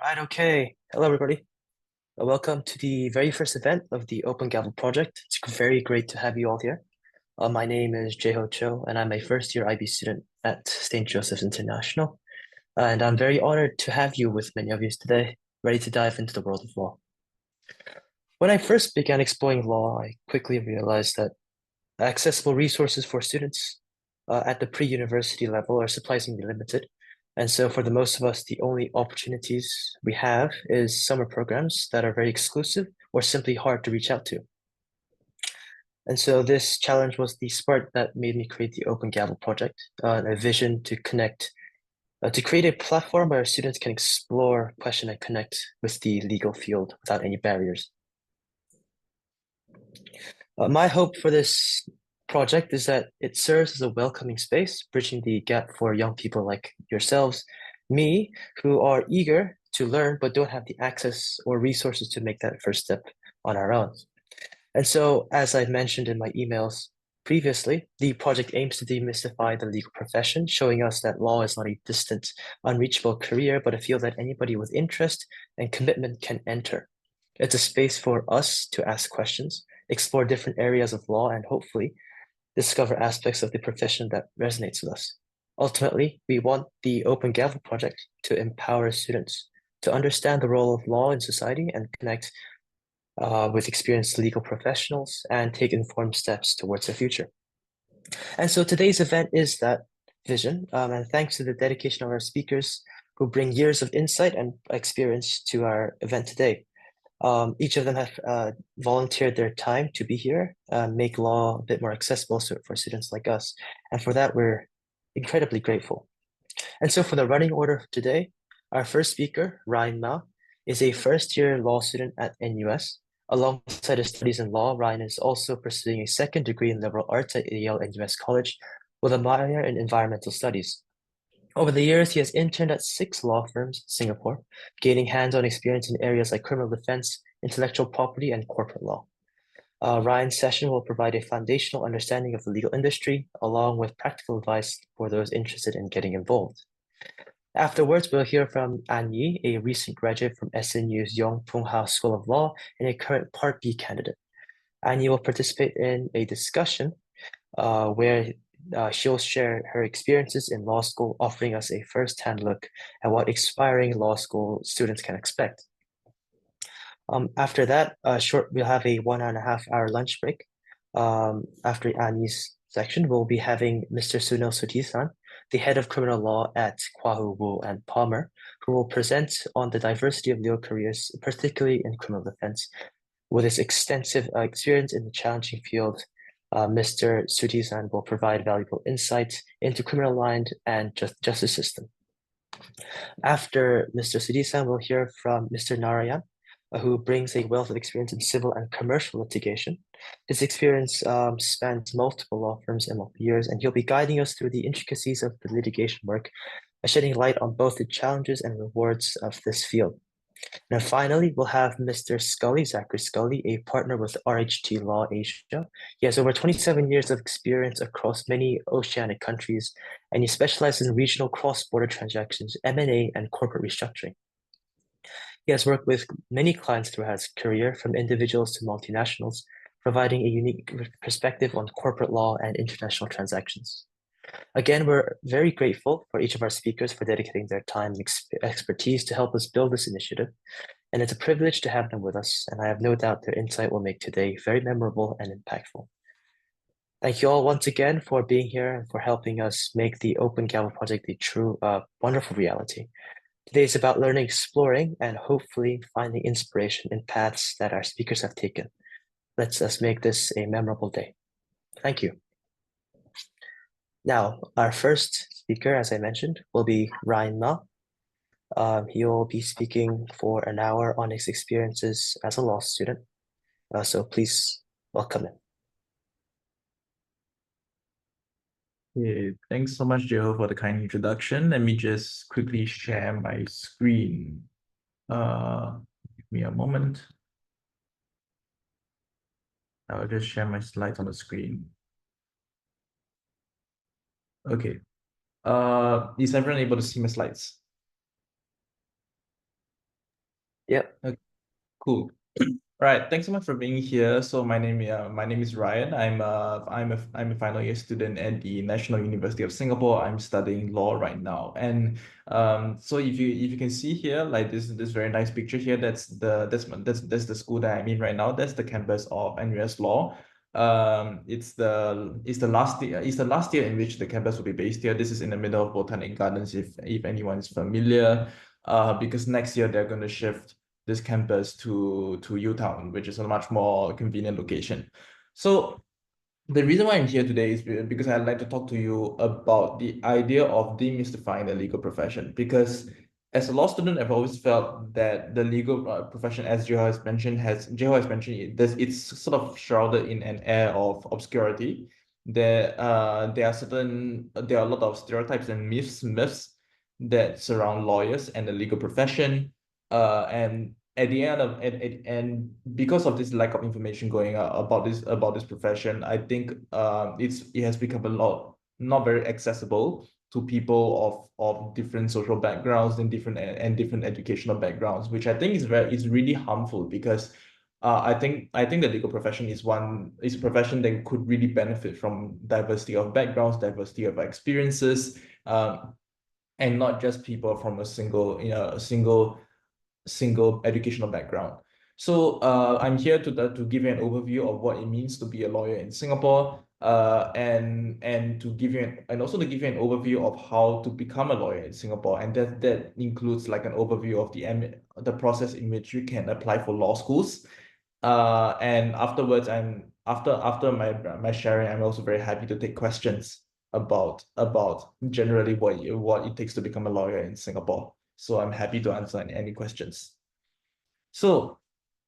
Right, okay. Hello, everybody. Welcome to the very first event of the Open Gavel project. It's very great to have you all here. My name is Jeho Cho, and I'm a first-year IB student at St. Joseph's International. And I'm very honored to have you with many of you today, ready to dive into the world of law. When I first began exploring law, I quickly realized that accessible resources for students at the pre-university level are surprisingly limited. And so for the most of us, the only opportunities we have is summer programs that are very exclusive or simply hard to reach out to. And so this challenge was the spark that made me create the Open Gavel project, a vision to to create a platform where students can explore, question, and connect with the legal field without any barriers. My hope for this project is that it serves as a welcoming space, bridging the gap for young people like yourselves, me, who are eager to learn but don't have the access or resources to make that first step on our own. And so, as I mentioned in my emails previously, the project aims to demystify the legal profession, showing us that law is not a distant, unreachable career, but a field that anybody with interest and commitment can enter. It's a space for us to ask questions, explore different areas of law, and hopefully discover aspects of the profession that resonates with us. Ultimately, we want the Open Gavel project to empower students to understand the role of law in society and connect with experienced legal professionals and take informed steps towards the future. And so today's event is that vision, and thanks to the dedication of our speakers who bring years of insight and experience to our event today. Each of them have volunteered their time to be here, make law a bit more accessible for students like us. And for that, we're incredibly grateful. And so for the running order of today, our first speaker, Ryan Ma, is a first-year law student at NUS. Alongside his studies in law, Ryan is also pursuing a second degree in liberal arts at Yale and US College with a minor in environmental studies. Over the years, he has interned at 6 law firms in Singapore, gaining hands-on experience in areas like criminal defense, intellectual property, and corporate law. Ryan's session will provide a foundational understanding of the legal industry, along with practical advice for those interested in getting involved. Afterwards, we'll hear from An-Yi, a recent graduate from SMU's Yong Pung Hao School of Law and a current Part B candidate. An-Yi will participate in a discussion where she'll share her experiences in law school, offering us a first-hand look at what aspiring law school students can expect. After that, we'll have a 1.5 hour lunch break. After An-Yi's section, we'll be having Mr. Sunil Sudheesan, the head of criminal law at Quahe, Wool and Palmer, who will present on the diversity of legal careers, particularly in criminal defense. With his extensive experience in the challenging field, Mr. Sudheesan will provide valuable insights into criminal law and justice system. After Mr. Sudheesan, we'll hear from Mr. Narayanan, who brings a wealth of experience in civil and commercial litigation. His experience spans multiple law firms and multiple years, and he'll be guiding us through the intricacies of the litigation work, shedding light on both the challenges and rewards of this field. And finally, we'll have Mr. Scully, Zachary Scully, a partner with RHTLaw Asia. He has over 27 years of experience across many oceanic countries, and he specializes in regional cross-border transactions, M&A, and corporate restructuring. He has worked with many clients throughout his career, from individuals to multinationals, providing a unique perspective on corporate law and international transactions. Again, we're very grateful for each of our speakers for dedicating their time and expertise to help us build this initiative. And it's a privilege to have them with us, and I have no doubt their insight will make today very memorable and impactful. Thank you all once again for being here and for helping us make the Open Gavel project a true, wonderful reality. Today is about learning, exploring, and hopefully finding inspiration in paths that our speakers have taken. Let's make this a memorable day. Thank you. Now, our first speaker, as I mentioned, will be Ryan Ma. He will be speaking for an hour on his experiences as a law student. So please welcome him. Okay, thanks so much, Joe, for the kind introduction. Let me just quickly share my screen. Give me a moment. I'll just share my slides on the screen. Okay. Is everyone able to see my slides? Yep. Okay, cool. Right, thanks so much for being here. So my name is Ryan. I'm a final year student at the National University of Singapore. I'm studying law right now. And so if you can see here, like this very nice picture here, that's the school that I'm in right now. That's the campus of NUS Law. It's the last year in which the campus will be based here. This is in the middle of Botanic Gardens, if anyone is familiar. Because next year they're going to shift this campus to Utown, which is a much more convenient location. So the reason why I'm here today is because I'd like to talk to you about the idea of demystifying the legal profession. Because as a law student, I've always felt that the legal profession, as Jeho has mentioned, it's sort of shrouded in an air of obscurity. There are a lot of stereotypes and myths that surround lawyers and the legal profession. And at the end of and because of this lack of information going out about this profession, I think it has become a lot not very accessible to people of different social backgrounds and different educational backgrounds, which I think is really harmful because I think the legal profession is a profession that could really benefit from diversity of backgrounds, diversity of experiences, and not just people from a single educational background. So I'm here to give you an overview of what it means to be a lawyer in Singapore, and to give you and also to give you an overview of how to become a lawyer in Singapore, and that includes like an overview of the process in which you can apply for law schools. And afterwards, after my sharing, I'm also very happy to take questions about generally what it takes to become a lawyer in Singapore. So I'm happy to answer any questions. So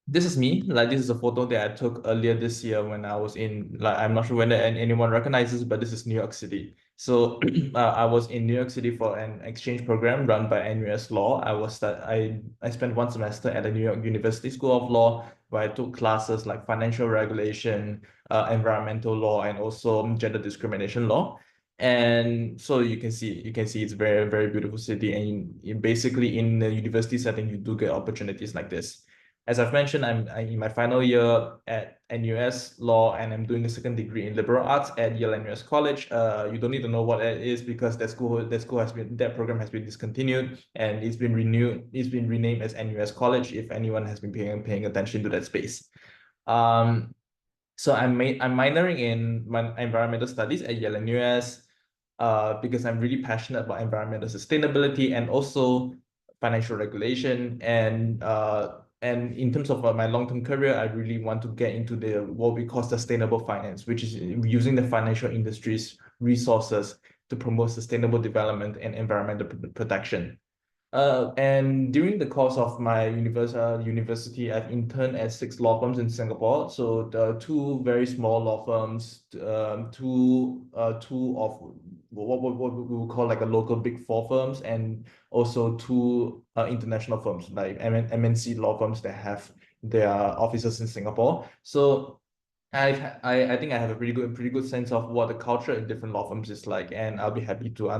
this is me. Like this is a photo that I took earlier this year when I was in, like, I'm not sure whether anyone recognizes, but this is New York City. So I was in New York City for an exchange program run by NUS Law. I spent one semester at the New York University School of Law, where I took classes like financial regulation, environmental law, and also gender discrimination law. And so you can see it's a very, very beautiful city. And basically in the university setting, you do get opportunities like this. As I've mentioned, I'm in my final year at NUS Law, and I'm doing a second degree in liberal arts at Yale NUS College. You don't need to know what that is because that program has been discontinued and it's been renewed. It's been renamed as NUS College. If anyone has been paying attention to that space. So I'm minoring in environmental studies at Yale NUS, because I'm really passionate about environmental sustainability and also financial regulation. And in terms of my long-term career, I really want to get into what we call sustainable finance, which is using the financial industry's resources to promote sustainable development and environmental protection. And during the course of my university, I've interned at 6 law firms in Singapore. So the two very small law firms, two of what we would call like a local big four firms, and also two international firms like MNC law firms that have their offices in Singapore. So I think I have a pretty good sense of what the culture in different law firms is like, and I'll be happy to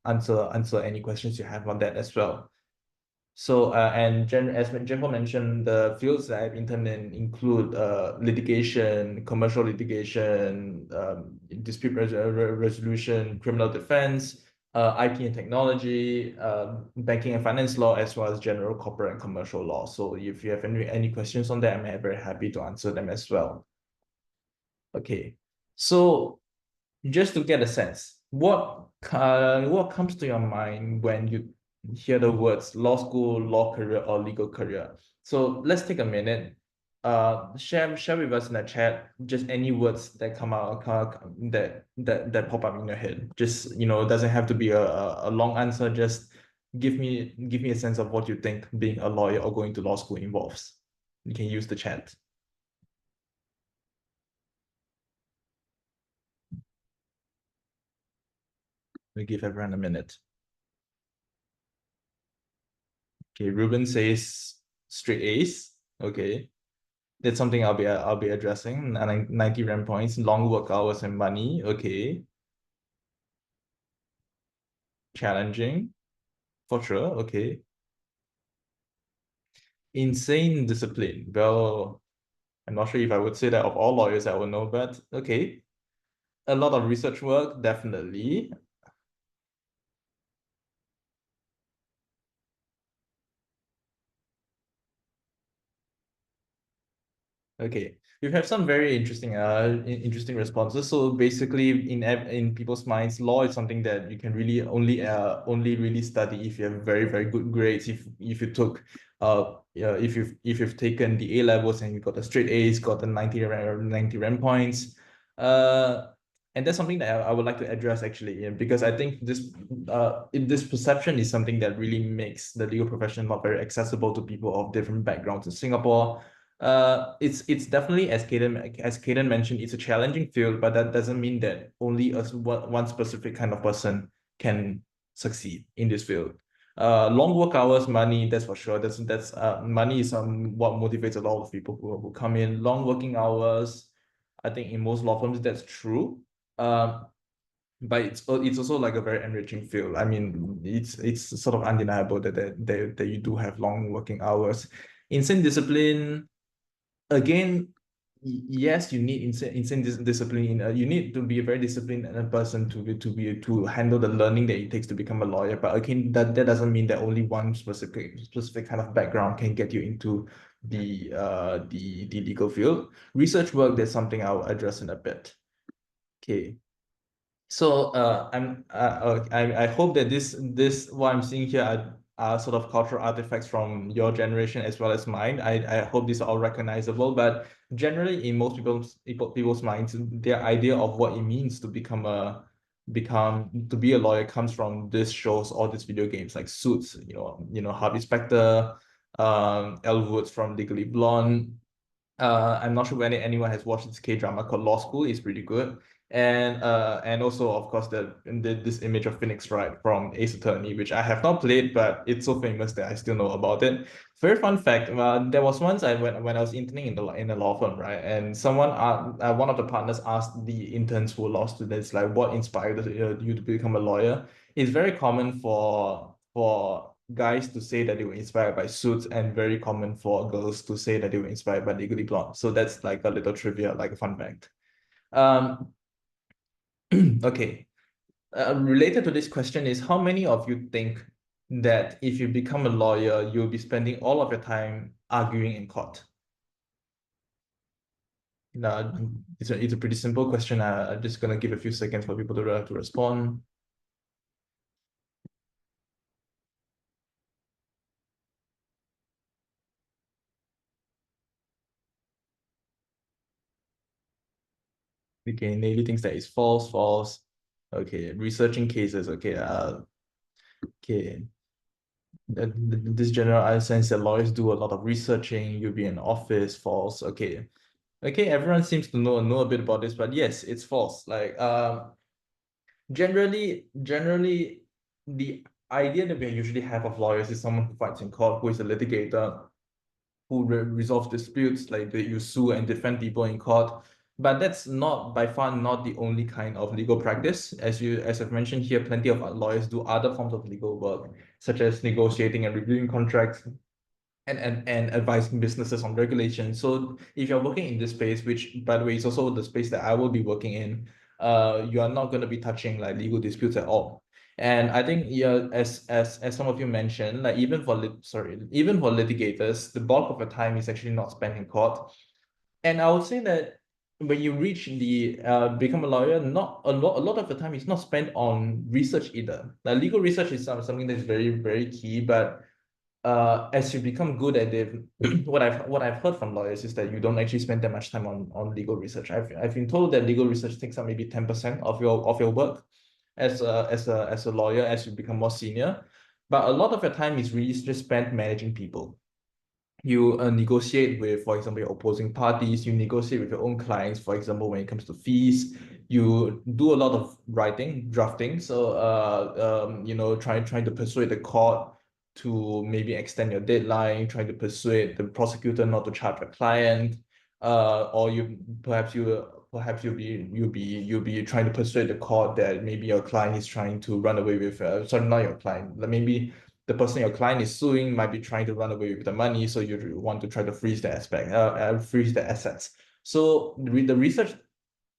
answer any questions you have on that as well. So as Jennifer mentioned, the fields that I've interned in include litigation, commercial litigation, dispute resolution, criminal defense, IT and technology, banking and finance law, as well as general corporate and commercial law. So if you have any questions on that, I'm very happy to answer them as well. Okay, so just to get a sense, what comes to your mind when you hear the words law school, law career, or legal career? So let's take a minute. Share with us in the chat just any words that come out that pop up in your head. Just, doesn't have to be a long answer. Just give me a sense of what you think being a lawyer or going to law school involves. You can use the chat. We give everyone a minute. Okay, Ruben says straight A's. Okay, that's something I'll be addressing. 90 RAM points, long work hours and money. Okay, challenging for sure. Okay, Insane discipline. Well, I'm not sure if I would say that of all lawyers I would know, but okay. A lot of research work, definitely. Okay, you have some very interesting responses. So basically, in people's minds, law is something that you can really only really study if you have very good grades. If you took yeah, if you've taken the A levels and you got the straight A's, got the 90 rank points, uh, and that's something that I would like to address actually, yeah, because I think this perception is something that really makes the legal profession not very accessible to people of different backgrounds in Singapore. It's definitely, as Kaden mentioned, it's a challenging field, but that doesn't mean that only one specific kind of person can succeed in this field. Long work hours, money, that's for sure. That's money is what motivates a lot of people who come in. Long working hours, I think in most law firms that's true. But it's also like a very enriching field. I mean, it's sort of undeniable that you do have long working hours. Insane discipline, again, yes, you need insane discipline. You need to be a very disciplined person to handle the learning that it takes to become a lawyer. But again, that doesn't mean that only one specific kind of background can get you into the legal field. Research work, that's something I'll address in a bit. Okay. So I hope that this what I'm seeing here are sort of cultural artifacts from your generation as well as mine. I hope these are all recognizable, but generally in most people's minds, their idea of what it means to be a lawyer comes from these shows or these video games like Suits, Harvey Specter, Elle Woods from Legally Blonde. I'm not sure whether anyone has watched this K-drama called Law School. It's pretty good. And also, of course, this image of Phoenix Wright from Ace Attorney, which I have not played, but it's so famous that I still know about it. Very fun fact, there was once when I was interning in a law firm, right? And one of the partners asked the interns who were law students, like, what inspired you to become a lawyer? It's very common for guys to say that they were inspired by Suits, and very common for girls to say that they were inspired by Legally Blonde. So that's like a little trivia, like a fun fact. Okay. Related to this question is, how many of you think that if you become a lawyer, you'll be spending all of your time arguing in court? It's a pretty simple question. I'm just gonna give a few seconds for people to respond. Okay, Naley thinks that it's false, false. Okay, researching cases. Okay, okay. This general sense that lawyers do a lot of researching, you'll be in office, false. Okay. Okay, everyone seems to know a bit about this, but yes, it's false. Like generally the idea that we usually have of lawyers is someone who fights in court, who is a litigator, who resolves disputes, like that you sue and defend people in court. But that's not by far not the only kind of legal practice. As I've mentioned here, plenty of lawyers do other forms of legal work, such as negotiating and reviewing contracts, and advising businesses on regulation. So if you're working in this space, which by the way is also the space that I will be working in, you are not going to be touching like legal disputes at all. And I think, yeah, as some of you mentioned, like even for litigators, the bulk of the time is actually not spent in court. And I would say that when you reach the become a lawyer, not a lot of the time is not spent on research either. Like legal research is something that's very key, but as you become good at it, what I've heard from lawyers is that you don't actually spend that much time on legal research. I've been told that legal research takes up maybe 10% of your work as a lawyer as you become more senior, but a lot of your time is really just spent managing people. You negotiate with, for example, your opposing parties. You negotiate with your own clients, for example, when it comes to fees. You do a lot of writing, drafting. So, trying to persuade the court to maybe extend your deadline, trying to persuade the prosecutor not to charge a client, or you'll be trying to persuade the court that maybe your client is trying to run away with, sorry, not your client, maybe the person your client is suing might be trying to run away with the money, so you want to try to freeze the freeze the assets. So the research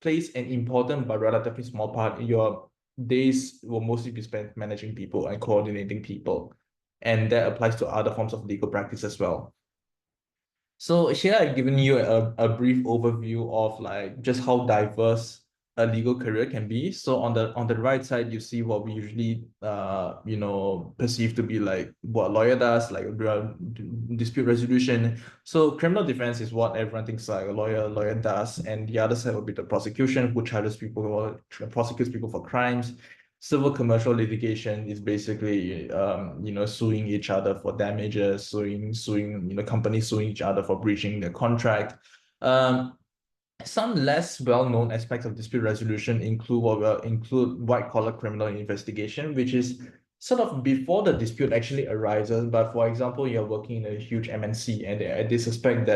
plays an important but relatively small part. Your days will mostly be spent managing people and coordinating people, and that applies to other forms of legal practice as well. So here I've given you a brief overview of like just how diverse a legal career can be. So on the right side, you see what we usually perceive to be like what a lawyer does, like dispute resolution. So criminal defense is what everyone thinks like a lawyer does, and the other side will be the prosecution, who charges people or prosecutes people for crimes. Civil commercial litigation is basically suing each other for damages, suing companies suing each other for breaching the contract. Some less well-known aspects of dispute resolution include white-collar criminal investigation, which is sort of before the dispute actually arises. But for example, you're working in a huge MNC and they suspect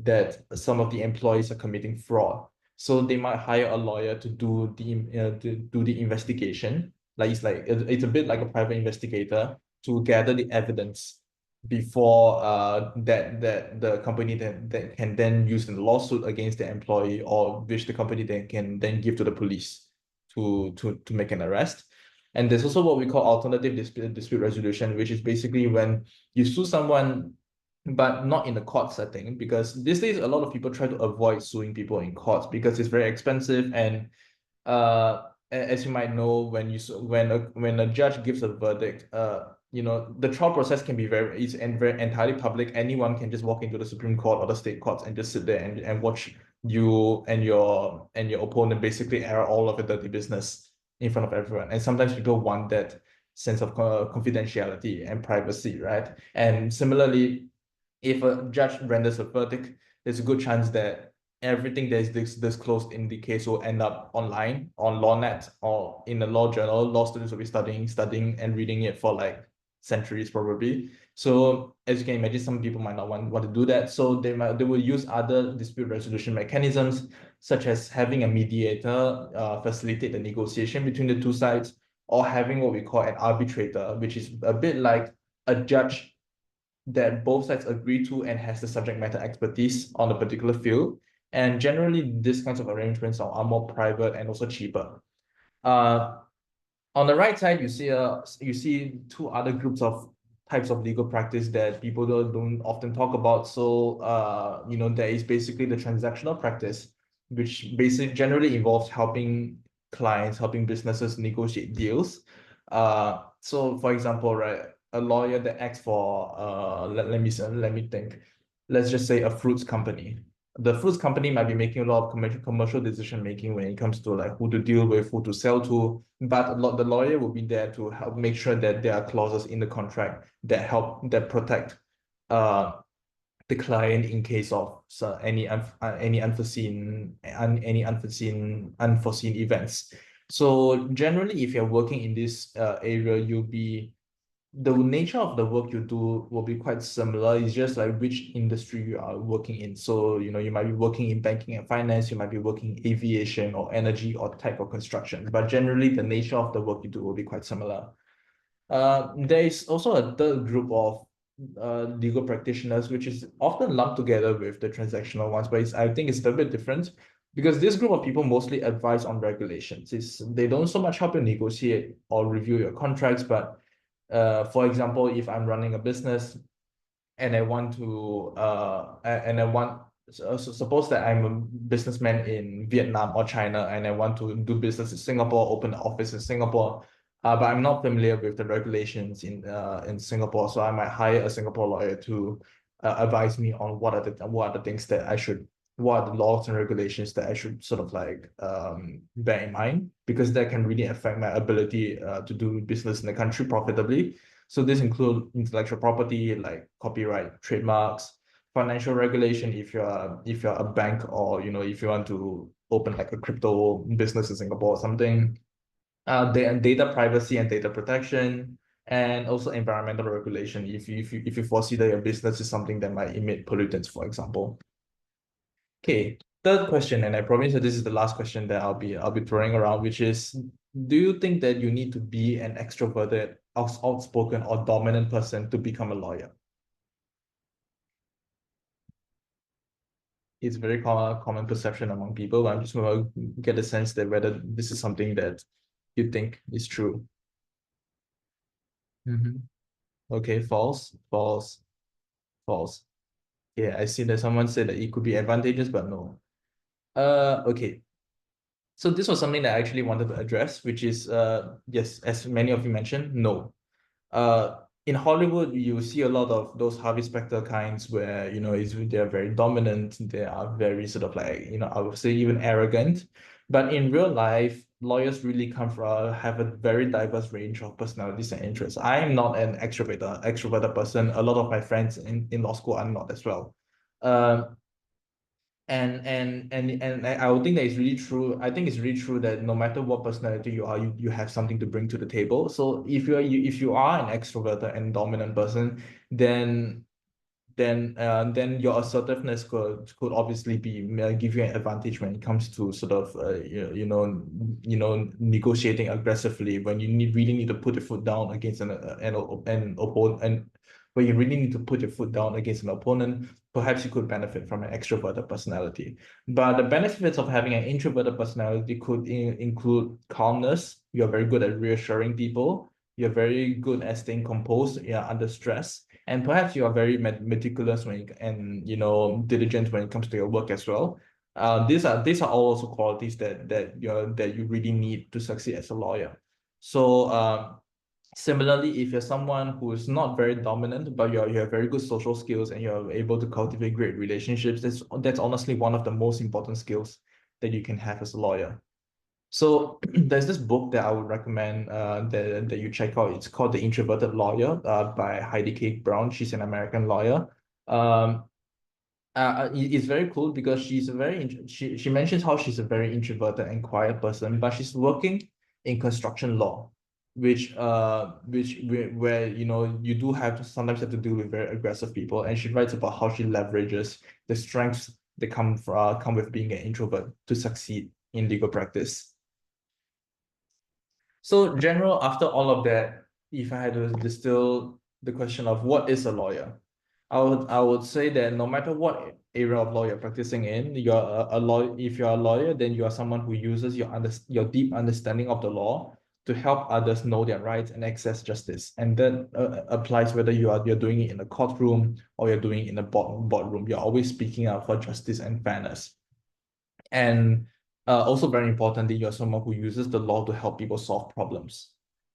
that some of the employees are committing fraud. So they might hire a lawyer to do the investigation. It's a bit like a private investigator to gather the evidence before that the company that can then use the lawsuit against the employee, or which the company then can then give to the police to make an arrest. And there's also what we call alternative dispute resolution, which is basically when you sue someone but not in the court setting, because these days a lot of people try to avoid suing people in courts because it's very expensive. And as you might know, when a judge gives a verdict, the trial process can be very entirely public. Anyone can just walk into the Supreme Court or the state courts and just sit there and watch you and your opponent basically air all of the dirty business in front of everyone. And sometimes people want that sense of confidentiality and privacy, right? And similarly, if a judge renders a verdict, there's a good chance that everything that is disclosed in the case will end up online on LawNet or in a law journal. Law students will be studying and reading it for like centuries probably. So as you can imagine, some people might not want to do that. So they will use other dispute resolution mechanisms, such as having a mediator facilitate the negotiation between the two sides, or having what we call an arbitrator, which is a bit like a judge that both sides agree to and has the subject matter expertise on a particular field. And generally, these kinds of arrangements are more private and also cheaper. On the right side, you see two other groups of types of legal practice that people don't often talk about. So, there is basically the transactional practice, which basically generally involves helping businesses negotiate deals. So for example, right, a lawyer that acts for let me think. Let's just say a fruits company. The fruits company might be making a lot of commercial decision making when it comes to like who to deal with, who to sell to, but the lawyer will be there to help make sure that there are clauses in the contract that protect the client in case of any unforeseen events. So generally, if you're working in this area, the nature of the work you do will be quite similar. It's just like which industry you are working in. So, you might be working in banking and finance, you might be working in aviation or energy or tech or construction, but generally the nature of the work you do will be quite similar. There is also a third group of legal practitioners, which is often lumped together with the transactional ones, but I think it's a bit different because this group of people mostly advise on regulations. They don't so much help you negotiate or review your contracts, but for example, if I'm running a business and I want to so suppose that I'm a businessman in Vietnam or China and I want to do business in Singapore, open an office in Singapore, but I'm not familiar with the regulations in Singapore, so I might hire a Singapore lawyer to advise me on what are the things that what are the laws and regulations that I should sort of like bear in mind, because that can really affect my ability to do business in the country profitably. So this include intellectual property like copyright, trademarks, financial regulation if you're a bank, or if you want to open like a crypto business in Singapore or something. Data privacy and data protection, and also environmental regulation if you foresee that your business is something that might emit pollutants, for example. Okay, third question, and I promise that this is the last question that I'll be throwing around, which is, do you think that you need to be an extroverted, outspoken, or dominant person to become a lawyer? It's very common perception among people, but I'm just going to get a sense that whether this is something that you think is true. Okay, false, false, false. Yeah, I see that someone said that it could be advantageous, but no. Okay. So this was something that I actually wanted to address, which is yes, as many of you mentioned, no. In Hollywood, you see a lot of those Harvey Specter kinds where, they're very dominant, they are very sort of like, I would say even arrogant. But in real life, lawyers really have a very diverse range of personalities and interests. I am not an extroverted person. A lot of my friends in law school are not as well. And I would think that it's really true. I think it's really true that no matter what personality you are, you have something to bring to the table. So if you are an extroverted and dominant person, then your assertiveness could obviously be give you an advantage when it comes to sort of negotiating aggressively when you really need to put your foot down against an opponent, and when you really need to put your foot down against an opponent, perhaps you could benefit from an extroverted personality. But the benefits of having an introverted personality could include calmness. You're very good at reassuring people. You're very good at staying composed, under stress, and perhaps you are very meticulous and diligent when it comes to your work as well. These are all also qualities that you really need to succeed as a lawyer. So similarly, if you're someone who is not very dominant, but you have very good social skills and you're able to cultivate great relationships, that's honestly one of the most important skills that you can have as a lawyer. So there's this book that I would recommend that you check out. It's called The Introverted Lawyer by Heidi K. Brown. She's an American lawyer. It's very cool because she mentions how she's a very introverted and quiet person, but she's working in construction law, where you do sometimes have to deal with very aggressive people, and she writes about how she leverages the strengths that come with being an introvert to succeed in legal practice. So, general, after all of that, if I had to distill the question of what is a lawyer, I would say that no matter what area of law you're practicing in, you're a lawyer. If you're a lawyer, then you are someone who uses your deep understanding of the law to help others know their rights and access justice. And that applies whether you're doing it in a courtroom or you're doing it in a boardroom. You're always speaking out for justice and fairness. And also very importantly, you're someone who uses the law to help people solve problems.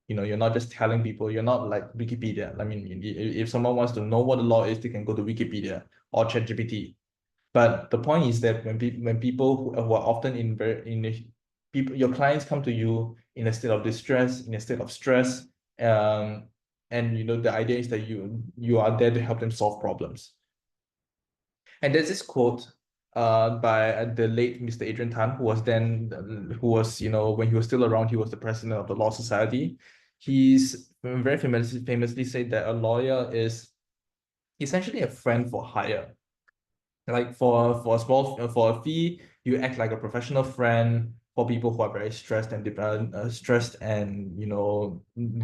You're not just telling people, you're not like Wikipedia. I mean, if someone wants to know what the law is, they can go to Wikipedia or ChatGPT. But the point is that when people who are often your clients come to you in a state of distress, in a state of stress, and the idea is that you are there to help them solve problems. And there's this quote by the late Mr. Adrian Tan, who was when he was still around, he was the president of the Law Society. He's very famously said that a lawyer is essentially a friend for hire. Like for a fee, you act like a professional friend for people who are very stressed and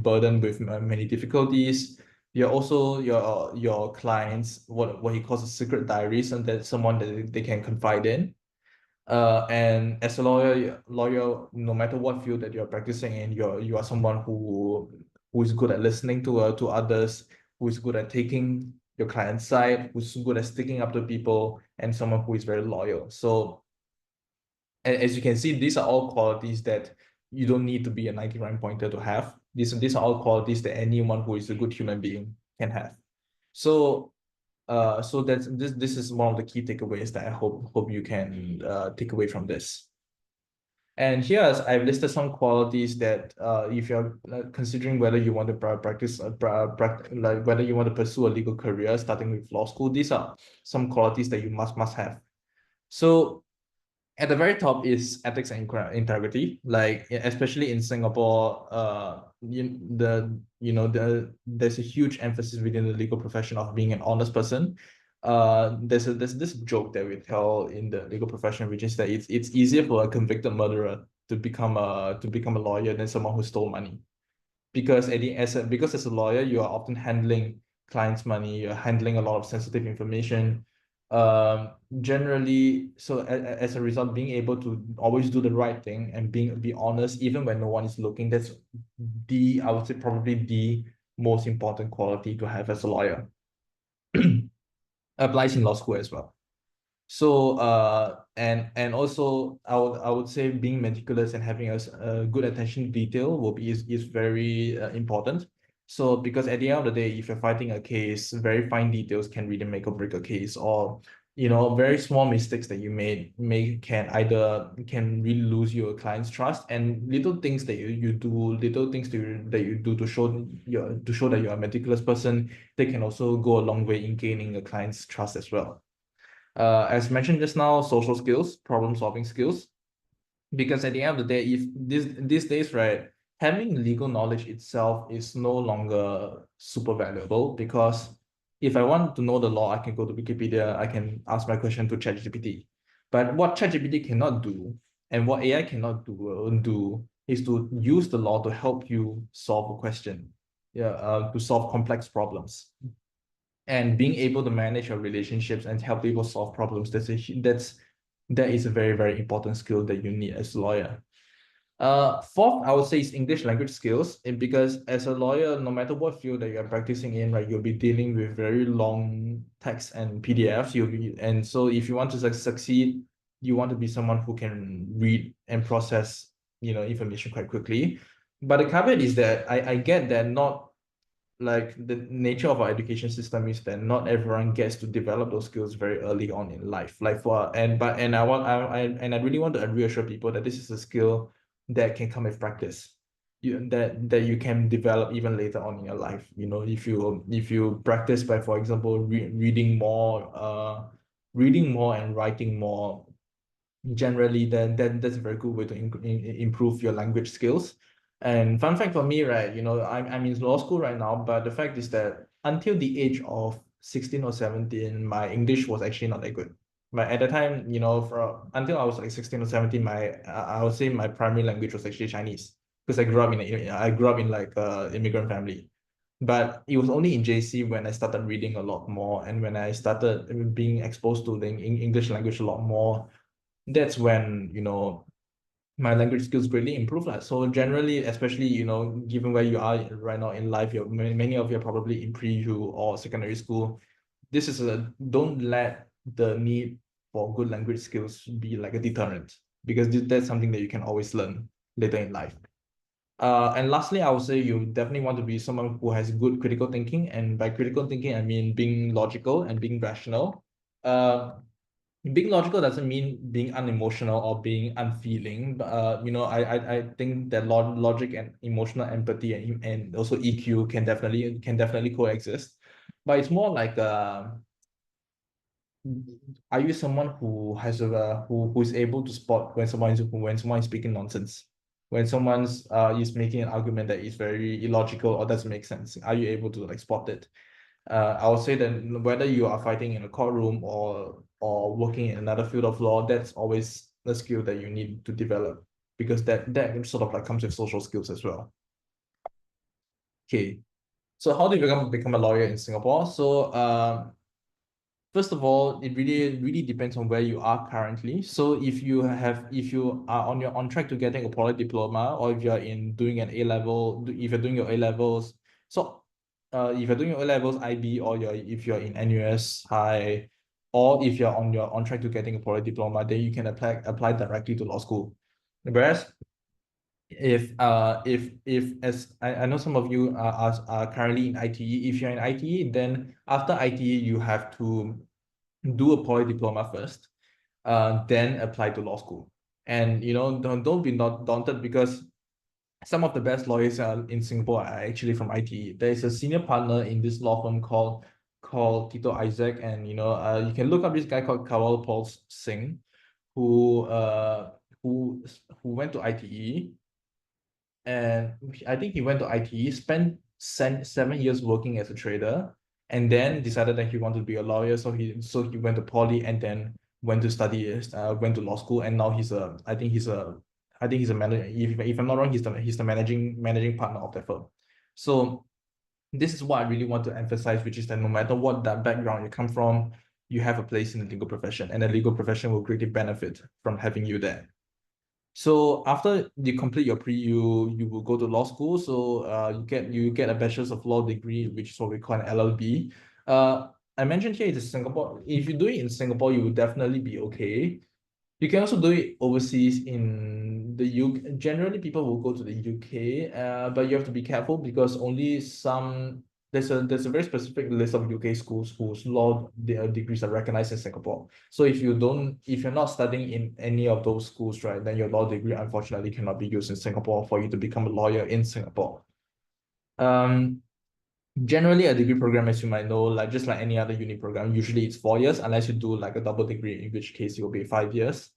burdened with many difficulties. You're also your clients what he calls a secret diaries, and that's someone that they can confide in. And as a lawyer, no matter what field that you're practicing in, you are someone who is good at listening to others, who is good at taking your client's side, who's good at sticking up to people, and someone who is very loyal. So, as you can see, these are all qualities that you don't need to be a 99 pointer to have. These are all qualities that anyone who is a good human being can have. So this is one of the key takeaways that I hope you can take away from this. And here I've listed some qualities that if you're considering whether you want to practice like whether you want to pursue a legal career starting with law school, these are some qualities that you must have. So at the very top is ethics and integrity. Like especially in Singapore, there's a huge emphasis within the legal profession of being an honest person. there's this joke that we tell in the legal profession, which is that it's easier for a convicted murderer to become a lawyer than someone who stole money. Because as a lawyer, you are often handling clients' money, you're handling a lot of sensitive information. Generally, so as a result, being able to always do the right thing and be honest even when no one is looking, that's I would say probably the most important quality to have as a lawyer. Applies in law school as well. So and also I would say being meticulous and having a good attention to detail is very important. So because at the end of the day, if you're fighting a case, very fine details can really make or break a case, or very small mistakes that you made can really lose your client's trust. And little things that you do, little things that you do to show that you're a meticulous person, they can also go a long way in gaining a client's trust as well. As mentioned just now, social skills, problem solving skills, because at the end of the day, if these days, right, having legal knowledge itself is no longer super valuable, because if I want to know the law, I can go to Wikipedia, I can ask my question to ChatGPT. But what ChatGPT cannot do, and what AI cannot do is to use the law to help you solve a question, to solve complex problems. And being able to manage your relationships and help people solve problems, that is a very, very important skill that you need as a lawyer. Fourth, I would say, is English language skills. And because as a lawyer, no matter what field that you're practicing in, right, you'll be dealing with very long text and PDFs. And so if you want to succeed, you want to be someone who can read and process, information quite quickly. But the caveat is that I get that not like the nature of our education system is that not everyone gets to develop those skills very early on in life. Like I really want to reassure people that this is a skill that can come with practice. That you can develop even later on in your life. If you practice by, for example, reading more and writing more generally, then that's a very good way to improve your language skills. And fun fact for me, right, I'm in law school right now, but the fact is that until the age of 16 or 17, my English was actually not that good. But at the time, until I was like 16 or 17, I would say my primary language was actually Chinese, because I grew up in like a immigrant family. But it was only in JC when I started reading a lot more, and when I started being exposed to the English language a lot more, that's when my language skills greatly improve. So generally, especially given where you are right now in life, many of you are probably in pre-U or secondary school. Don't let the need for good language skills be like a deterrent, because that's something that you can always learn later in life. And lastly, I would say you definitely want to be someone who has good critical thinking, and by critical thinking, I mean being logical and being rational. Being logical doesn't mean being unemotional or being unfeeling. But I think that logic and emotional empathy and also EQ can definitely coexist. But it's more like are you someone who has who is able to spot when someone is speaking nonsense, when someone's is making an argument that is very illogical or doesn't make sense? Are you able to like spot it? I would say that whether you are fighting in a courtroom or working in another field of law, that's always a skill that you need to develop, because that sort of like comes with social skills as well. Okay, so how do you become a lawyer in Singapore? So first of all, it really depends on where you are currently. So if you are on track to getting a poly diploma, or if you're doing an A-level, if you're doing your A-levels, so if you're doing your A-levels IB, or if you're in NUS High, or if you're on track to getting a poly diploma, then you can apply directly to law school. Whereas if as I know some of you are currently in ITE, if you're in ITE, then after ITE you have to do a poly diploma first, then apply to law school. And don't be not daunted, because some of the best lawyers in Singapore are actually from ITE. There is a senior partner in this law firm called Tito Isaac, and you can look up this guy called Kawal Paul Singh, who who went to ITE, and I think he went to ITE, spent 7 years working as a trader, and then decided that he wanted to be a lawyer. So he went to poly and then went to study, went to law school, and now I think he's a manager. If I'm not wrong, he's the managing partner of that firm. So this is what I really want to emphasize, which is that no matter what that background you come from, you have a place in the legal profession, and the legal profession will greatly benefit from having you there. So after you complete your you will go to law school. So you get a bachelor's of law degree, which is what we call an LLB. I mentioned here it is Singapore. If you do it in Singapore, you will definitely be okay. You can also do it overseas in the UK. Generally, people will go to the UK, but you have to be careful because only there's a very specific list of UK schools whose law degrees are recognized in Singapore. So if you're not studying in any of those schools, right, then your law degree unfortunately cannot be used in Singapore for you to become a lawyer in Singapore. Generally, a degree program, as you might know, like just like any other uni program, usually it's 4 years, unless you do like a double degree, in which case it will be 5 years.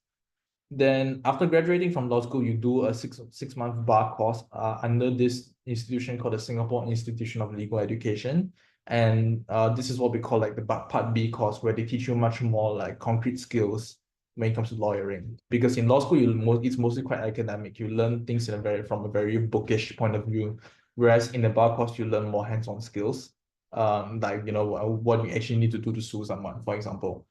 Then after graduating from law school, you do a six-month bar course under this institution called the Singapore Institution of Legal Education. And this is what we call like the Part B course, where they teach you much more like concrete skills when it comes to lawyering. Because in law school, it's mostly quite academic. You learn things from a very bookish point of view. Whereas in the bar course, you learn more hands-on skills. Like, what you actually need to do to sue someone, for example.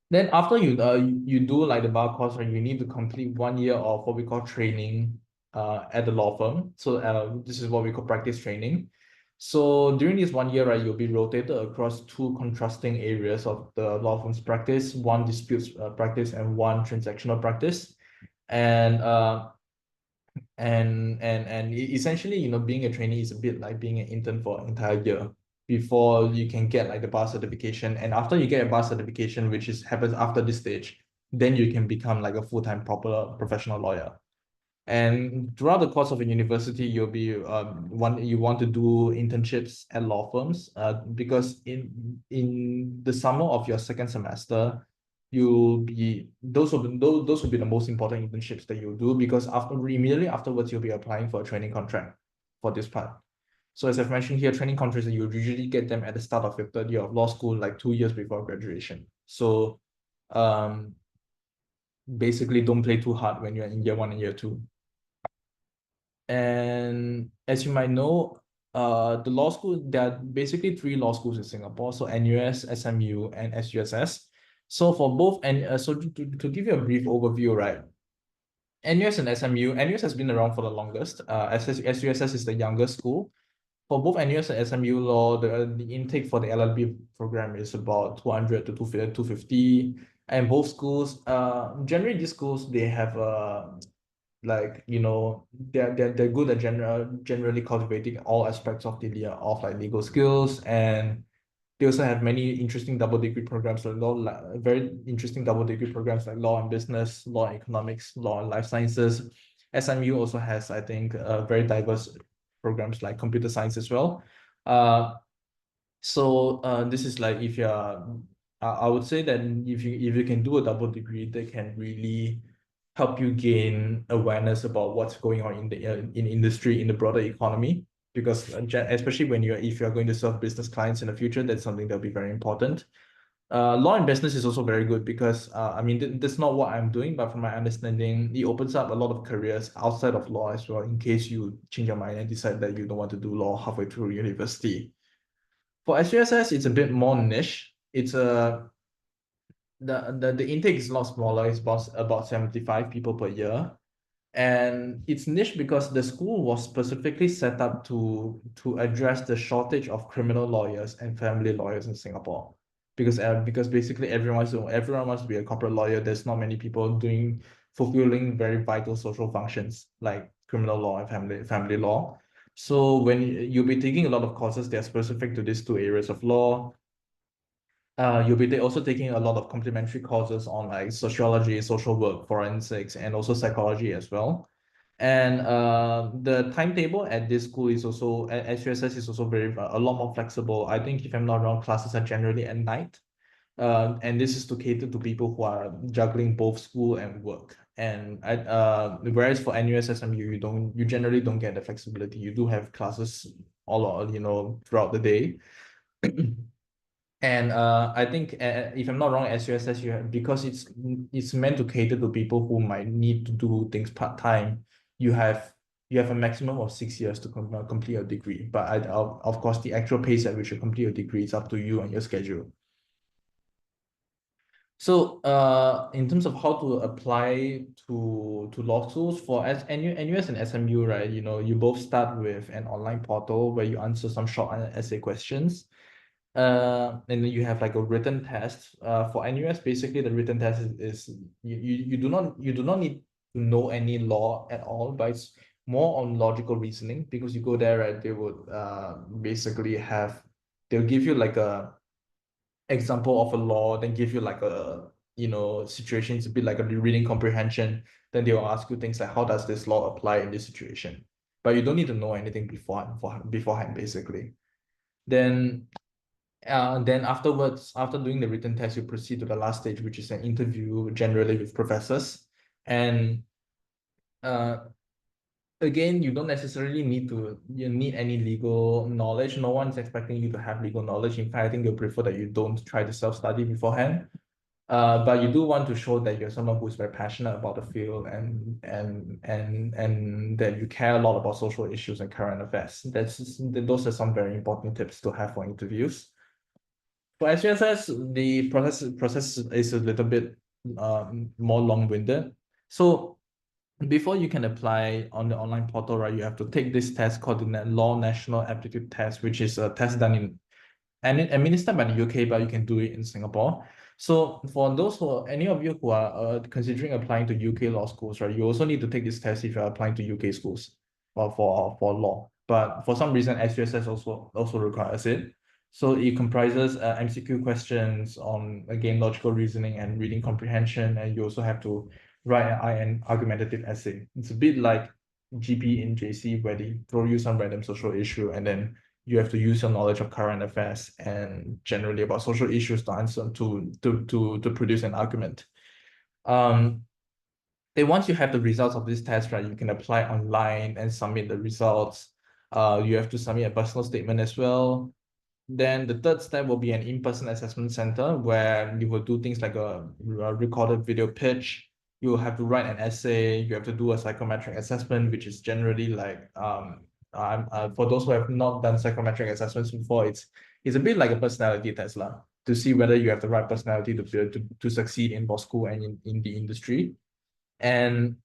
Then after you do like the bar course, right, you need to complete 1 year of what we call training at the law firm. So this is what we call practice training. So during this 1 year, right, you'll be rotated across two contrasting areas of the law firm's practice, one disputes practice and one transactional practice. And essentially, being a trainee is a bit like being an intern for an entire year before you can get like the bar certification. And after you get a bar certification, which happens after this stage, then you can become like a full-time proper professional lawyer. And throughout the course of a university, you want to do internships at law firms, because in the summer of your second semester, those will be the most important internships that you'll do, because immediately afterwards you'll be applying for a training contract for this part. So as I've mentioned here, training contracts, you usually get them at the start of your third year of law school, like 2 years before graduation. So basically don't play too hard when you're in year 1 and year 2. And as you might know, the law school, there are basically 3 law schools in Singapore, so NUS, SMU, and SUSS. So for both, and so to give you a brief overview, right? NUS and SMU, NUS has been around for the longest. SUSS is the youngest school. For both NUS and SMU Law, the intake for the LLB program is about 200 to 250. And both schools, generally these schools, they have like, they're good at generally cultivating all aspects of like legal skills. And they also have many interesting double degree programs very interesting double degree programs like law and business, law and economics, law and life sciences. SMU also has, I think, very diverse programs like computer science as well. So this is like, if you're I would say that if you can do a double degree, they can really help you gain awareness about what's going on in the in industry, in the broader economy, because especially if you're going to serve business clients in the future, that's something that'll be very important. Law and business is also very good because I mean, that's not what I'm doing, but from my understanding, it opens up a lot of careers outside of law as well, in case you change your mind and decide that you don't want to do law halfway through university. For SUSS, it's a bit more niche. It's the intake is a lot smaller. It's about 75 people per year. And it's niche because the school was specifically set up to address the shortage of criminal lawyers and family lawyers in Singapore. Because basically everyone wants to be a corporate lawyer. There's not many people fulfilling very vital social functions like criminal law and family law. So when you'll be taking a lot of courses that are specific to these 2 areas of law, you'll be also taking a lot of complementary courses on like sociology, social work, forensics, and also psychology as well. And the timetable at this school is also, at SUSS, is also a lot more flexible. I think, if I'm not wrong, classes are generally at night. And this is to cater to people who are juggling both school and work. And whereas for NUS SMU, you generally don't get the flexibility. You do have classes throughout the day. And I think if I'm not wrong, SUSS because it's meant to cater to people who might need to do things part-time. You have a maximum of 6 years to complete your degree. But of course, the actual pace at which you complete your degree is up to you and your schedule. So in terms of how to apply to law schools for NUS and SMU, right? You both start with an online portal where you answer some short essay questions. And then you have like a written test. For NUS, basically the written test is you do not need to know any law at all, but it's more on logical reasoning, because you go there, right? They would basically they'll give you like a example of a law, then give you like a situation. It's a bit like a reading comprehension. Then they will ask you things like, how does this law apply in this situation? But you don't need to know anything beforehand, basically. Then afterwards, after doing the written test, you proceed to the last stage, which is an interview, generally with professors. And again, you don't necessarily need any legal knowledge. No one's expecting you to have legal knowledge. In fact, I think they'll prefer that you don't try to self-study beforehand. But you do want to show that you're someone who's very passionate about the field, and that you care a lot about social issues and current affairs. Those are some very important tips to have for interviews. For SUSS, the process is a little bit more long-winded. So before you can apply on the online portal, right, you have to take this test called the Law National Aptitude Test, which is a test done in and administered by the UK, but you can do it in Singapore. So for any of you who are considering applying to UK law schools, right, you also need to take this test if you're applying to UK schools or for law. But for some reason, SUSS also requires it. So it comprises MCQ questions on, again, logical reasoning and reading comprehension, and you also have to write an argumentative essay. It's a bit like GP in JC, where they throw you some random social issue, and then you have to use your knowledge of current affairs and generally about social issues to answer to produce an argument. Then once you have the results of this test, right, you can apply online and submit the results. You have to submit a personal statement as well. Then the third step will be an in-person assessment center, where you will do things like a recorded video pitch. You will have to write an essay. You have to do a psychometric assessment, which is generally like for those who have not done psychometric assessments before, it's a bit like a personality test to see whether you have the right personality to succeed in law school and in the industry. And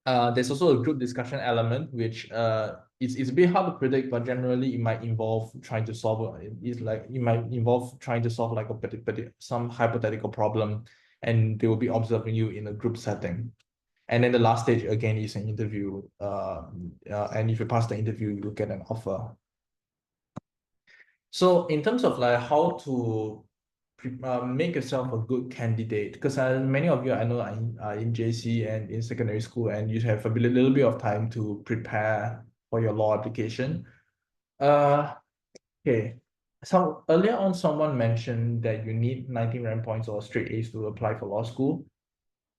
there's also a group discussion element, which it's a bit hard to predict, but generally it might involve trying to solve like some hypothetical problem, and they will be observing you in a group setting. And then the last stage again is an interview. And if you pass the interview, you will get an offer. So in terms of like how to make yourself a good candidate, because many of you I know are in JC and in secondary school, and you have a little bit of time to prepare for your law application. Okay. So earlier on, someone mentioned that you need 19 rank points or straight A's to apply for law school.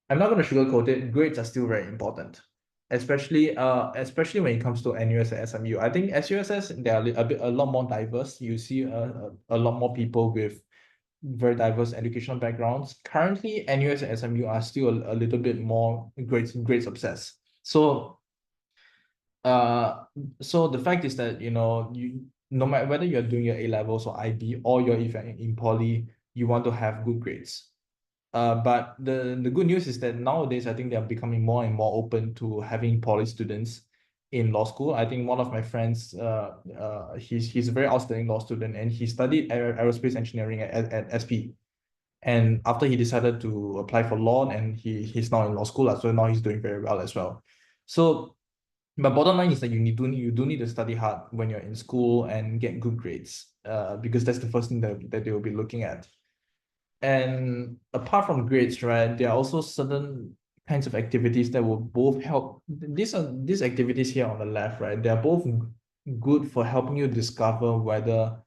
I'm not going to sugarcoat it. Grades are still very important, especially when it comes to NUS and SMU. I think SUSS, they are a lot more diverse. You see a lot more people with very diverse educational backgrounds. Currently, NUS and SMU are still a little bit more grades obsessed. So the fact is that, no matter whether you're doing your A-levels or IB, or you're even in poly, you want to have good grades. But the good news is that nowadays, I think they're becoming more and more open to having poly students in law school. I think one of my friends, he's a very outstanding law student, and he studied aerospace engineering at SP. And after he decided to apply for law, and he's now in law school, so now he's doing very well as well. So, but bottom line is that you do need to study hard when you're in school and get good grades, because that's the first thing that they will be looking at. And apart from grades, right, there are also certain kinds of activities that will both help. These activities here on the left, right? They are both good for helping you discover whether,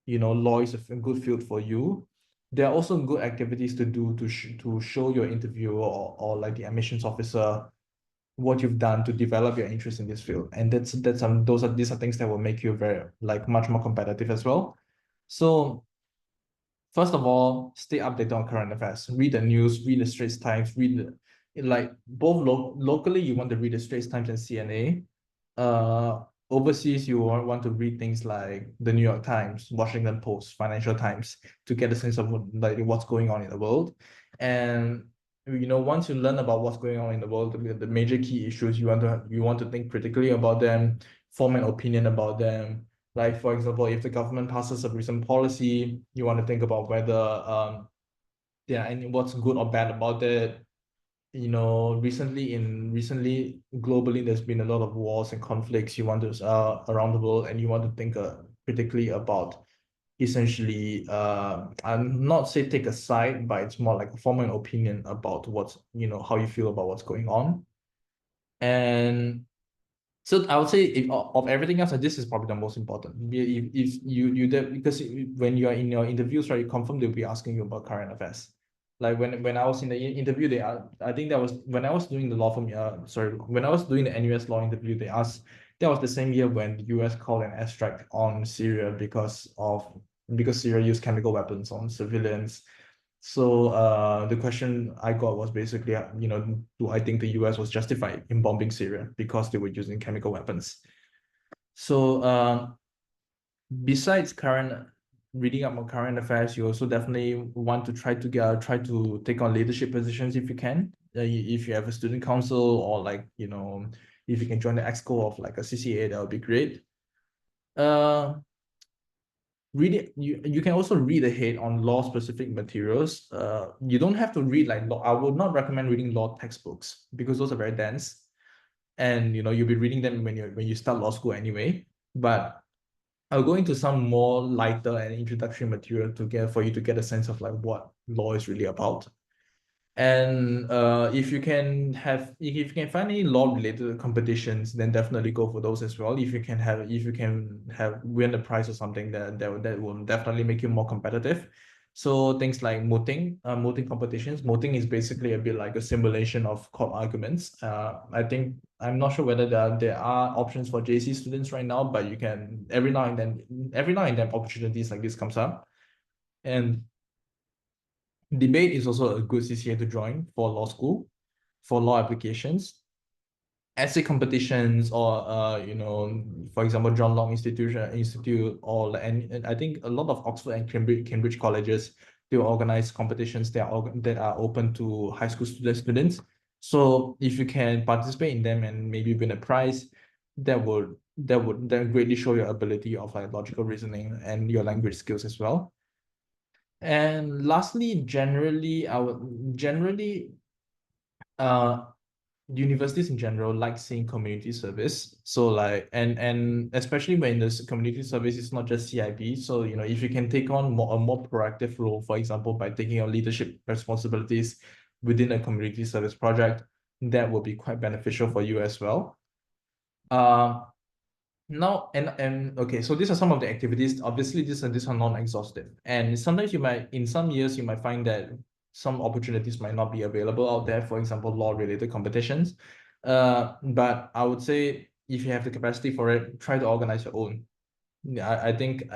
law is a good field for you. There are also good activities to do to show your interviewer or like the admissions officer what you've done to develop your interest in this field. And these are things that will make you very much more competitive as well. So first of all, stay updated on current affairs. Read the news, read the Straits Times, read like both locally, you want to read the Straits Times and CNA. Overseas, you want to read things like the New York Times, Washington Post, Financial Times to get a sense of what's going on in the world. And once you learn about what's going on in the world, the major key issues, you want to think critically about them, form an opinion about them. Like, for example, if the government passes a recent policy, you want to think about whether and what's good or bad about it. Recently globally, there's been a lot of wars and conflicts around the world, and you want to think critically about essentially I'm not say take a side, but it's more like a form an opinion about how you feel about what's going on. And so I would say of everything else, this is probably the most important. If you because when you are in your interviews, right, you confirm they'll be asking you about current affairs. Like when I was in the interview, I think that was when I was doing the law firm. When I was doing the NUS law interview, they asked. That was the same year when the US called an airstrike on Syria because Syria used chemical weapons on civilians. So the question I got was basically, do I think the US was justified in bombing Syria because they were using chemical weapons? So besides reading up on current affairs, you also definitely want to try to take on leadership positions if you can. If you have a student council or if you can join the exco of like a CCA, that would be great. You can also read ahead on law specific materials. You don't have to read like law. I would not recommend reading law textbooks because those are very dense, and you'll be reading them when you start law school anyway. But I'll go into some more lighter and introductory material for you to get a sense of like what law is really about. And if you can find any law related competitions, then definitely go for those as well. If you can have win a prize or something, that will definitely make you more competitive. So things like mooting competitions. Mooting is basically a bit like a simulation of court arguments. I'm not sure whether there are options for JC students right now, but you can every now and then opportunities like this comes up. And debate is also a good CCA to join for law school, for law applications. Essay competitions or for example, John Locke Institute and I think a lot of Oxford and Cambridge colleges, they organize competitions that are open to high school students. So if you can participate in them and maybe win a prize, that would greatly show your ability of like logical reasoning and your language skills as well. And lastly, universities in general like seeing community service. So like and especially when this community service is not just CIP. So if you can take on a more proactive role, for example, by taking on leadership responsibilities within a community service project, that will be quite beneficial for you as well. Now and okay, so these are some of the activities. Obviously, these are non-exhaustive, and sometimes in some years you might find that some opportunities might not be available out there. For example, law-related competitions. But I would say if you have the capacity for it, try to organize your own. Yeah, I think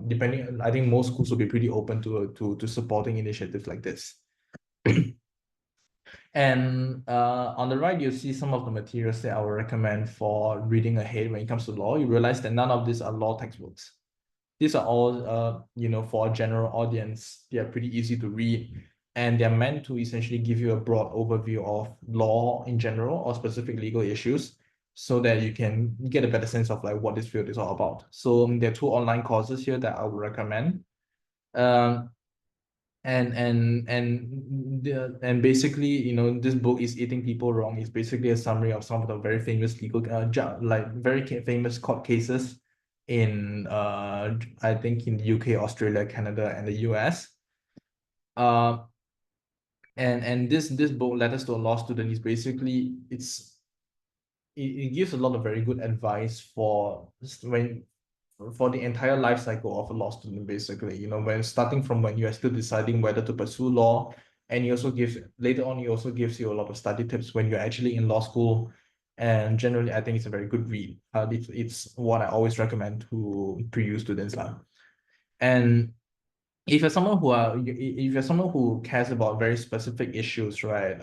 depending, I think most schools will be pretty open to supporting initiatives like this. And on the right, you see some of the materials that I would recommend for reading ahead when it comes to law. You realize that none of these are law textbooks. These are all, for a general audience. They are pretty easy to read, and they're meant to essentially give you a broad overview of law in general or specific legal issues, so that you can get a better sense of like what this field is all about. So there are 2 online courses here that I would recommend. Um, and basically, this book is Eating People Wrong. It's basically a summary of some of the very famous legal very famous court cases in I think in the UK, Australia, Canada, and the US. And this book, Letters to a Law Student, is basically it gives a lot of very good advice for the entire life cycle of a law student, basically, when starting from when you are still deciding whether to pursue law, and he also gives you a lot of study tips when you're actually in law school. And generally, I think it's a very good read. It's what I always recommend to you students. And if you're someone who cares about very specific issues, right,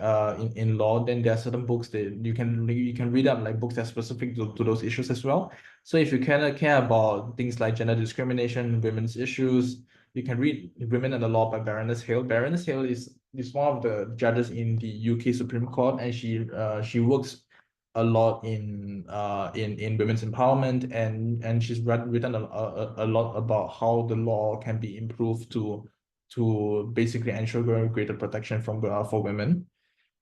in law, then there are certain books that you can read up, like books that are specific to those issues as well. So if you care about things like gender discrimination, women's issues, you can read Women and the Law by Baroness Hale. Baroness Hale is one of the judges in the UK Supreme Court, and she works a lot in women's empowerment, and she's written a lot about how the law can be improved to basically ensure greater protection from for women.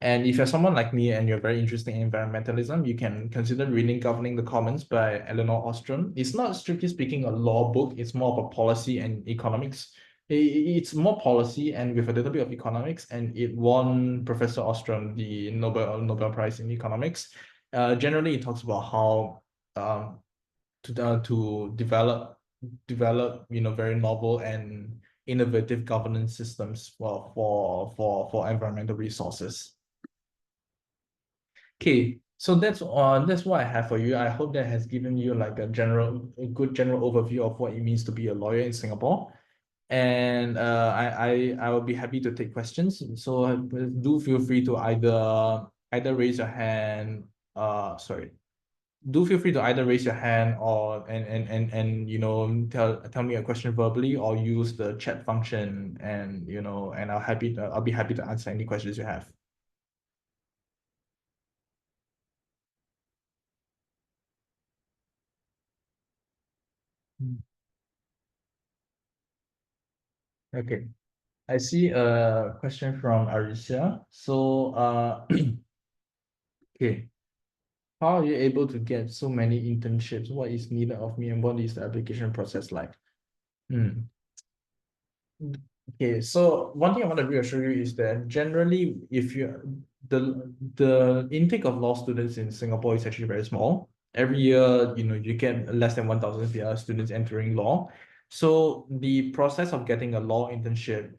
And if you're someone like me and you're very interested in environmentalism, you can consider reading Governing the Commons by Eleanor Ostrom. It's not strictly speaking a law book, it's more of a policy and economics. It's more policy and with a little bit of economics, and it won Professor Ostrom the Nobel Prize in Economics. Generally, it talks about how to develop very novel and innovative governance systems for environmental resources. Okay, so that's what I have for you. I hope that has given you like a good general overview of what it means to be a lawyer in Singapore. And I will be happy to take questions. So do feel free to either raise your hand. Sorry. Do feel free to either raise your hand or and tell me a question verbally, or use the chat function, and and I'll be happy to answer any questions you have. Okay. I see a question from Arisia. So, okay. How are you able to get so many internships? What is needed of me, and what is the application process like? Okay, so one thing I want to reassure you is that generally, if you the intake of law students in Singapore is actually very small. Every year, you get less than 1,000 students entering law. So the process of getting a law internship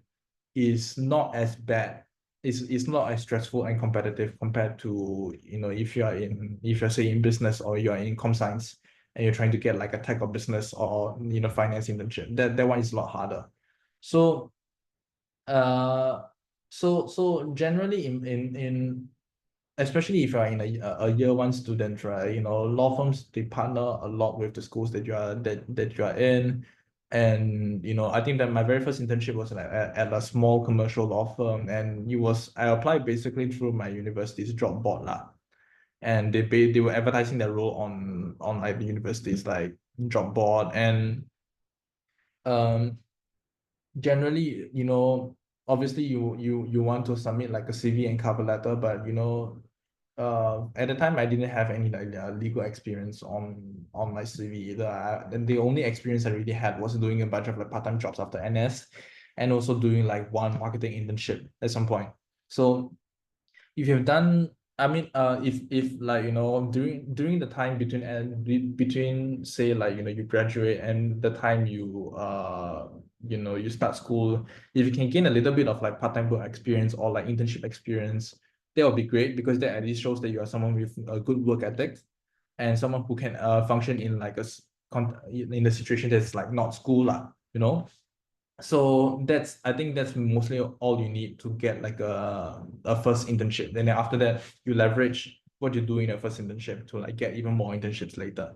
is not as bad. It's not as stressful and competitive compared to, if you're say in business, or you're in com science and you're trying to get like a tech or business or finance internship. That one is a lot harder. So so generally in especially if you're in a year one student, right? Law firms, they partner a lot with the schools that you are in. And I think that my very first internship was at a small commercial law firm, and I applied basically through my university's job board lah. And they were advertising their role on like the university's like job board. And generally, obviously you want to submit like a CV and cover letter, but at the time I didn't have any like legal experience on my CV either. Then the only experience I really had was doing a bunch of like part-time jobs after NS, and also doing like one marketing internship at some point. So if you've done, I mean, if like during the time between say like you graduate and the time you start school, if you can gain a little bit of like part-time work experience or like internship experience, that would be great, because that at least shows that you are someone with a good work ethic, and someone who can function in like in a situation that's like not school lah. So I think that's mostly all you need to get like a first internship. Then after that, you leverage what you do in your first internship to like get even more internships later.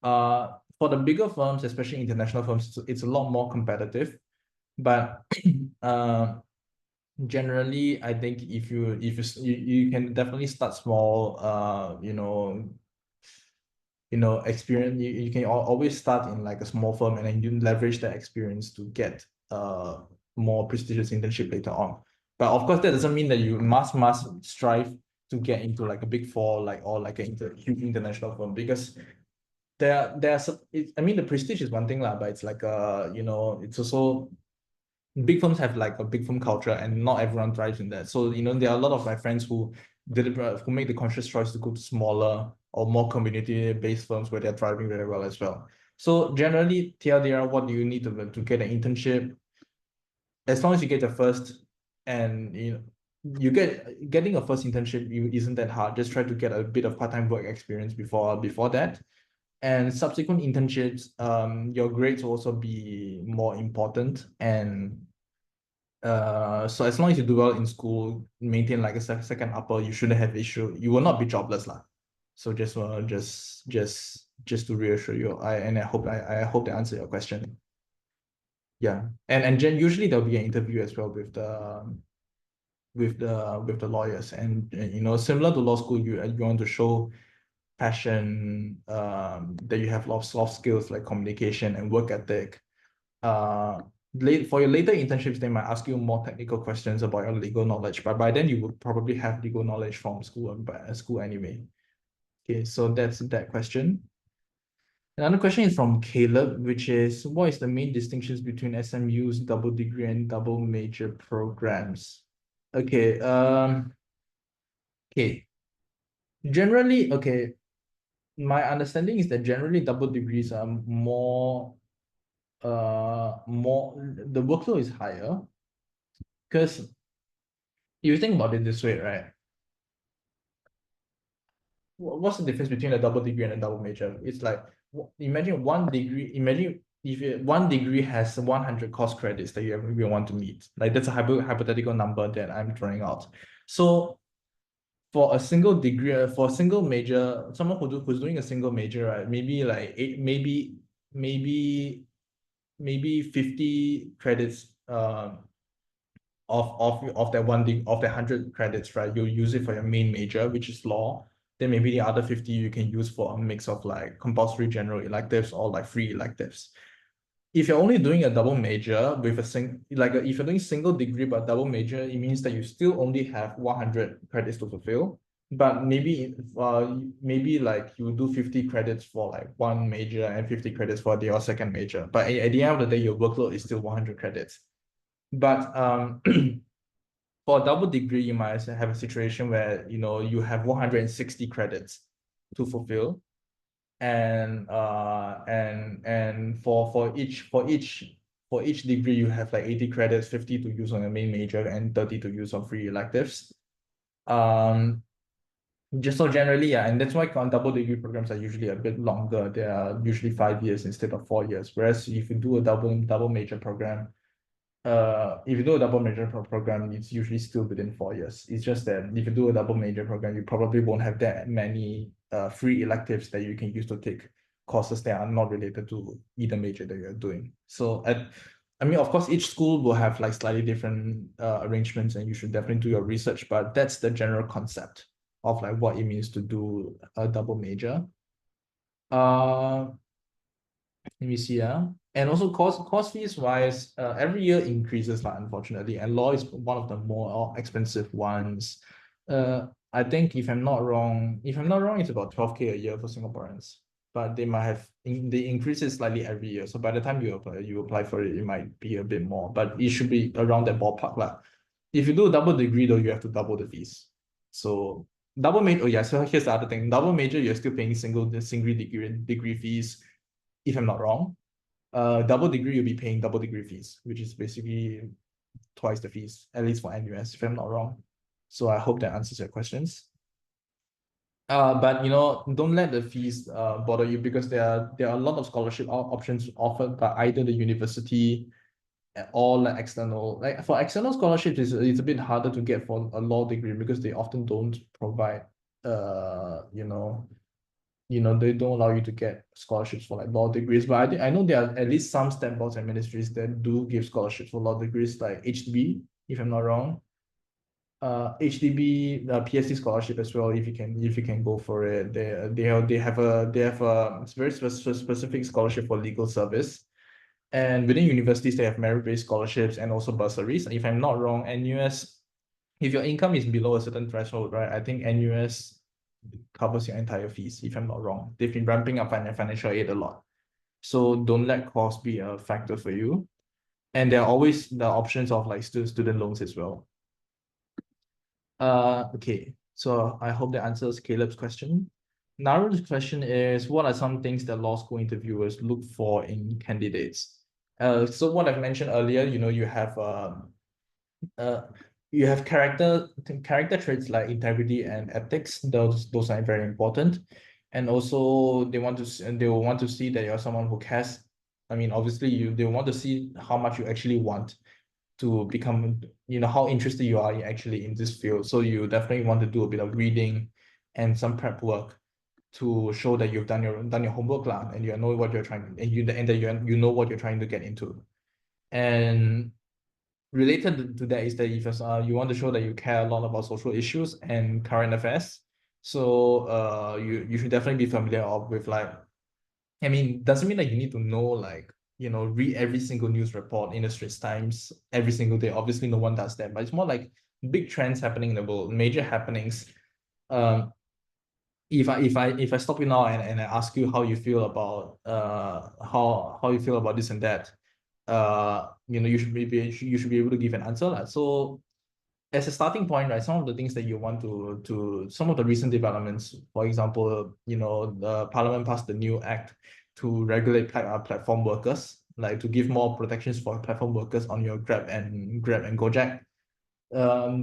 For the bigger firms, especially international firms, it's a lot more competitive. But generally, I think if you can definitely start small. Experience, you can always start in like a small firm, and then you leverage that experience to get more prestigious internship later on. But of course, that doesn't mean that you must strive to get into like a big four, like, or like a huge international firm, because I mean, the prestige is one thing lah, but it's like it's also, big firms have like a big firm culture, and not everyone thrives in that. So there are a lot of my friends who make the conscious choice to go to smaller or more community-based firms where they're thriving very well as well. So generally, TLDR, what do you need to get an internship? As long as you get the first, and getting a first internship isn't that hard. Just try to get a bit of part-time work experience before that. And subsequent internships, your grades will also be more important. And so as long as you do well in school, maintain like a second upper, you shouldn't have issue. You will not be jobless lah. So just to reassure you, I hope that answer your question. Yeah, and usually there'll be an interview as well with the lawyers, and you know, similar to law school, you want to show passion, that you have a lot of soft skills like communication and work ethic. For your later internships, they might ask you more technical questions about your legal knowledge, but by then you would probably have legal knowledge from school anyway. Okay, so that's that question. Another question is from Caleb, which is, what is the main distinctions between SMU's double degree and double major programs? Okay, generally, my understanding is that generally double degrees are more, the workload is higher, because you think about it this way, right? What's the difference between a double degree and a double major? It's like, imagine if one degree has 100 course credits that you want to meet. Like, that's a hypothetical number that I'm throwing out. So for a single degree, for a single major, someone who's doing a single major, right? Maybe like maybe 50 credits of that of the 100 credits, right? You'll use it for your main major, which is law. Then maybe the other 50 you can use for a mix of like compulsory general electives or like free electives. If you're only doing a double major with if you're doing single degree but double major, it means that you still only have 100 credits to fulfill. But maybe like you do 50 credits for like one major and 50 credits for your second major. But at the end of the day, your workload is still 100 credits. But for a double degree, you might have a situation where, you know, you have 160 credits to fulfill. And for each degree, you have like 80 credits, 50 to use on the main major and 30 to use on free electives. Just so generally, yeah, and that's why double degree programs are usually a bit longer. They are usually 5 years instead of 4 years. Whereas if you do a double major program, if you do a double major program, it's usually still within 4 years. It's just that if you do a double major program, you probably won't have that many free electives that you can use to take courses that are not related to either major that you're doing. So I mean, of course, each school will have like slightly different arrangements, and you should definitely do your research, but that's the general concept of like what it means to do a double major. Let me see. And also course fees wise, every year increases, like, unfortunately, and law is one of the more expensive ones. I think if I'm not wrong, it's about 12K a year for Singaporeans. But they might have the increases slightly every year. So by the time you apply for it, it might be a bit more, but it should be around that ballpark lah. If you do a double degree though, you have to double the fees. So double major, oh yeah, so here's the other thing. Double major, you're still paying single degree fees, if I'm not wrong. Double degree, you'll be paying double degree fees, which is basically twice the fees, at least for NUS, if I'm not wrong. So I hope that answers your questions. But you know, don't let the fees bother you, because there are a lot of scholarship options offered by either the university or like external. Like for external scholarships, it's a bit harder to get for a law degree, because they often don't provide they don't allow you to get scholarships for like law degrees. But I know there are at least some state boards and ministries that do give scholarships for law degrees, like HDB, if I'm not wrong. HDB, the PhD scholarship as well, if you can go for it. They have a very specific scholarship for legal service. And within universities, they have merit-based scholarships and also bursaries. And if I'm not wrong, NUS, if your income is below a certain threshold, right, I think NUS covers your entire fees, if I'm not wrong. They've been ramping up financial aid a lot. So don't let cost be a factor for you. And there are always the options of like student loans as well. Okay, so I hope that answers Caleb's question. Naru's question is, what are some things that law school interviewers look for in candidates? So what I've mentioned earlier, you have character traits like integrity and ethics. Those are very important. And also they will want to see that you're someone who cares. I mean, obviously they want to see how much you actually want to become, how interested you are actually in this field. So you definitely want to do a bit of reading and some prep work to show that you've done your homework lah, and you know what you're trying, and that you know what you're trying to get into. And related to that is that if you want to show that you care a lot about social issues and current affairs, so you should definitely be familiar with, like, I mean, doesn't mean that you need to know, like, read every single news report in the Straits Times every single day. Obviously, no one does that, but it's more like big trends happening in the world, major happenings. If I stop you now and I ask you how you feel about how you feel about this and that, you should be able to give an answer lah. So as a starting point, right, some of the things that you want to some of the recent developments, for example, the Parliament passed the new act to regulate platform workers, like to give more protections for platform workers on your Grab and Gojek.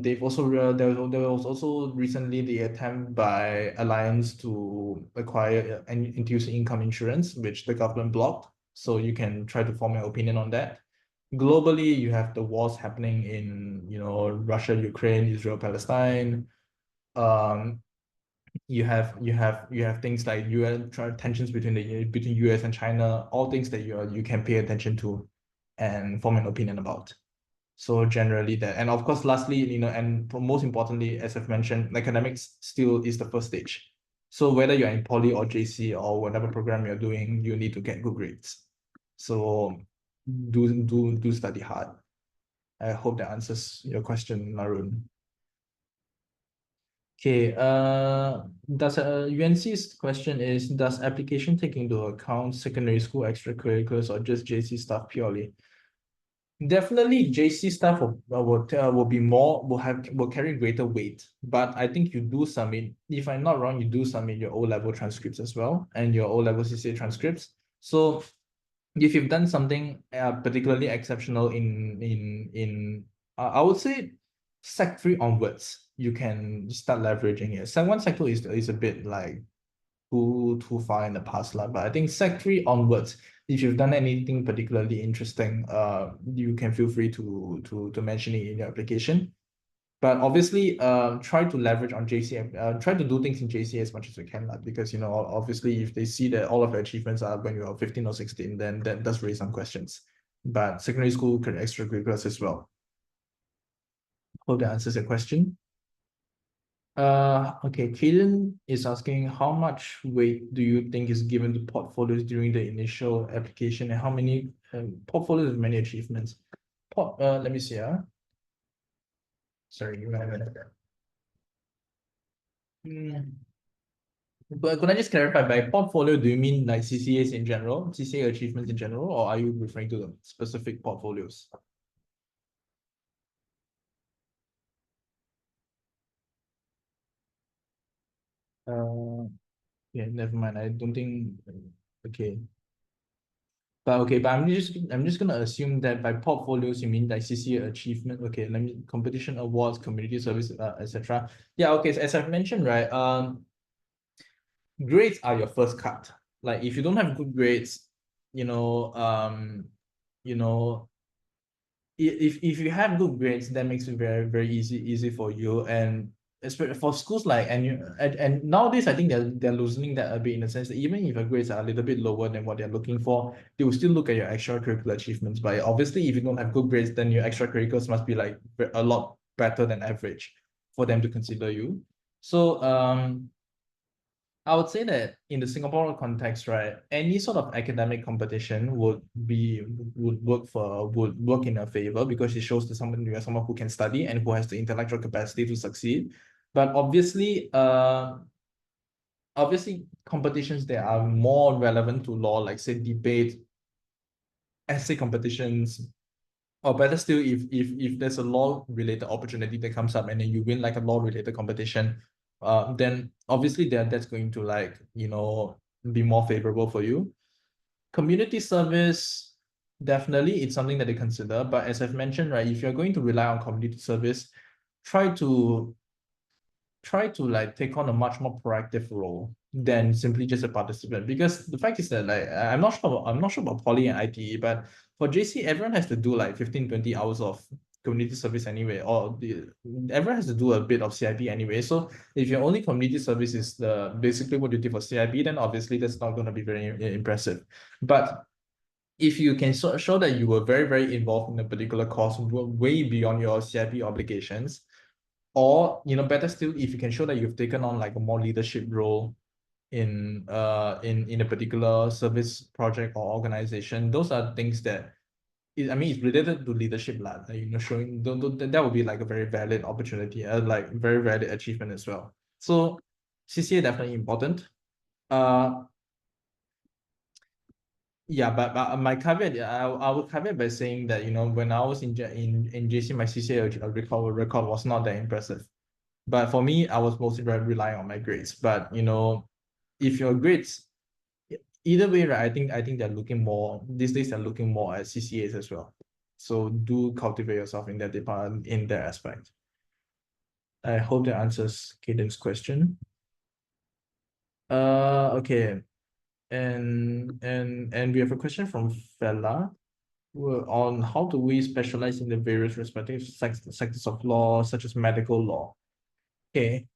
They've also there was also recently the attempt by Alliance to acquire and introduce income insurance, which the government blocked. So you can try to form your opinion on that. Globally, you have the wars happening in Russia, Ukraine, Israel, Palestine. You have things like UN tensions between US and China, all things that you can pay attention to and form an opinion about. So generally that, and of course, lastly, and most importantly, as I've mentioned, academics still is the first stage. So whether you're in poly or JC or whatever program you're doing, you need to get good grades. So do study hard. I hope that answers your question, Narun. Okay, UNC's question is, does application take into account secondary school extracurriculars or just JC stuff purely? Definitely JC stuff will carry greater weight, but I think you do submit, if I'm not wrong, you do submit your O-level transcripts as well and your O-level CCA transcripts. So if you've done something particularly exceptional in I would say Sec 3 onwards, you can start leveraging it. Sec 1, Sec 2 is a bit like too far in the past lah. But I think Sec 3 onwards, if you've done anything particularly interesting, you can feel free to mention it in your application. But obviously, try to leverage on JC, try to do things in JC as much as you can, because obviously if they see that all of your achievements are when you are 15 or 16, then that does raise some questions. But secondary school could extracurriculars as well. Hope that answers your question. Okay, Kaden is asking, how much weight do you think is given to portfolios during the initial application, and how many portfolios with many achievements? Let me see. Sorry, give me a minute. But could I just clarify, by portfolio, do you mean like CCAs in general, CCA achievements in general, or are you referring to the specific portfolios? Yeah, never mind. I don't think. Okay. But I'm just gonna assume that by portfolios you mean like CCA achievement. Okay, let me competition awards, community service, etc. Yeah, okay. So as I've mentioned, right, grades are your first cut. Like if you don't have good grades, you know, if you have good grades, that makes it very, very easy for you. And especially for schools like and nowadays I think they're loosening that a bit, in the sense that even if your grades are a little bit lower than what they're looking for, they will still look at your extracurricular achievements. But obviously, if you don't have good grades, then your extracurriculars must be like a lot better than average for them to consider you. So I would say that in the Singapore context, right, any sort of academic competition would work in your favor, because it shows that you are someone who can study and who has the intellectual capacity to succeed. But obviously, competitions that are more relevant to law, like say debate, essay competitions, or better still, if there's a law related opportunity that comes up and then you win like a law related competition, then obviously that's going to be more favorable for you. Community service, definitely it's something that they consider. But as I've mentioned, right, if you're going to rely on community service, try to like take on a much more proactive role. than simply just a participant. Because the fact is that like I'm not sure about poly and ITE, but for JC, everyone has to do like 15, 20 hours of community service anyway, or everyone has to do a bit of CIP anyway. So if your only community service is basically what you did for CIP, then obviously that's not going to be very impressive. But if you can show that you were very, very involved in a particular cause way beyond your CIP obligations, or better still, if you can show that you've taken on like a more leadership role in a particular service project or organization, those are things that it's related to leadership, like, showing that would be like a very valid opportunity, like very valid achievement as well. So CCA definitely important. Yeah, but my caveat, I would caveat by saying that when I was in JC, my CCA record was not that impressive. But for me, I was mostly relying on my grades. But if your grades, either way, right? I think they're looking more these days. They're looking more at CCAs as well. So do cultivate yourself in that department, in that aspect. I hope that answers Caden's question. Okay, and we have a question from Fella on how do we specialize in the various respective sectors of law, such as medical law. Okay,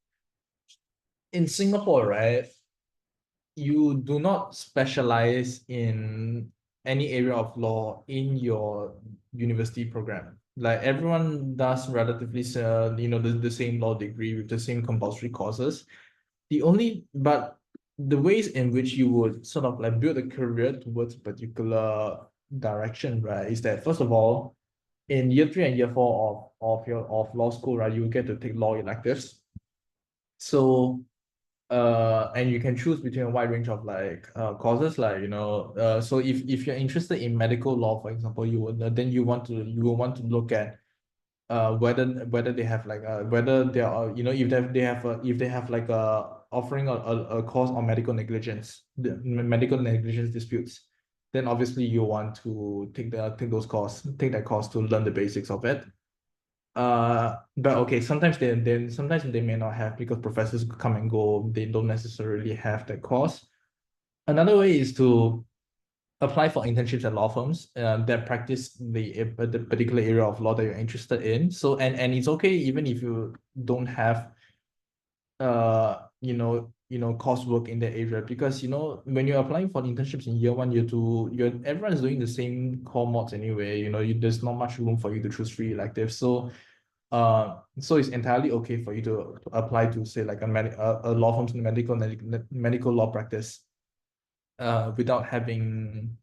in Singapore, right, you do not specialize in any area of law in your university program. Like everyone does relatively, the same law degree with the same compulsory courses. But the ways in which you would sort of like build a career towards a particular direction, right, is that first of all, in year 3 and year 4 of law school, right, you get to take law electives. So and you can choose between a wide range of like courses, like so if you're interested in medical law, for example, you will want to look at whether they have like whether they are if they have like offering a course on medical negligence, the medical negligence disputes, then obviously you want to take that course to learn the basics of it. But okay, sometimes they may not have, because professors come and go, they don't necessarily have that course. Another way is to apply for internships at law firms that practice the particular area of law that you're interested in. So and it's okay even if you don't have coursework in that area, because when you're applying for internships in year 1, year 2, everyone's doing the same core mods anyway. There's not much room for you to choose free electives. So it's entirely okay for you to apply to, say, like a law firm's medical law practice without having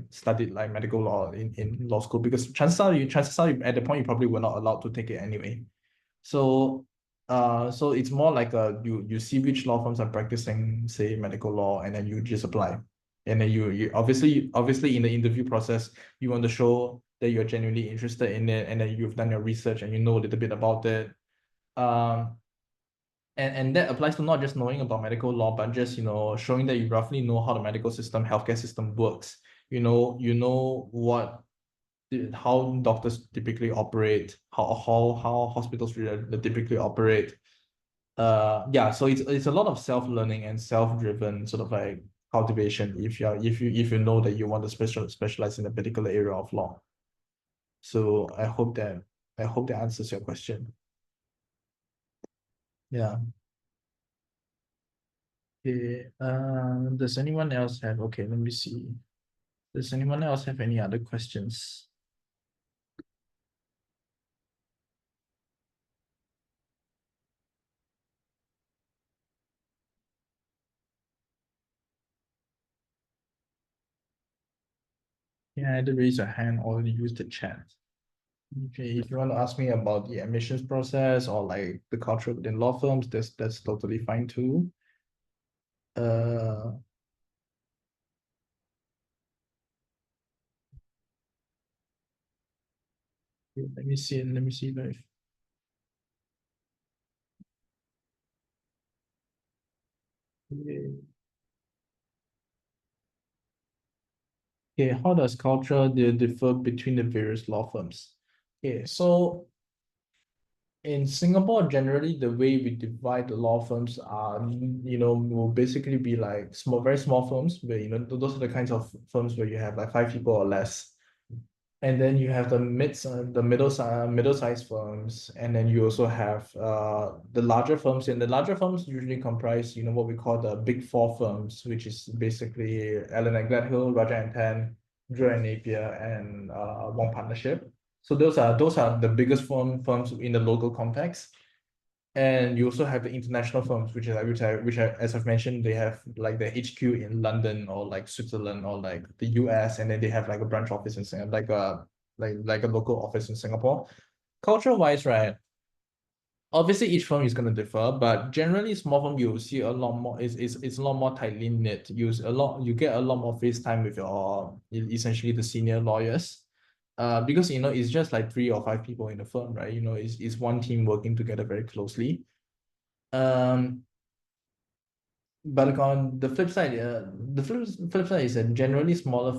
studied like medical law in law school, because chances are at the point you probably were not allowed to take it anyway. So so it's more like you see which law firms are practicing, say, medical law, and then you just apply. And then you obviously in the interview process, you want to show that you're genuinely interested in it, and that you've done your research and you know a little bit about it. And that applies to not just knowing about medical law, but just showing that you roughly know how the healthcare system works. How doctors typically operate, how hospitals typically operate. Yeah, so it's a lot of self-learning and self-driven sort of like cultivation if you know that you want to specialize in a particular area of law. So I hope that answers your question. Yeah. Okay. Does anyone else have? Okay, let me see. Does anyone else have any other questions? Yeah, either raise your hand or use the chat. Okay, if you want to ask me about the admissions process or like the culture within law firms, that's totally fine too. Uh, let me see. Let me see if okay, how does culture differ between the various law firms? Okay, so in Singapore, generally the way we divide the law firms are, will basically be like small, very small firms where, those are the kinds of firms where you have like 5 people or less. And then you have the middle-sized firms, and then you also have the larger firms. And the larger firms usually comprise, what we call the big four firms, which is basically Allen and Gladhill, Raja and Tan, Drew and Napier, and Wong Partnership. So those are the biggest firms in the local context. And you also have the international firms, which as I've mentioned, they have like the HQ in London or like Switzerland or like the US, and then they have like a branch office in Singapore, like a local office in Singapore. Culture-wise, right? Obviously, each firm is going to differ, but generally, small firm you'll see a lot more. It's a lot more tightly knit. You get a lot more face time with your essentially the senior lawyers, because it's just like 3 or 5 people in the firm, right? It's one team working together very closely. Um, but on the flip side, flip side is that generally smaller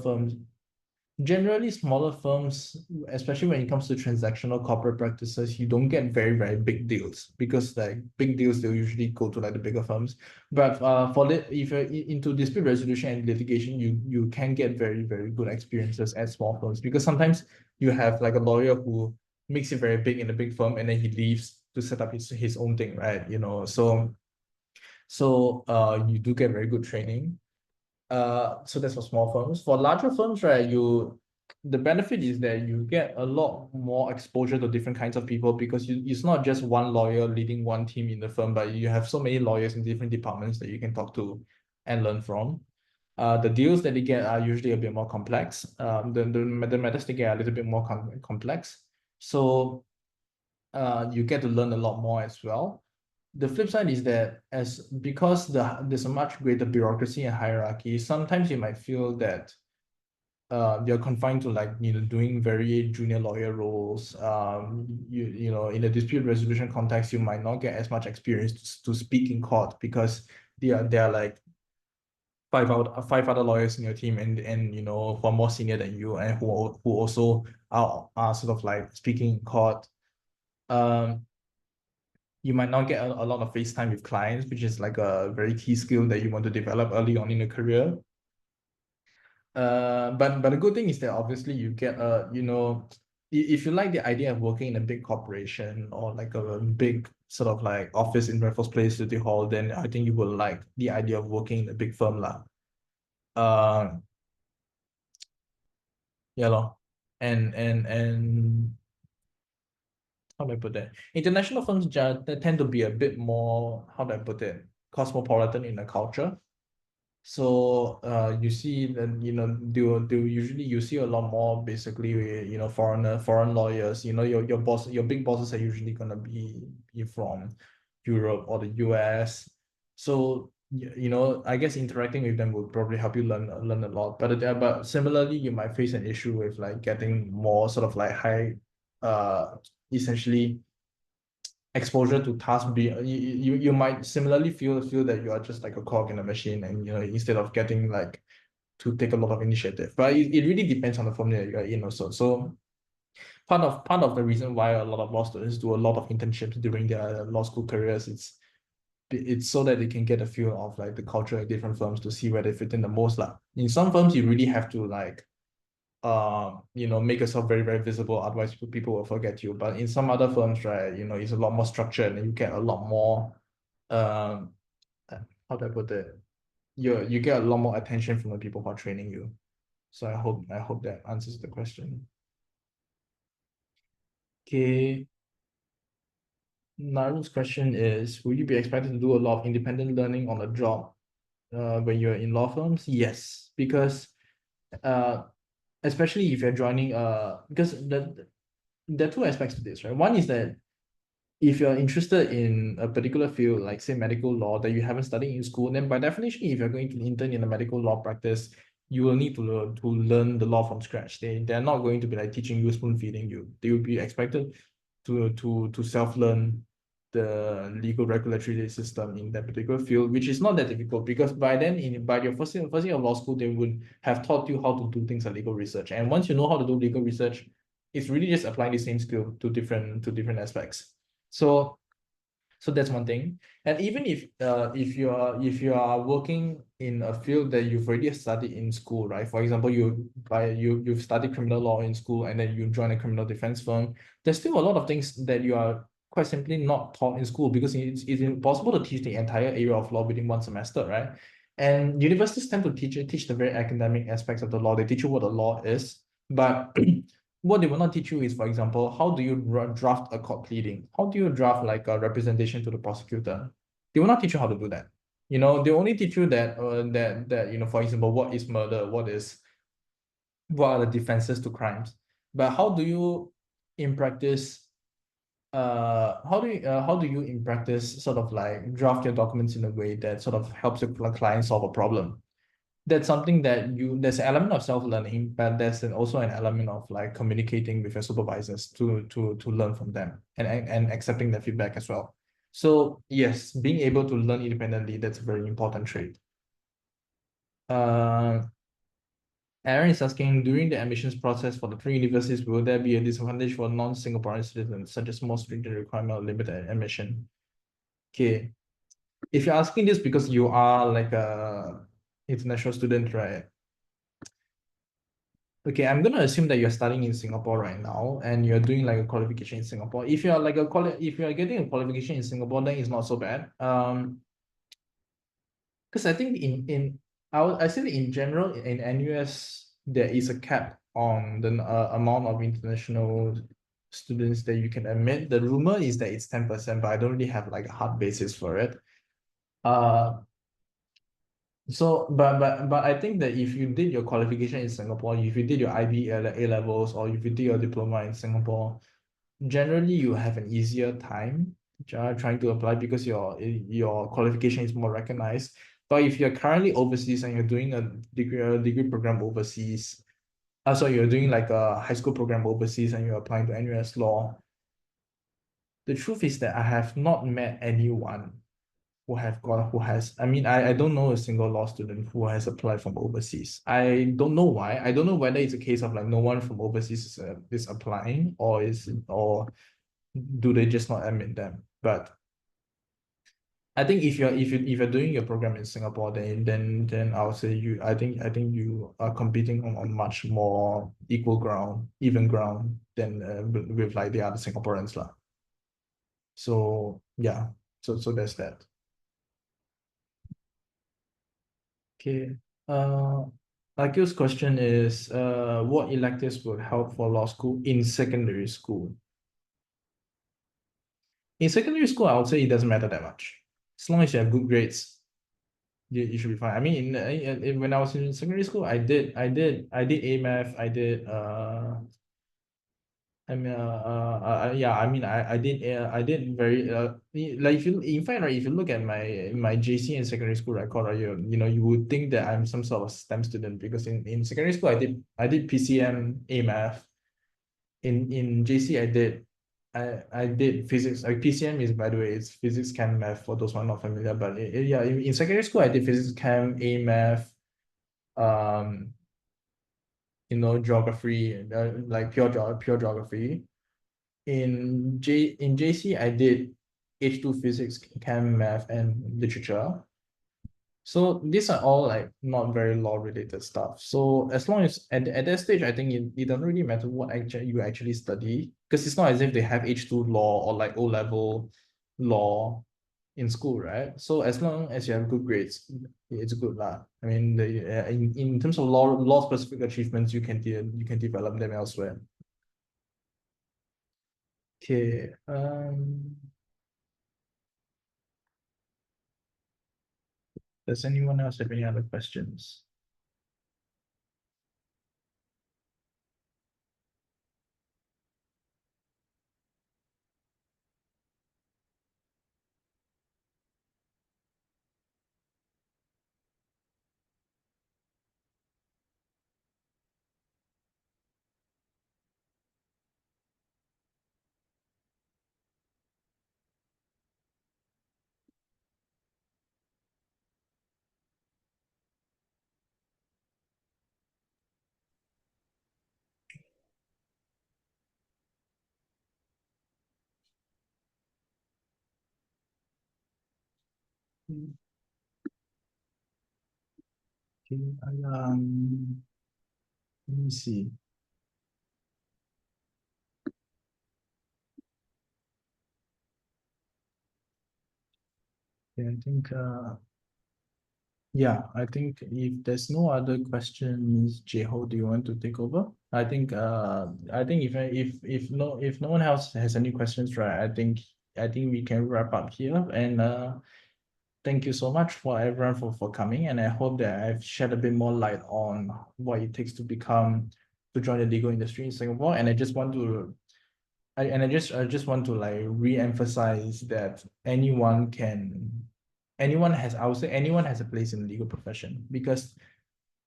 firms, especially when it comes to transactional corporate practices, you don't get very, very big deals, because like big deals, they'll usually go to like the bigger firms. But if you're into dispute resolution and litigation, you can get very, very good experiences at small firms, because sometimes you have like a lawyer who makes it very big in a big firm and then he leaves to set up his own thing, right? So you do get very good training. So that's for small firms. For larger firms, right, the benefit is that you get a lot more exposure to different kinds of people, because it's not just one lawyer leading one team in the firm, but you have so many lawyers in different departments that you can talk to and learn from. The deals that they get are usually a bit more complex. The matters they get are a little bit more complex. So you get to learn a lot more as well. The flip side is that because there's a much greater bureaucracy and hierarchy, sometimes you might feel that you're confined to like doing very junior lawyer roles. In a dispute resolution context, you might not get as much experience to speak in court, because there are like five other lawyers in your team, and who are more senior than you, and who also are sort of like speaking in court. You might not get a lot of face time with clients, which is like a very key skill that you want to develop early on in your career. But the good thing is that obviously you get if you like the idea of working in a big corporation or like a big sort of like office in Raffles Place City Hall, then I think you will like the idea of working in a big firm lah. Yeah lor. And how do I put that? International firms they tend to be a bit more, how do I put it, cosmopolitan in the culture. So you see that do usually you see a lot more basically foreign lawyers. Your big bosses are usually gonna be from Europe or the US. So I guess interacting with them will probably help you learn a lot. But similarly, you might face an issue with like getting more sort of like high essentially exposure to tasks. You might similarly feel that you are just like a cog in a machine, and instead of getting like to take a lot of initiative. But it really depends on the firm that you are in also. So part of the reason why a lot of law students do a lot of internships during their law school careers, it's so that they can get a feel of like the culture at different firms to see where they fit in the most lah. In some firms, you really have to like make yourself very, very visible, otherwise people will forget you. But in some other firms, right, it's a lot more structured, and you get a lot more how do I put it? You get a lot more attention from the people who are training you. So I hope that answers the question. Okay. Narun's question is, will you be expected to do a lot of independent learning on the job when you're in law firms? Yes, because especially if you're joining because there are two aspects to this, right? One is that if you're interested in a particular field, like say medical law, that you haven't studied in school, then by definition, if you're going to intern in a medical law practice, you will need to learn the law from scratch. They're not going to be like teaching you, spoon feeding you. They will be expected to self-learn the legal regulatory system in that particular field, which is not that difficult, because by then by your first year of law school, they would have taught you how to do things like legal research. And once you know how to do legal research, it's really just applying the same skill to different aspects. So that's one thing. And even if you are working in a field that you've already studied in school, right? For example, you've studied criminal law in school and then you join a criminal defense firm, there's still a lot of things that you are quite simply not taught in school because it's impossible to teach the entire area of law within one semester, right? And universities tend to teach the very academic aspects of the law. They teach you what the law is, but what they will not teach you is, for example, how do you draft a court pleading? How do you draft like a representation to the prosecutor? They will not teach you how to do that. They only teach you that for example, what is murder? What are the defenses to crimes? But how do you in practice how do you in practice sort of like draft your documents in a way that sort of helps your client solve a problem? That's something there's an element of self-learning, but there's also an element of like communicating with your supervisors to learn from them and accepting their feedback as well. So yes, being able to learn independently, that's a very important trait. Aaron is asking, during the admissions process for the three universities, will there be a disadvantage for non-Singaporean citizens, such as more stringent requirement or limited admission? Okay. If you're asking this because you are like a international student, right? Okay, I'm gonna assume that you're studying in Singapore right now and you're doing like a qualification in Singapore. If you're if you're getting a qualification in Singapore, then it's not so bad. Because I think I say that in general in NUS there is a cap on the amount of international students that you can admit. The rumor is that it's 10%, but I don't really have like a hard basis for it. So, but I think that if you did your qualification in Singapore, if you did your IB A levels, or if you did your diploma in Singapore, generally you have an easier time trying to apply because your qualification is more recognized. But if you're currently overseas and you're doing a degree program overseas, so you're doing like a high school program overseas and you're applying to NUS Law, the truth is that I have not met anyone I don't know a single law student who has applied from overseas. I don't know why. I don't know whether it's a case of like no one from overseas is applying or do they just not admit them. But I think if you're doing your program in Singapore, then I'll say I think you are competing on much more equal ground, even ground than with like the other Singaporeans lah. So yeah, so there's that. Okay. Akil's question is, what electives would help for law school in secondary school? In secondary school, I would say it doesn't matter that much. As long as you have good grades, you should be fine. I mean, when I was in secondary school, I did A math, yeah, I mean, I did very like if you in fact right, if you look at my JC and secondary school record, right, you would think that I'm some sort of STEM student because in secondary school I did PCM A math. In JC I did physics. Like PCM is, by the way, it's physics, chem, math for those who are not familiar. But yeah, in secondary school I did physics, chem, A math, um, geography, like pure geography. In JC, I did H2 physics, chem, math, and literature. So these are all like not very law related stuff. So as long as at that stage, I think it doesn't really matter what you actually study, because it's not as if they have H2 law or like O-level law in school, right? So as long as you have good grades, it's good lah. I mean, in terms of law specific achievements, you can develop them elsewhere. Okay. Does anyone else have any other questions? Okay, let me see. Yeah, I think if there's no other questions, Jeho, do you want to take over? I think if no one else has any questions, right? I think we can wrap up here. And thank you so much for everyone for coming. And I hope that I've shed a bit more light on what it takes to join the legal industry in Singapore. And I just want to I just want to like re-emphasize that I would say anyone has a place in the legal profession, because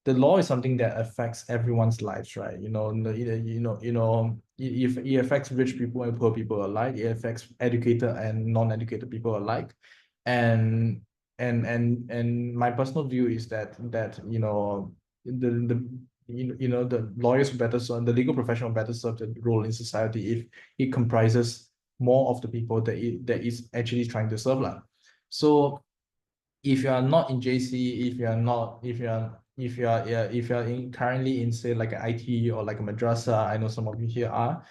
the law is something that affects everyone's lives, right? It affects rich people and poor people alike. It affects educated and non-educated people alike. And my personal view is that the lawyers better serve, the legal profession will better serve the role in society if it comprises more of the people that is actually trying to serve. So if you are not in JC, if you are currently in, say, like an IT or like a madrasa, I know some of you here are.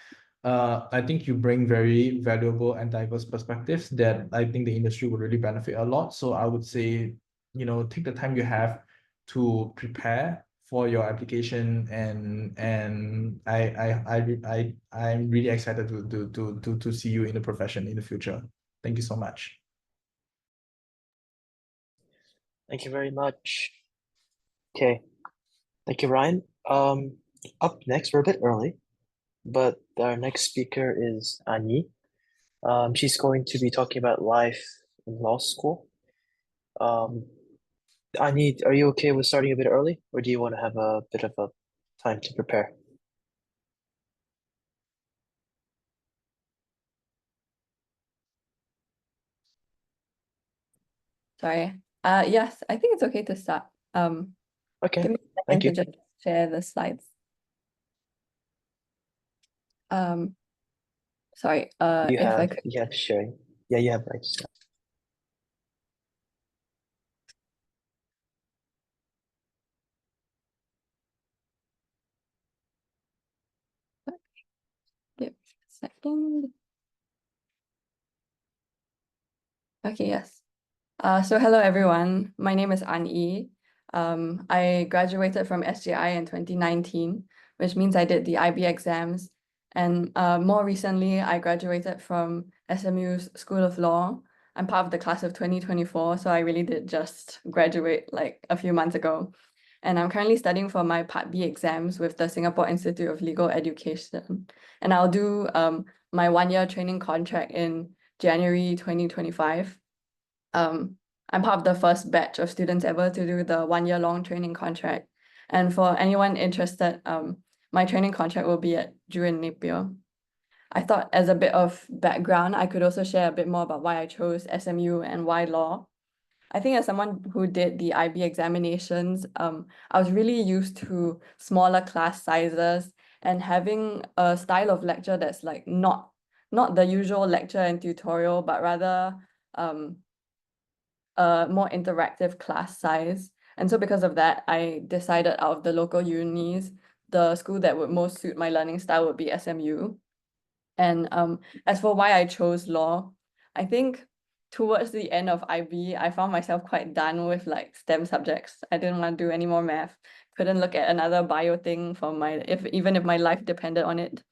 I think you bring very valuable and diverse perspectives that I think the industry would really benefit a lot. So I would say, take the time you have to prepare for your application, and I'm really excited to see you in the profession in the future. Thank you so much. Thank you very much. Okay, thank you, Ryan. Up next, we're a bit early, but our next speaker is An-Yi. She's going to be talking about life in law school. An-Yi, are you okay with starting a bit early, or do you want to have a bit of a time to prepare? Sorry. Yes, I think it's okay to start. Okay, Give me a thank second you. to just share the slides. Sorry, if I could. You have sharing. Yeah, you have rights. Give a second. Okay, yes. So hello everyone. My name is An-Yi. I graduated from SJI in 2019, which means I did the IB exams. And more recently, I graduated from SMU's School of Law. I'm part of the class of 2024, so I really did just graduate like a few months ago. And I'm currently studying for my Part B exams with the Singapore Institute of Legal Education. And I'll do my one-year training contract in January 2025. I'm part of the first batch of students ever to do the one-year-long training contract. And for anyone interested, my training contract will be at Jurong Napier. I thought, as a bit of background, I could also share a bit more about why I chose SMU and why law. I think as someone who did the IB examinations, I was really used to smaller class sizes and having a style of lecture that's like not the usual lecture and tutorial, but rather a more interactive class size. And so because of that, I decided out of the local unis, the school that would most suit my learning style would be SMU. And as for why I chose law, I think towards the end of IB, I found myself quite done with like STEM subjects. I didn't want to do any more math. Couldn't look at another bio thing for even if my life depended on it.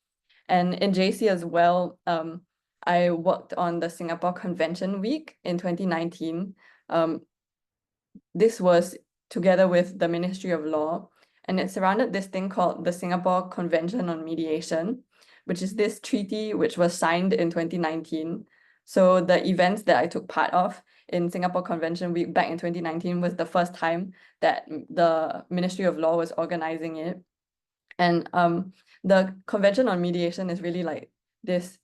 And in JC as well, I worked on the Singapore Convention Week in 2019. This was together with the Ministry of Law, and it surrounded this thing called the Singapore Convention on Mediation, which is this treaty which was signed in 2019. So the events that I took part of in Singapore Convention Week back in 2019 was the first time that the Ministry of Law was organizing it. And the Convention on Mediation is really like this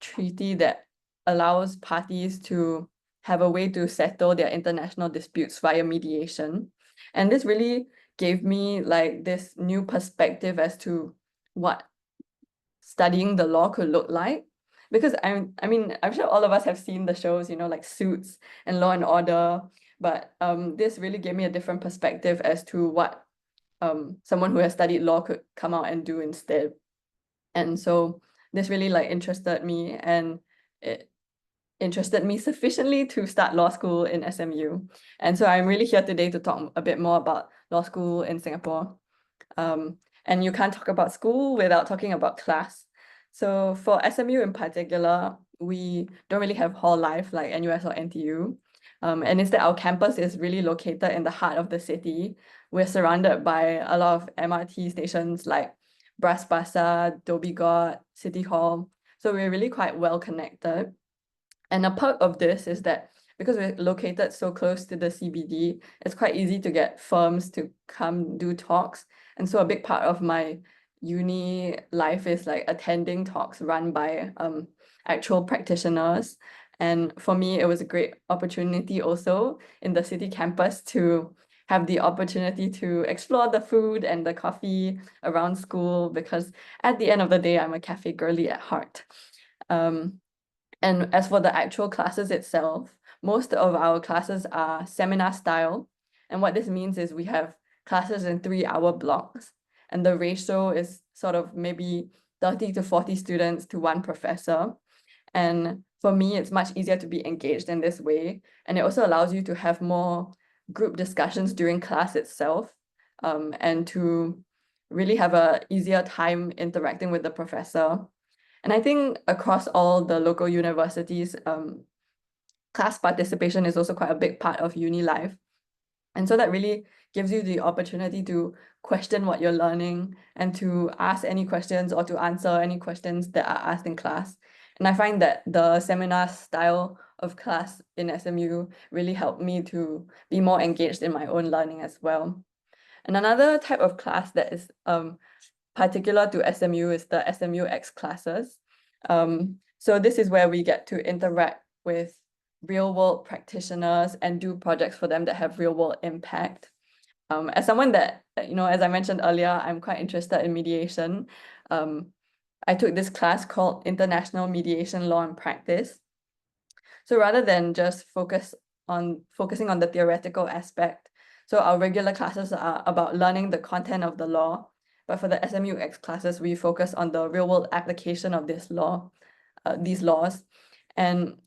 treaty that allows parties to have a way to settle their international disputes via mediation. And this really gave me like this new perspective as to what studying the law could look like. because I mean, I'm sure all of us have seen the shows, like Suits and Law and Order, but this really gave me a different perspective as to what someone who has studied law could come out and do instead. And so this really like interested me, and it interested me sufficiently to start law school in SMU. And so I'm really here today to talk a bit more about law school in Singapore. And you can't talk about school without talking about class. So for SMU in particular, we don't really have hall life like NUS or NTU. And instead, our campus is really located in the heart of the city. We're surrounded by a lot of MRT stations like Bras Basah, Dhoby Ghaut, City Hall. So we're really quite well connected. And a perk of this is that because we're located so close to the CBD, it's quite easy to get firms to come do talks. And so a big part of my uni life is like attending talks run by actual practitioners. And for me, it was a great opportunity also in the city campus to have the opportunity to explore the food and the coffee around school, because at the end of the day, I'm a cafe girly at heart. And as for the actual classes itself, most of our classes are seminar style. And what this means is we have classes in 3-hour blocks, and the ratio is sort of maybe 30 to 40 students to one professor. And for me, it's much easier to be engaged in this way. And it also allows you to have more group discussions during class itself, and to really have a easier time interacting with the professor. And I think across all the local universities, class participation is also quite a big part of uni life. And so that really gives you the opportunity to question what you're learning and to ask any questions or to answer any questions that are asked in class. And I find that the seminar style of class in SMU really helped me to be more engaged in my own learning as well. And another type of class that is particular to SMU is the SMU X classes. So this is where we get to interact with real world practitioners and do projects for them that have real world impact. As someone that, as I mentioned earlier, I'm quite interested in mediation. I took this class called International Mediation Law and Practice. So rather than just focusing on the theoretical aspect, so our regular classes are about learning the content of the law. But for the SMU X classes, we focus on the real world application of these laws. And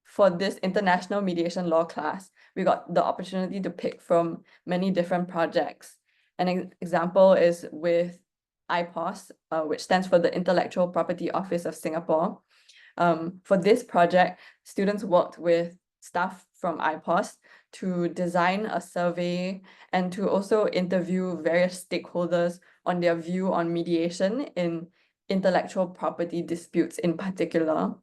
for this international mediation law class, we got the opportunity to pick from many different projects. An example is with IPOS, which stands for the Intellectual Property Office of Singapore. For this project, students worked with staff from IPOS to design a survey and to also interview various stakeholders on their view on mediation in intellectual property disputes in particular.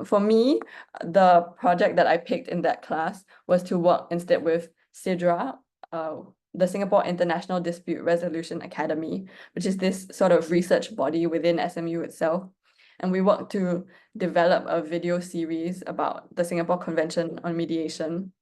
For me, the project that I picked in that class was to work instead with SIDRA, the Singapore International Dispute Resolution Academy, which is this sort of research body within SMU itself. And we worked to develop a video series about the Singapore Convention on Mediation,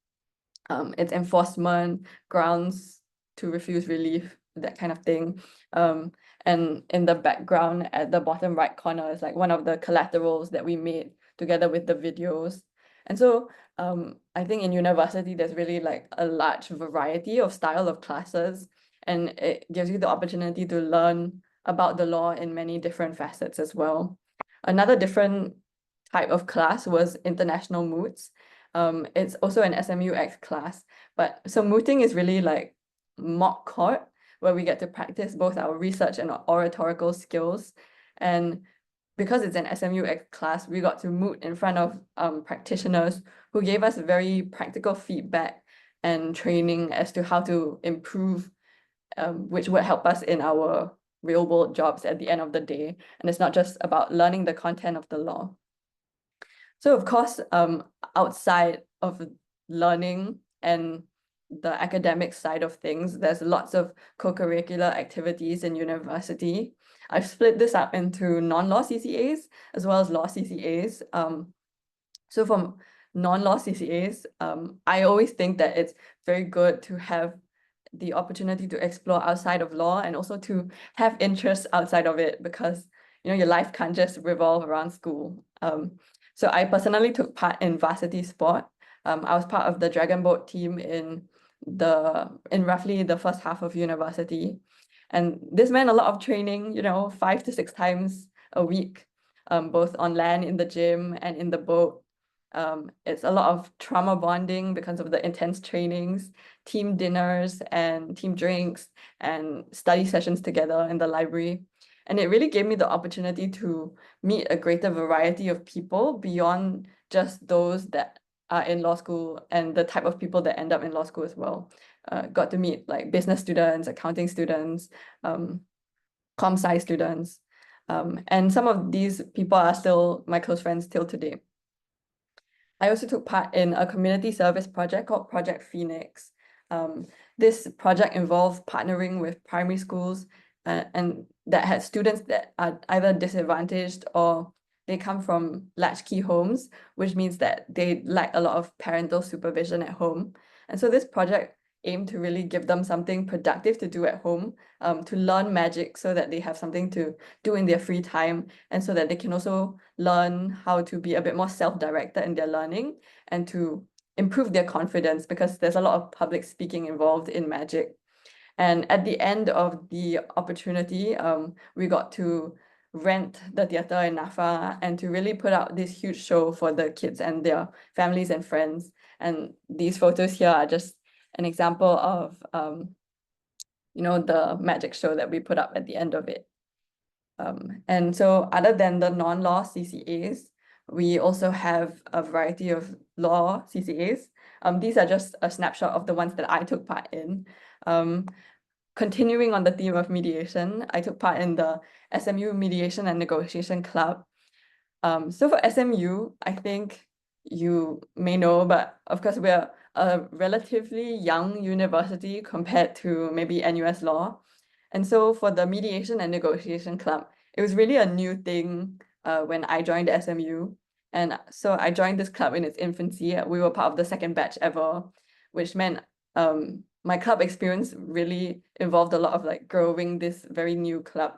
its enforcement, grounds to refuse relief, that kind of thing. And in the background at the bottom right corner is like one of the collaterals that we made together with the videos. And so I think in university, there's really like a large variety of style of classes, and it gives you the opportunity to learn about the law in many different facets as well. Another different type of class was international moots. It's also an SMU X class, but so mooting is really like mock court, where we get to practice both our research and our oratorical skills. And because it's an SMU X class, we got to moot in front of practitioners who gave us very practical feedback and training as to how to improve, which would help us in our real world jobs at the end of the day. And it's not just about learning the content of the law. So of course, outside of learning and the academic side of things, there's lots of co-curricular activities in university. I've split this up into non-law CCAs as well as law CCAs. So from non-law CCAs, I always think that it's very good to have the opportunity to explore outside of law and also to have interests outside of it, because your life can't just revolve around school. So I personally took part in varsity sport. I was part of the dragon boat team in roughly the first half of university. And this meant a lot of training, 5 to 6 times a week, both on land, in the gym, and in the boat. It's a lot of trauma bonding because of the intense trainings, team dinners and team drinks, and study sessions together in the library. And it really gave me the opportunity to meet a greater variety of people beyond just those that are in law school and the type of people that end up in law school as well. Got to meet like business students, accounting students, comp sci students. And some of these people are still my close friends till today. I also took part in a community service project called Project Phoenix. This project involved partnering with primary schools and that had students that are either disadvantaged or they come from latchkey homes, which means that they lack a lot of parental supervision at home. And so this project aimed to really give them something productive to do at home, to learn magic so that they have something to do in their free time, and so that they can also learn how to be a bit more self-directed in their learning and to improve their confidence, because there's a lot of public speaking involved in magic. And at the end of the opportunity, we got to rent the theater in NAFA and to really put out this huge show for the kids and their families and friends. And these photos here are just an example of the magic show that we put up at the end of it. And so other than the non-law CCAs, we also have a variety of law CCAs. These are just a snapshot of the ones that I took part in. Continuing on the theme of mediation, I took part in the SMU Mediation and Negotiation Club. So for SMU, I think you may know, but of course we're a relatively young university compared to maybe NUS Law. And so for the Mediation and Negotiation Club, it was really a new thing when I joined SMU. And so I joined this club in its infancy. We were part of the second batch ever, which meant my club experience really involved a lot of like growing this very new club.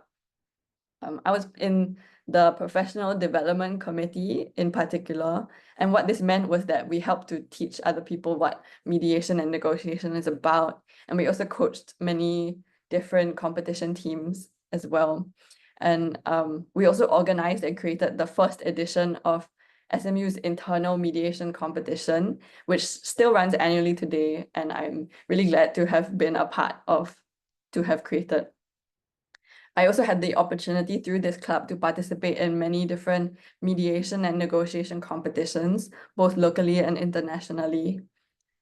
I was in the professional development committee in particular, and what this meant was that we helped to teach other people what mediation and negotiation is about, and we also coached many different competition teams as well. And we also organized and created the first edition of SMU's internal mediation competition, which still runs annually today, and I'm really glad to have been a part of, to have created. I also had the opportunity through this club to participate in many different mediation and negotiation competitions, both locally and internationally.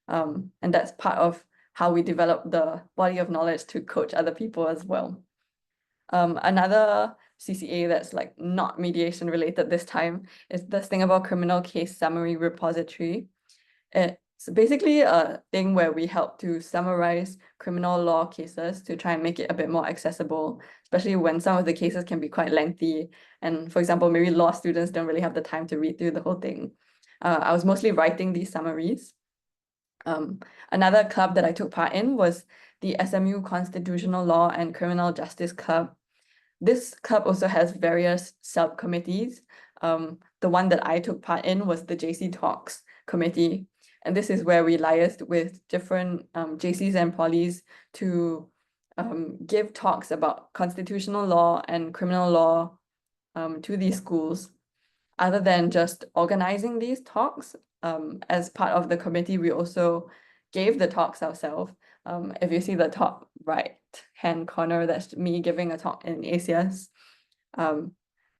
And that's part of how we develop the body of knowledge to coach other people as well. Another CCA that's like not mediation related this time is the Singapore Criminal Case Summary Repository. It's basically a thing where we help to summarize criminal law cases to try and make it a bit more accessible, especially when some of the cases can be quite lengthy. And for example, maybe law students don't really have the time to read through the whole thing. I was mostly writing these summaries. Another club that I took part in was the SMU Constitutional Law and Criminal Justice Club. This club also has various subcommittees. The one that I took part in was the JC Talks committee. And this is where we liaised with different JCs and polys to give talks about constitutional law and criminal law to these schools. Other than just organizing these talks, as part of the committee, we also gave the talks ourselves. If you see the top right-hand corner, that's me giving a talk in ACS.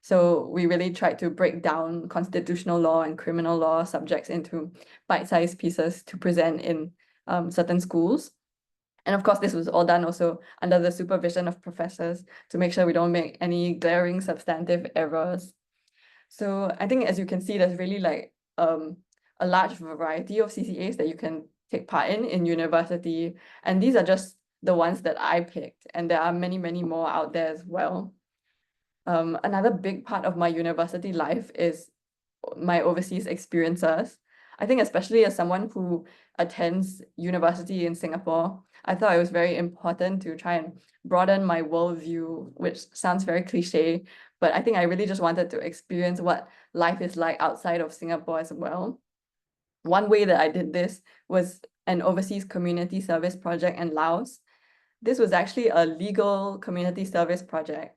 So we really tried to break down constitutional law and criminal law subjects into bite-sized pieces to present in certain schools. And of course, this was all done also under the supervision of professors to make sure we don't make any glaring substantive errors. So I think, as you can see, there's really like a large variety of CCAs that you can take part in university. And these are just the ones that I picked. And there are many, many more out there as well. Another big part of my university life is my overseas experiences. I think especially as someone who attends university in Singapore, I thought it was very important to try and broaden my worldview, which sounds very cliche, but I think I really just wanted to experience what life is like outside of Singapore as well. One way that I did this was an overseas community service project in Laos. This was actually a legal community service project.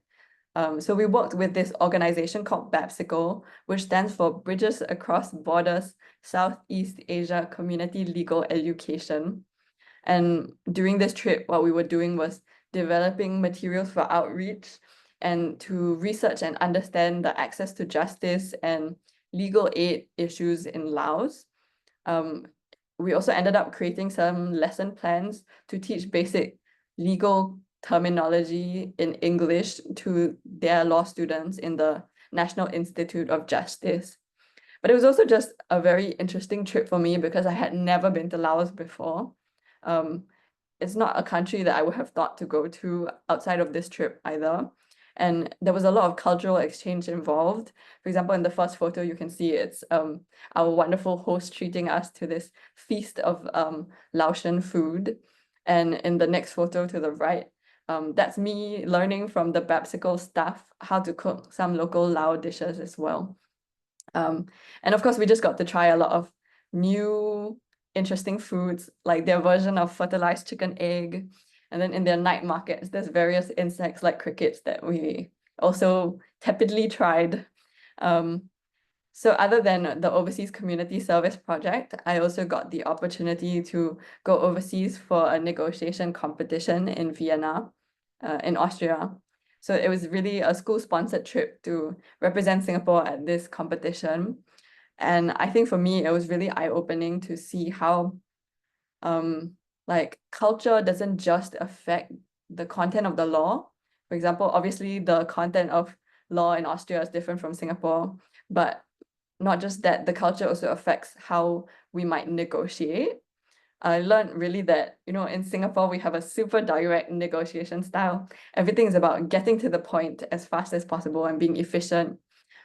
So we worked with this organization called BAPSICO, which stands for Bridges Across Borders Southeast Asia Community Legal Education. And during this trip, what we were doing was developing materials for outreach and to research and understand the access to justice and legal aid issues in Laos. We also ended up creating some lesson plans to teach basic legal terminology in English to their law students in the National Institute of Justice. But it was also just a very interesting trip for me because I had never been to Laos before. It's not a country that I would have thought to go to outside of this trip either. And there was a lot of cultural exchange involved. For example, in the first photo, you can see it's our wonderful host treating us to this feast of Laotian food. And in the next photo to the right, that's me learning from the BAPSICO staff how to cook some local Lao dishes as well. And of course, we just got to try a lot of new interesting foods, like their version of fertilized chicken egg. And then in their night markets, there's various insects like crickets that we also tepidly tried. So other than the Overseas Community Service Project, I also got the opportunity to go overseas for a negotiation competition in Vienna, in Austria. So it was really a school-sponsored trip to represent Singapore at this competition. And I think for me, it was really eye-opening to see how like culture doesn't just affect the content of the law. For example, obviously the content of law in Austria is different from Singapore, but not just that, the culture also affects how we might negotiate. I learned really that, in Singapore, we have a super direct negotiation style. Everything is about getting to the point as fast as possible and being efficient.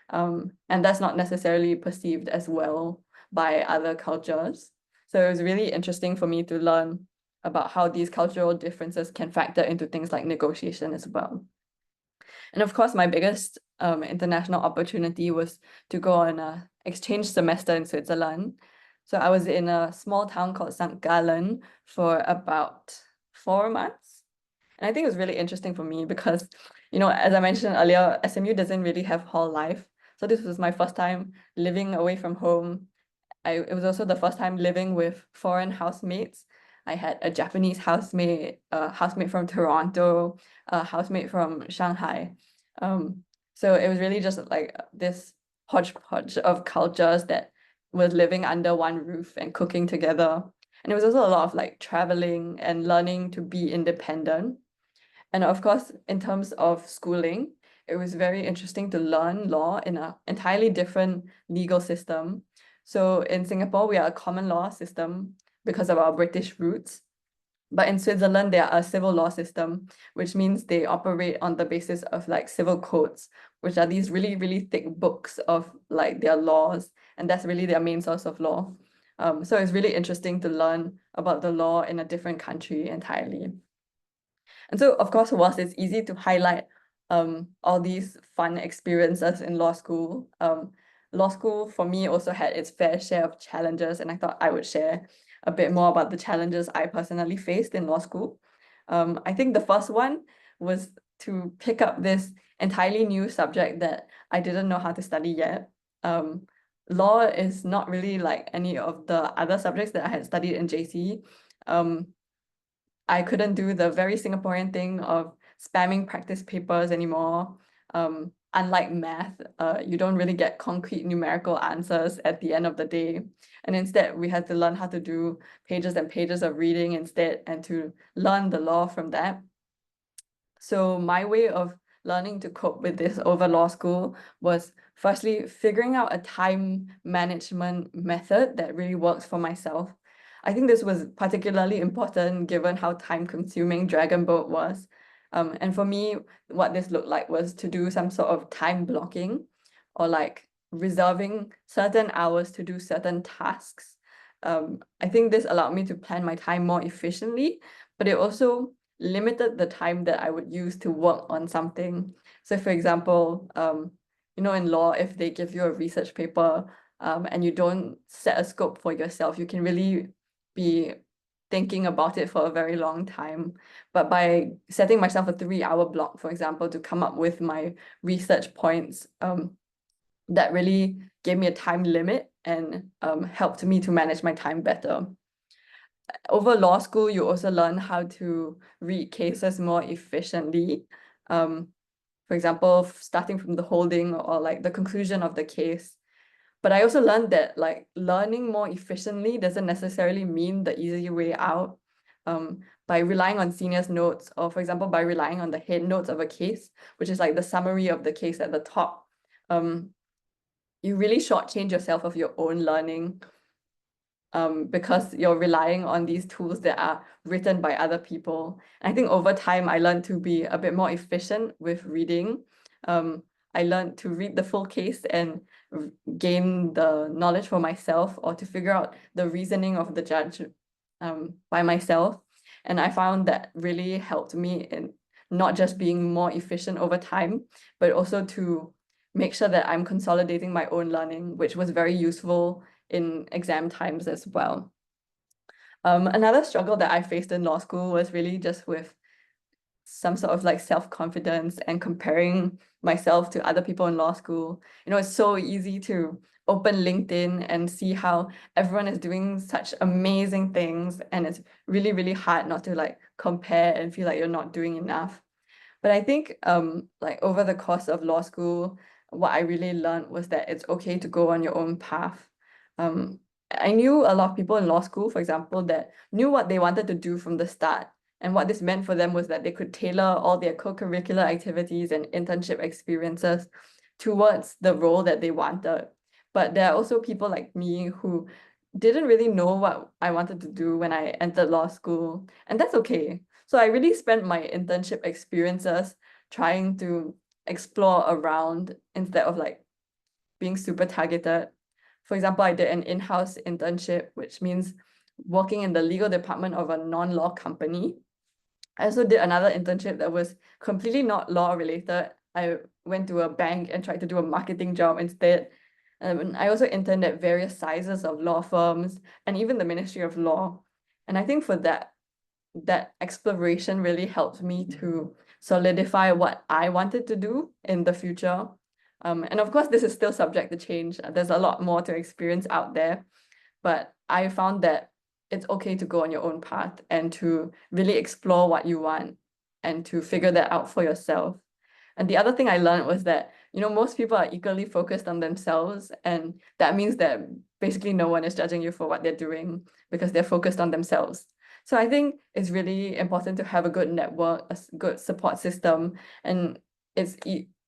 And that's not necessarily perceived as well by other cultures. So it was really interesting for me to learn about how these cultural differences can factor into things like negotiation as well. And of course, my biggest international opportunity was to go on an exchange semester in Switzerland. So I was in a small town called St. Gallen for about 4 months. And I think it was really interesting for me because, as I mentioned earlier, SMU doesn't really have hall life. So this was my first time living away from home. It was also the first time living with foreign housemates. I had a Japanese housemate, a housemate from Toronto, a housemate from Shanghai. So it was really just like this hodgepodge of cultures that were living under one roof and cooking together. And it was also a lot of like traveling and learning to be independent. And of course, in terms of schooling, it was very interesting to learn law in an entirely different legal system. So in Singapore, we are a common law system because of our British roots. But in Switzerland, they are a civil law system, which means they operate on the basis of like civil codes, which are these really, really thick books of like their laws. And that's really their main source of law. So it's really interesting to learn about the law in a different country entirely. And so, of course, whilst it's easy to highlight all these fun experiences in law school for me also had its fair share of challenges, and I thought I would share a bit more about the challenges I personally faced in law school. I think the first one was to pick up this entirely new subject that I didn't know how to study yet. Law is not really like any of the other subjects that I had studied in JC. I couldn't do the very Singaporean thing of spamming practice papers anymore. Unlike math, you don't really get concrete numerical answers at the end of the day. And instead, we had to learn how to do pages and pages of reading instead and to learn the law from that. So my way of learning to cope with this over law school was firstly figuring out a time management method that really works for myself. I think this was particularly important given how time-consuming Dragon Boat was. And for me, what this looked like was to do some sort of time blocking or like reserving certain hours to do certain tasks. I think this allowed me to plan my time more efficiently, but it also limited the time that I would use to work on something. So for example, in law, if they give you a research paper, and you don't set a scope for yourself, you can really be thinking about it for a very long time. But by setting myself a 3-hour block, for example, to come up with my research points, that really gave me a time limit and helped me to manage my time better. Over law school, you also learn how to read cases more efficiently. For example, starting from the holding or like the conclusion of the case. But I also learned that like learning more efficiently doesn't necessarily mean the easy way out. By relying on seniors' notes, or for example, by relying on the head notes of a case, which is like the summary of the case at the top, you really shortchange yourself of your own learning, because you're relying on these tools that are written by other people. I think over time, I learned to be a bit more efficient with reading. I learned to read the full case and gain the knowledge for myself, or to figure out the reasoning of the judge by myself. And I found that really helped me in not just being more efficient over time, but also to make sure that I'm consolidating my own learning, which was very useful in exam times as well. Another struggle that I faced in law school was really just with some sort of like self-confidence and comparing myself to other people in law school. It's so easy to open LinkedIn and see how everyone is doing such amazing things, and it's really, really hard not to like compare and feel like you're not doing enough. But I think like over the course of law school, what I really learned was that it's okay to go on your own path. I knew a lot of people in law school, for example, that knew what they wanted to do from the start. And what this meant for them was that they could tailor all their co-curricular activities and internship experiences towards the role that they wanted. But there are also people like me who didn't really know what I wanted to do when I entered law school, and that's okay. So I really spent my internship experiences trying to explore around instead of like being super targeted. For example, I did an in-house internship, which means working in the legal department of a non-law company. I also did another internship that was completely not law related. I went to a bank and tried to do a marketing job instead. I also interned at various sizes of law firms and even the Ministry of Law. And I think for that exploration really helped me to solidify what I wanted to do in the future. And of course, this is still subject to change. There's a lot more to experience out there, but I found that it's okay to go on your own path and to really explore what you want and to figure that out for yourself. And the other thing I learned was that, most people are equally focused on themselves, and that means that basically no one is judging you for what they're doing because they're focused on themselves. So I think it's really important to have a good network, a good support system, and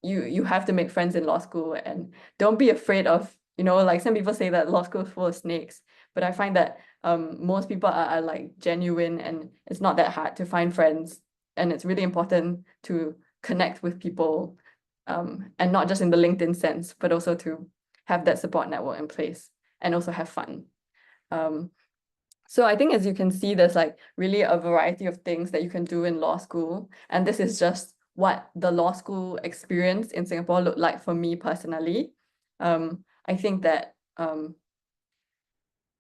you have to make friends in law school, and don't be afraid of, like some people say that law school is full of snakes, but I find that most people are like genuine, and it's not that hard to find friends, and it's really important to connect with people, and not just in the LinkedIn sense, but also to have that support network in place and also have fun. So I think, as you can see, there's like really a variety of things that you can do in law school. And this is just what the law school experience in Singapore looked like for me personally. I think that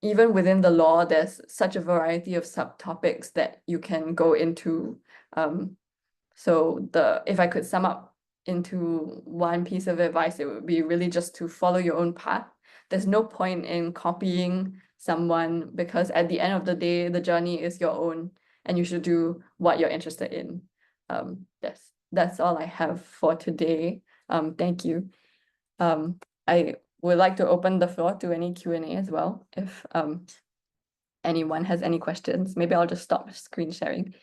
even within the law, there's such a variety of subtopics that you can go into. So if I could sum up into one piece of advice, it would be really just to follow your own path. There's no point in copying someone, because at the end of the day, the journey is your own and you should do what you're interested in. That's all I have for today. Thank you. I would like to open the floor to any Q&A as well. If anyone has any questions, maybe I'll just stop screen sharing.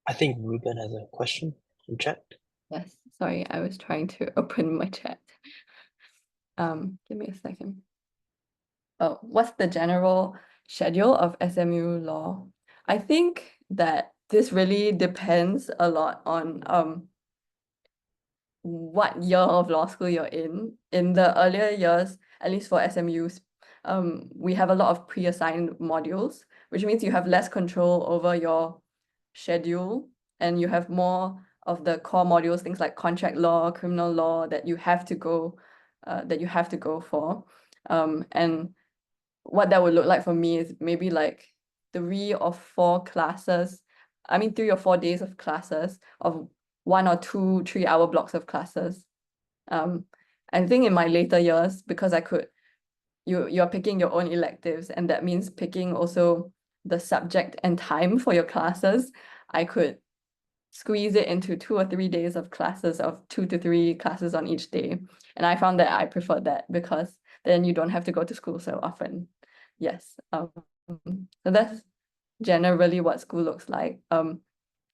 I think Ruben has a question in chat. Yes, sorry, I was trying to open my chat. Give me a second. Oh, what's the general schedule of SMU Law? I think that this really depends a lot on what year of law school you're in. In the earlier years, at least for SMUs, we have a lot of pre-assigned modules, which means you have less control over your schedule and you have more of the core modules, things like contract law, criminal law that you have to go for. And what that would look like for me is maybe like 3 or 4 days of classes of 1 or 2 3-hour blocks of classes. I think in my later years, because you're picking your own electives, and that means picking also the subject and time for your classes, I could squeeze it into 2 or 3 days of classes, of 2 to 3 classes on each day. And I found that I preferred that because then you don't have to go to school so often. Yes. So that's generally what school looks like.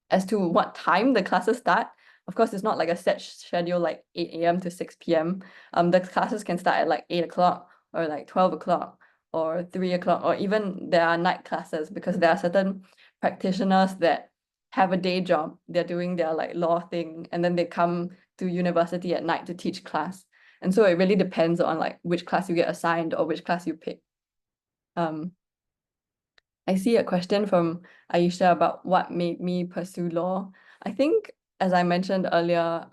As to what time the classes start, of course, it's not like a set schedule like 8 a.m. to 6 p.m. The classes can start at like 8 o'clock or like 12 o'clock or 3 o'clock, or even there are night classes because there are certain practitioners that have a day job. They're doing their like law thing and then they come to university at night to teach class. And so it really depends on like which class you get assigned or which class you pick. I see a question from Aisha about what made me pursue law. I think, as I mentioned earlier,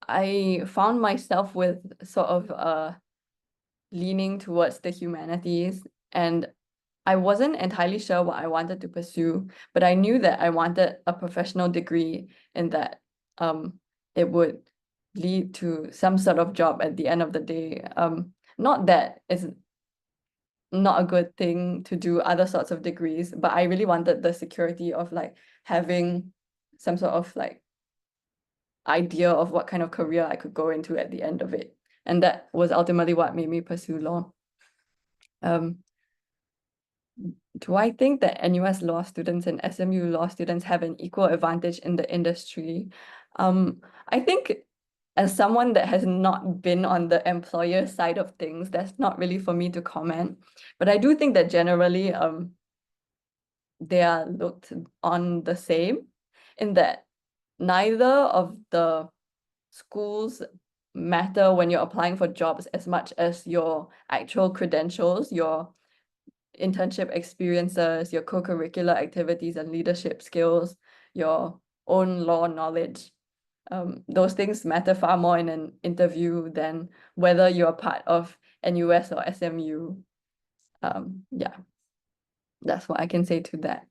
I found myself with sort of leaning towards the humanities, and I wasn't entirely sure what I wanted to pursue, but I knew that I wanted a professional degree and that it would lead to some sort of job at the end of the day. Not that it's not a good thing to do other sorts of degrees, but I really wanted the security of like having some sort of like idea of what kind of career I could go into at the end of it. And that was ultimately what made me pursue law. Do I think that NUS Law students and SMU Law students have an equal advantage in the industry? I think as someone that has not been on the employer side of things, that's not really for me to comment. But I do think that generally they are looked on the same in that neither of the schools matter when you're applying for jobs as much as your actual credentials, your internship experiences, your co-curricular activities and leadership skills, your own law knowledge. Those things matter far more in an interview than whether you're part of NUS or SMU. Yeah, that's what I can say to that.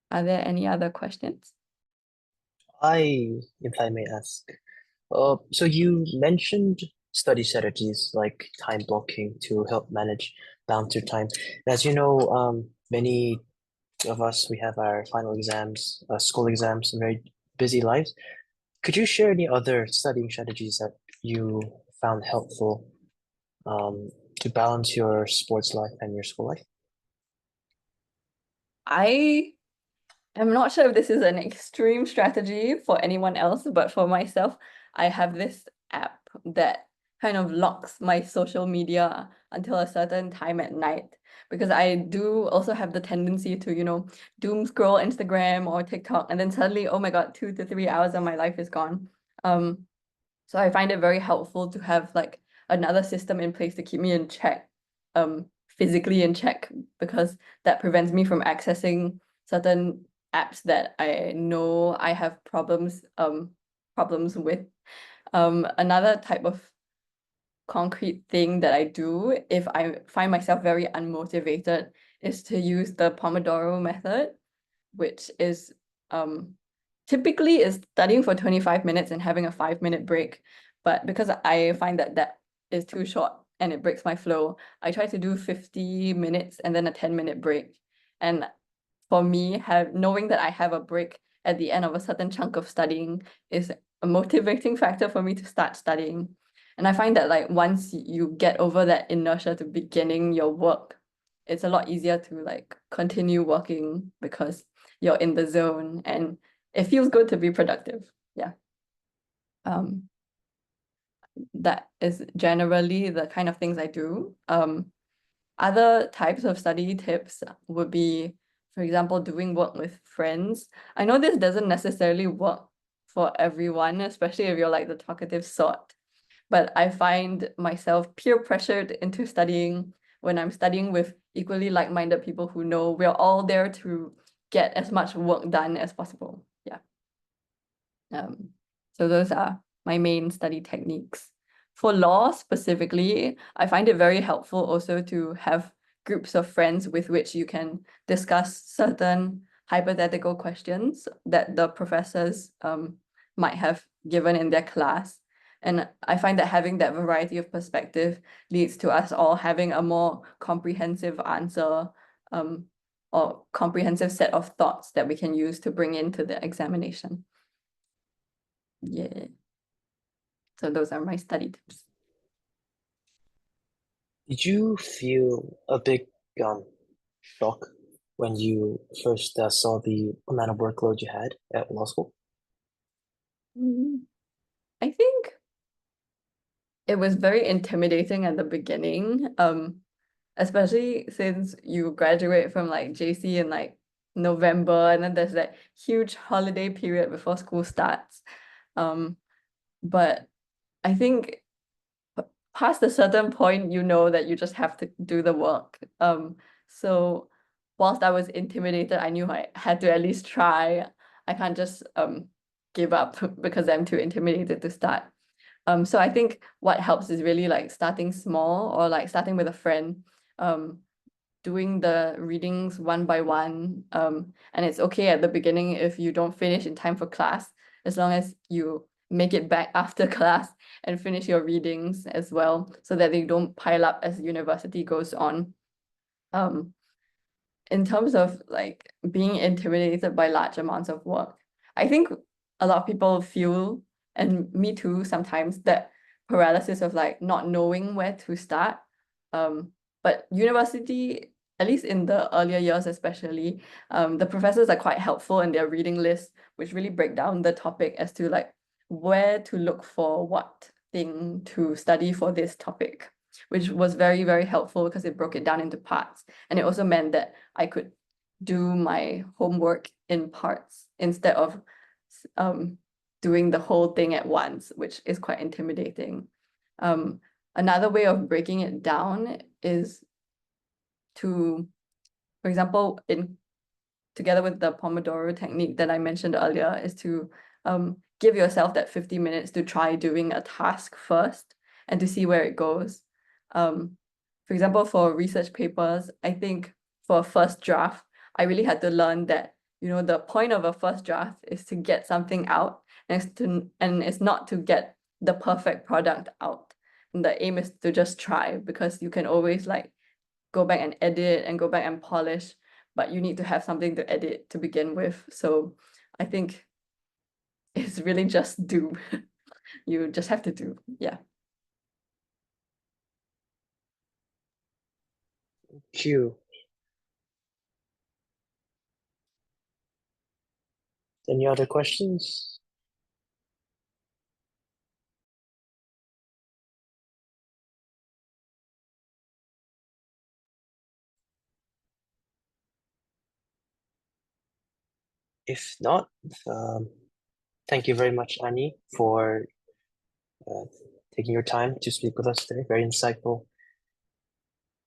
Are there any other questions? If I may ask, so you mentioned study strategies like time blocking to help manage bouncer time. As you know, many of us, we have our final exams, school exams, and very busy lives. Could you share any other studying strategies that you found helpful to balance your sports life and your school life? I am not sure if this is an extreme strategy for anyone else, but for myself, I have this app that kind of locks my social media until a certain time at night, because I do also have the tendency to, doom scroll Instagram or TikTok, and then suddenly, oh my God, 2 to 3 hours of my life is gone. So I find it very helpful to have like another system in place to keep me in check, physically in check, because that prevents me from accessing certain apps that I know I have problems with. Another type of concrete thing that I do if I find myself very unmotivated is to use the Pomodoro method, which is typically is studying for 25 minutes and having a 5-minute break. But because I find that that is too short and it breaks my flow, I try to do 50 minutes and then a 10-minute break. And for me, knowing that I have a break at the end of a certain chunk of studying is a motivating factor for me to start studying. And I find that like once you get over that inertia to beginning your work, it's a lot easier to like continue working because you're in the zone and it feels good to be productive. Yeah. That is generally the kind of things I do. Other types of study tips would be, for example, doing work with friends. I know this doesn't necessarily work for everyone, especially if you're like the talkative sort, but I find myself peer pressured into studying when I'm studying with equally like-minded people who know we're all there to get as much work done as possible. Yeah. So those are my main study techniques. For law specifically, I find it very helpful also to have groups of friends with which you can discuss certain hypothetical questions that the professors might have given in their class. And I find that having that variety of perspective leads to us all having a more comprehensive answer or comprehensive set of thoughts that we can use to bring into the examination. Yeah. So those are my study tips. Did you feel a big shock when you first saw the amount of workload you had at law school? I think it was very intimidating at the beginning, especially since you graduate from like JC in like November, and then there's that huge holiday period before school starts. But I think past a certain point, you know that you just have to do the work. So whilst I was intimidated, I knew I had to at least try. I can't just give up because I'm too intimidated to start. So I think what helps is really like starting small or like starting with a friend, doing the readings one by one. And it's okay at the beginning if you don't finish in time for class, as long as you make it back after class and finish your readings as well, so that they don't pile up as university goes on. In terms of like being intimidated by large amounts of work, I think a lot of people feel, and me too sometimes, that paralysis of like not knowing where to start. But university, at least in the earlier years especially, the professors are quite helpful in their reading lists, which really break down the topic as to like where to look for what thing to study for this topic, which was very, very helpful because it broke it down into parts. And it also meant that I could do my homework in parts instead of doing the whole thing at once, which is quite intimidating. Another way of breaking it down is to, for example, together with the Pomodoro technique that I mentioned earlier, is to give yourself that 50 minutes to try doing a task first and to see where it goes. For example, for research papers, I think for a first draft, I really had to learn that, you know, the point of a first draft is to get something out, and it's not to get the perfect product out. And the aim is to just try, because you can always like go back and edit and go back and polish, but you need to have something to edit to begin with. So I think it's really just do. You just have to do. Yeah. Q. Any other questions? If not, thank you very much, Annie, for taking your time to speak with us today. Very insightful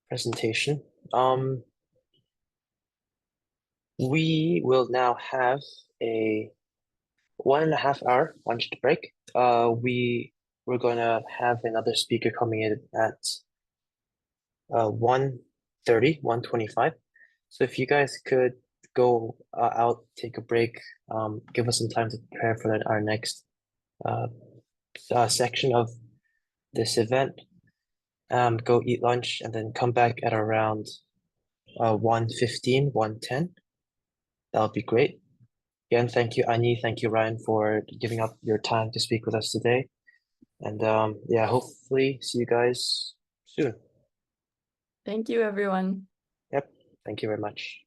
presentation. We will now have a 1.5 hour lunch break. We're gonna have another speaker coming in at 1:30, 1:25. So if you guys could go out, take a break, give us some time to prepare for our next section of this event. Go eat lunch and then come back at around 1:15, 1:10. That'll be great. Again, thank you, Annie. Thank you, Ryan, for giving up your time to speak with us today. And yeah, hopefully see you guys soon. Thank you, everyone. Yeah. Thank you very much.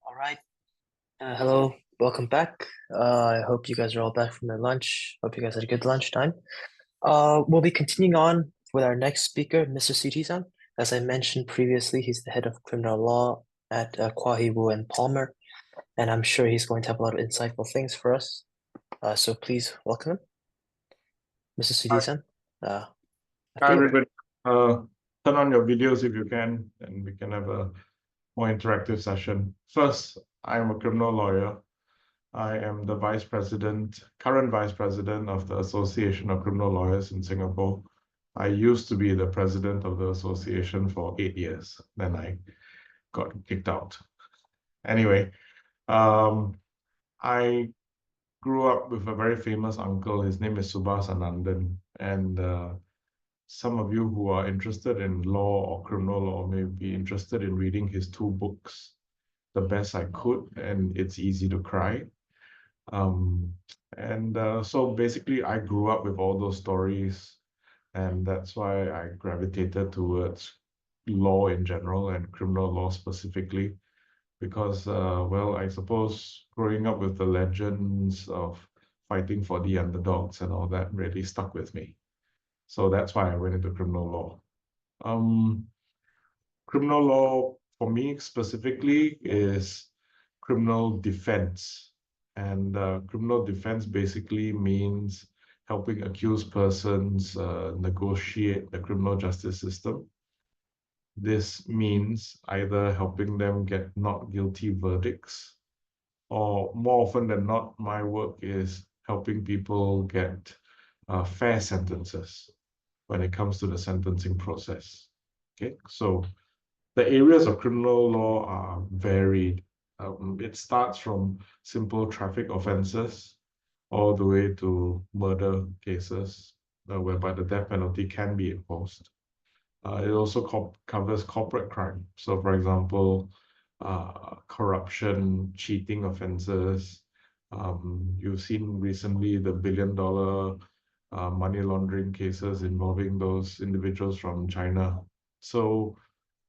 All right. Hello, welcome back. I hope you guys are all back from your lunch. Hope you guys had a good lunchtime. We'll be continuing on with our next speaker, Mr. Sudheesan. As I mentioned previously, he's the head of criminal law at Quahe, Wu and Palmer, and I'm sure he's going to have a lot of insightful things for us. So please welcome him, Mr. Sudheesan. Hi, After you. everybody. Turn on your videos if you can, and we can have a more interactive session. First, I'm a criminal lawyer. I am the current vice president of the Association of Criminal Lawyers in Singapore. I used to be the president of the association for 8 years. Then I got kicked out. Anyway, I grew up with a very famous uncle. His name is Subhasanandan, and some of you who are interested in law or criminal law may be interested in reading his 2 books, The Best I Could and It's Easy to Cry. So basically, I grew up with all those stories, and that's why I gravitated towards law in general and criminal law specifically, because, well, I suppose growing up with the legends of fighting for the underdogs and all that really stuck with me. So that's why I went into criminal law. Criminal law, for me specifically, is criminal defense. And criminal defense basically means helping accused persons negotiate the criminal justice system. This means either helping them get not guilty verdicts, or more often than not, my work is helping people get fair sentences when it comes to the sentencing process. Okay, so the areas of criminal law are varied. It starts from simple traffic offenses all the way to murder cases, whereby the death penalty can be imposed. It also covers corporate crime. So, for example, corruption, cheating offenses. You've seen recently the billion-dollar money laundering cases involving those individuals from China. So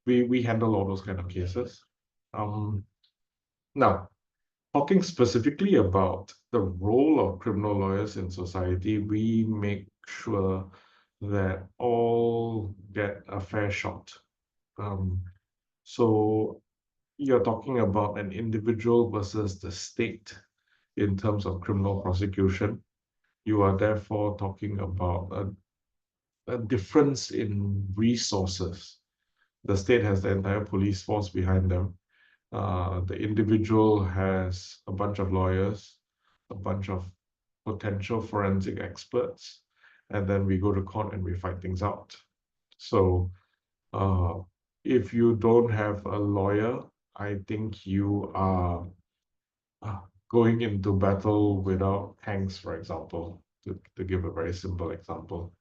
we handle all those kind of cases. Now, talking specifically about the role of criminal lawyers in society, we make sure that all get a fair shot. So you're talking about an individual versus the state in terms of criminal prosecution. You are therefore talking about a difference in resources. The state has the entire police force behind them. The individual has a bunch of lawyers, a bunch of potential forensic experts, and then we go to court and we fight things out. So if you don't have a lawyer, I think you are going into battle without tanks, for example, to give a very simple example.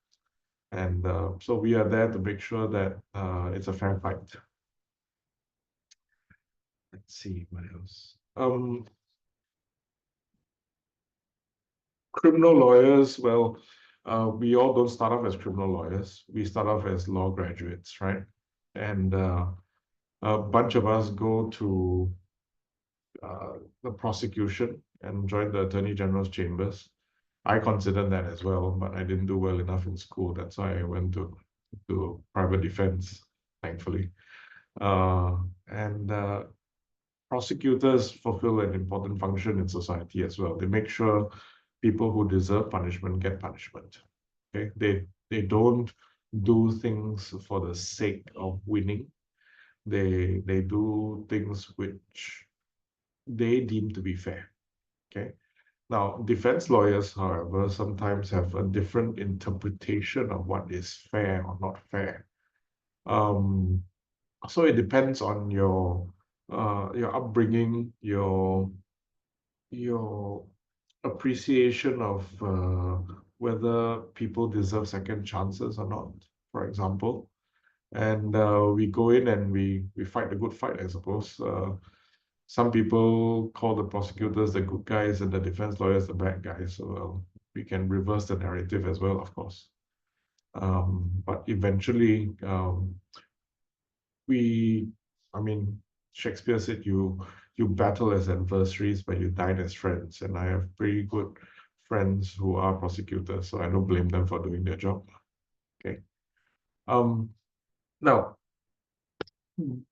And so we are there to make sure that it's a fair fight. Let's see what else. Criminal lawyers, well, we all don't start off as criminal lawyers. We start off as law graduates, right? And a bunch of us go to the prosecution and join the Attorney General's chambers. I consider that as well, but I didn't do well enough in school. That's why I went to private defense, thankfully. And prosecutors fulfill an important function in society as well. They make sure people who deserve punishment get punishment. Okay, they don't do things for the sake of winning. They do things which they deem to be fair. Okay. Now, defense lawyers, however, sometimes have a different interpretation of what is fair or not fair. So it depends on your upbringing, your appreciation of whether people deserve second chances or not, for example. And we go in and we fight the good fight, I suppose. Some people call the prosecutors the good guys and the defense lawyers the bad guys. So we can reverse the narrative as well, of course. But eventually, I mean, Shakespeare said you battle as adversaries, but you dine as friends. And I have pretty good friends who are prosecutors, so I don't blame them for doing their job. Okay. Now,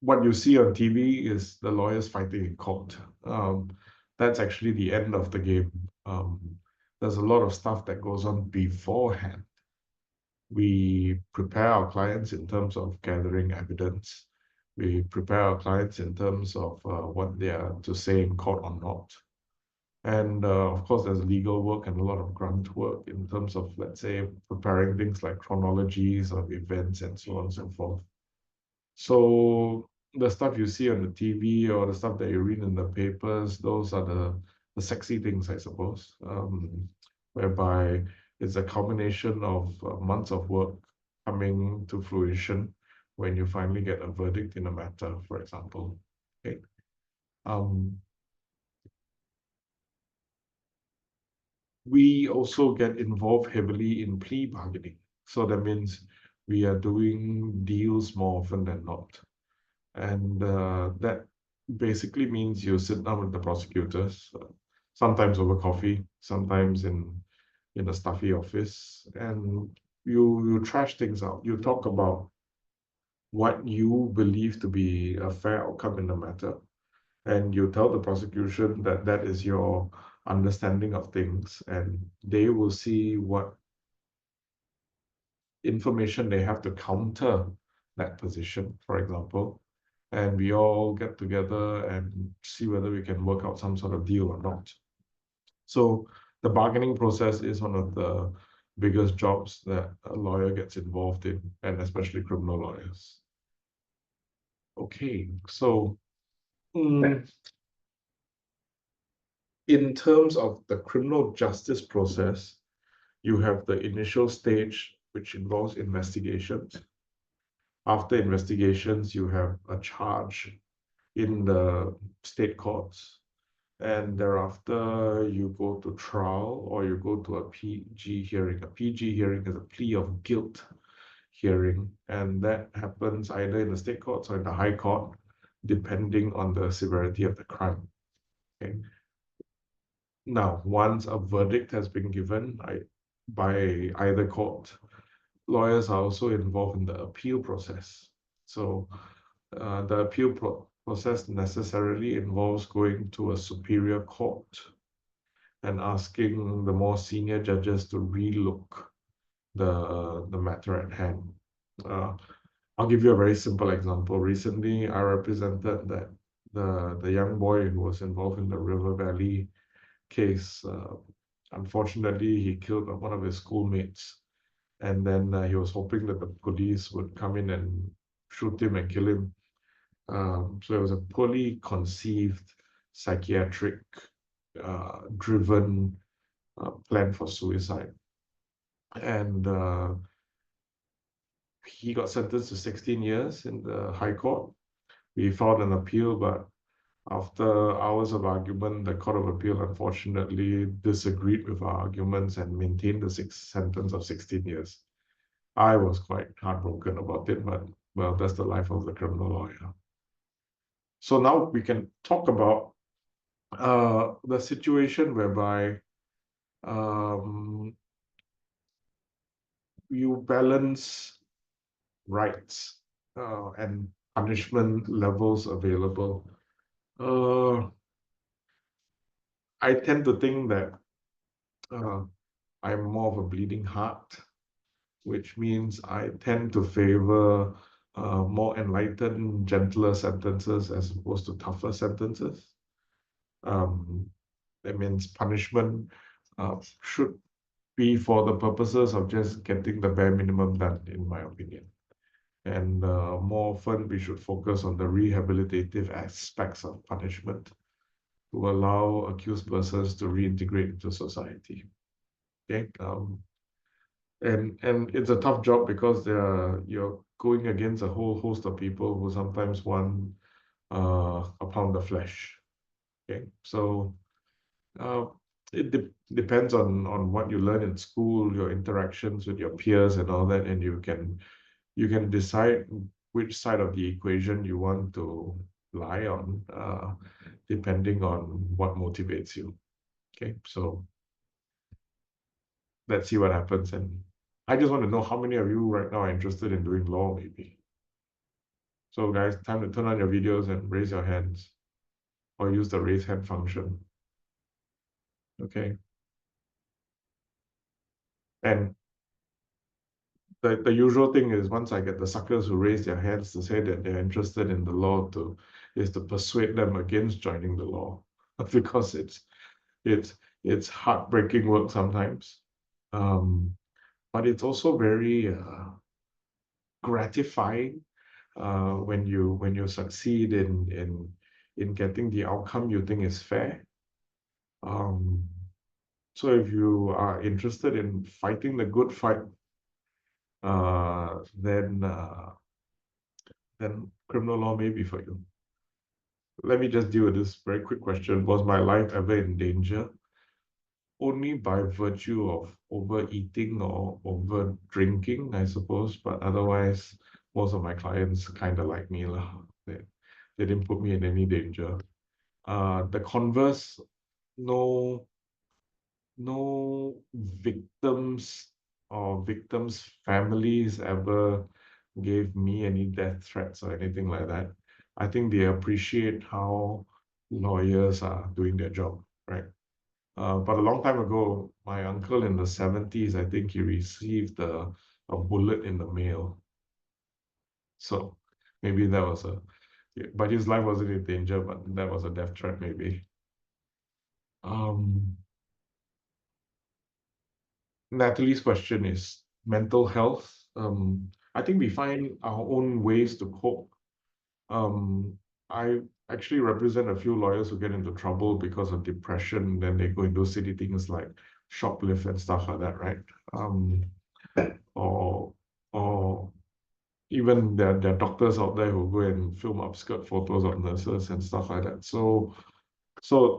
what you see on TV is the lawyers fighting in court. That's actually the end of the game. There's a lot of stuff that goes on beforehand. We prepare our clients in terms of gathering evidence. We prepare our clients in terms of what they are to say in court or not. And of course, there's legal work and a lot of grunt work in terms of, let's say, preparing things like chronologies of events and so on and so forth. So the stuff you see on the TV or the stuff that you read in the papers, those are the sexy things, I suppose, whereby it's a combination of months of work coming to fruition when you finally get a verdict in a matter, for example. Okay. We also get involved heavily in plea bargaining. So that means we are doing deals more often than not. And that basically means you sit down with the prosecutors, sometimes over coffee, sometimes in a stuffy office, and you trash things out. You talk about what you believe to be a fair outcome in the matter, and you tell the prosecution that that is your understanding of things, and they will see what information they have to counter that position, for example, and we all get together and see whether we can work out some sort of deal or not. So the bargaining process is one of the biggest jobs that a lawyer gets involved in, and especially criminal lawyers. Okay, so in terms of the criminal justice process, you have the initial stage, which involves investigations. After investigations, you have a charge in the state courts, and thereafter you go to trial or you go to a PG hearing. A PG hearing is a plea of guilt hearing, and that happens either in the state courts or in the high court, depending on the severity of the crime. Okay. Now, once a verdict has been given by either court, lawyers are also involved in the appeal process. So the appeal process necessarily involves going to a superior court and asking the more senior judges to relook the matter at hand. I'll give you a very simple example. Recently, I represented that the young boy who was involved in the River Valley case. Unfortunately, he killed one of his schoolmates, and then he was hoping that the police would come in and shoot him and kill him. So it was a poorly conceived psychiatric driven plan for suicide. And he got sentenced to 16 years in the High Court. We filed an appeal, but after hours of argument, the Court of Appeal unfortunately disagreed with our arguments and maintained the sentence of 16 years. I was quite heartbroken about it, but well, that's the life of the criminal lawyer. So now we can talk about the situation whereby you balance rights and punishment levels available. I tend to think that I'm more of a bleeding heart, which means I tend to favor more enlightened, gentler sentences as opposed to tougher sentences. That means punishment should be for the purposes of just getting the bare minimum done, in my opinion. And more often, we should focus on the rehabilitative aspects of punishment to allow accused persons to reintegrate into society. Okay, and it's a tough job because you're going against a whole host of people who sometimes want a pound of flesh. Okay, so it depends on what you learn in school, your interactions with your peers and all that, and you can decide which side of the equation you want to lie on, depending on what motivates you. Okay, so let's see what happens. And I just want to know how many of you right now are interested in doing law, maybe. So guys, time to turn on your videos and raise your hands or use the raise hand function. Okay. And the usual thing is once I get the suckers who raise their hands to say that they're interested in the law is to persuade them against joining the law because it's heartbreaking work sometimes. But it's also very gratifying when you succeed in getting the outcome you think is fair. So if you are interested in fighting the good fight, then criminal law may be for you. Let me just deal with this very quick question. Was my life ever in danger? Only by virtue of overeating or over drinking, I suppose, but otherwise, most of my clients kind of like me. They didn't put me in any danger. The converse, no victims or victims' families ever gave me any death threats or anything like that. I think they appreciate how lawyers are doing their job, right? But a long time ago, my uncle in the 70s, I think he received a bullet in the mail. So maybe that was but his life wasn't in danger, but that was a death threat maybe. Natalie's question is mental health. I think we find our own ways to cope. I actually represent a few lawyers who get into trouble because of depression. Then they go into silly things like shoplift and stuff like that, right? Or even there are doctors out there who go and film upskirt photos of nurses and stuff like that. So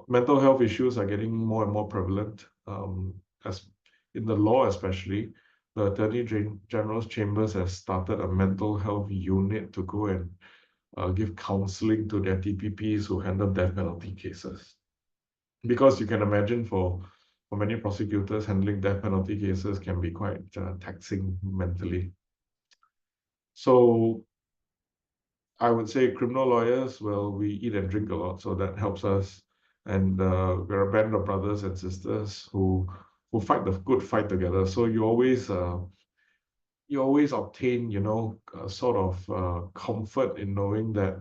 mental health issues are getting more and more prevalent, as in the law especially. The Attorney General's Chambers has started a mental health unit to go and give counseling to their TPPs who handle death penalty cases. Because you can imagine for many prosecutors, handling death penalty cases can be quite taxing mentally. So I would say criminal lawyers, well, we eat and drink a lot, so that helps us. And we're a band of brothers and sisters who fight the good fight together. So you always obtain, sort of comfort in knowing that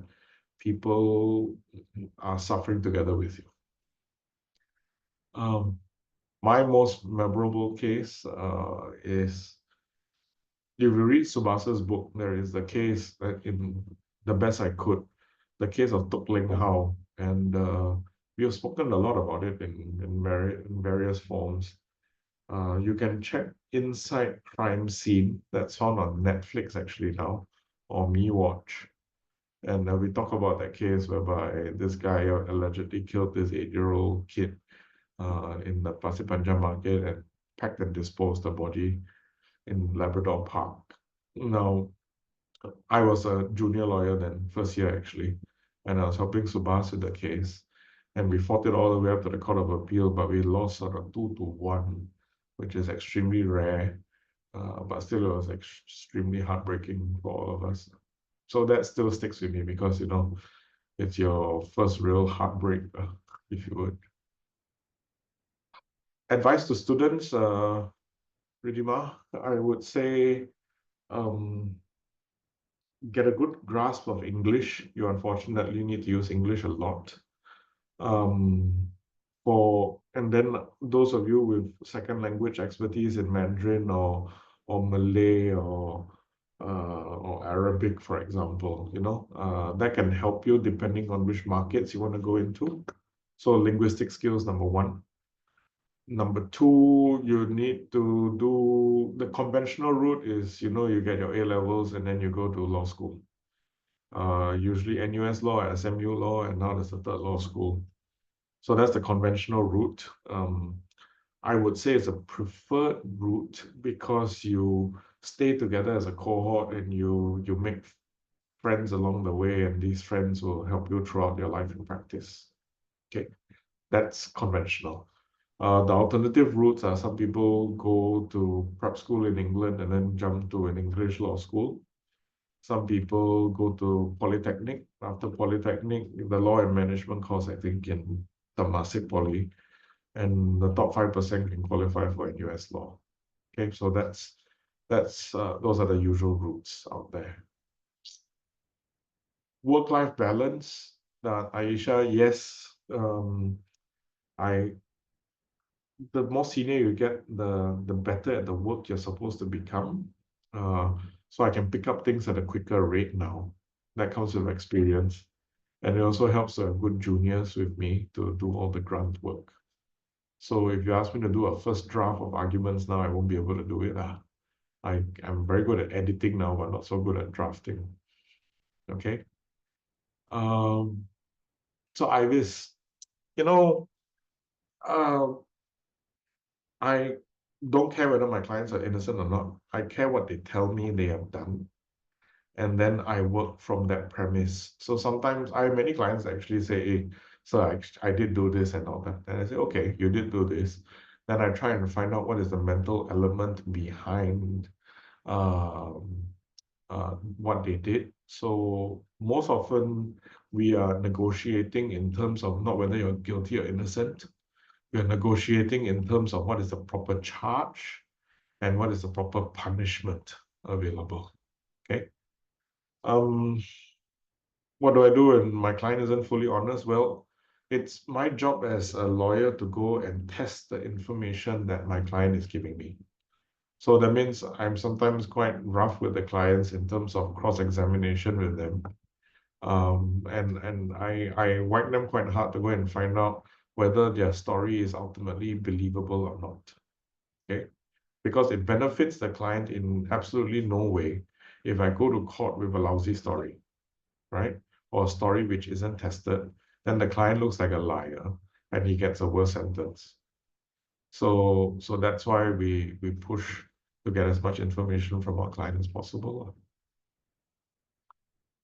people are suffering together with you. My most memorable case is, if you read Subhasa's book, there is the case that in The Best I Could, the case of Tok Leng Hao. And we have spoken a lot about it in various forms. You can check Inside Crime Scene, that's found on Netflix actually now, or MeWatch. And we talk about that case whereby this guy allegedly killed this 8-year-old kid in the Pasir Panjang market and packed and disposed the body in Labrador Park. Now, I was a junior lawyer then, first year actually, and I was helping Subhas with the case. And we fought it all the way up to the Court of Appeal, but we lost sort of 2-1, which is extremely rare. But still, it was extremely heartbreaking for all of us. So that still sticks with me because, you know, it's your first real heartbreak, if you would. Advice to students, Ridhima, I would say get a good grasp of English. You unfortunately need to use English a lot. And then those of you with second language expertise in Mandarin or Malay or Arabic, for example, you know, that can help you depending on which markets you want to go into. So linguistic skills, number one. Number two, you need to do the conventional route is, you know, you get your A levels and then you go to law school. Usually NUS Law, SMU Law, and now there's a third law school. So that's the conventional route. I would say it's a preferred route because you stay together as a cohort and you make friends along the way, and these friends will help you throughout your life in practice. Okay, that's conventional. The alternative routes are some people go to prep school in England and then jump to an English law school. Some people go to Polytechnic. After Polytechnic, the law and management course, I think, in Temasek Poly, and the top 5% can qualify for NUS Law. Okay, so that's those are the usual routes out there. Work-life balance, Aisha, yes. The more senior you get, the better at the work you're supposed to become. So I can pick up things at a quicker rate now. That comes with experience. And it also helps good juniors with me to do all the grunt work. So if you ask me to do a first draft of arguments now, I won't be able to do it. I'm very good at editing now, but not so good at drafting. Okay. So Ivis, you know, I don't care whether my clients are innocent or not. I care what they tell me they have done. And then I work from that premise. So sometimes I have many clients actually say, hey, so I did do this and all that. And I say, okay, you did do this. Then I try and find out what is the mental element behind what they did. So most often we are negotiating in terms of not whether you're guilty or innocent. We are negotiating in terms of what is the proper charge and what is the proper punishment available. Okay. What do I do when my client isn't fully honest? Well, it's my job as a lawyer to go and test the information that my client is giving me. So that means I'm sometimes quite rough with the clients in terms of cross-examination with them. And I whack them quite hard to go and find out whether their story is ultimately believable or not. Okay? Because it benefits the client in absolutely no way if I go to court with a lousy story, right? Or a story which isn't tested, then the client looks like a liar and he gets a worse sentence. So that's why we push to get as much information from our client as possible.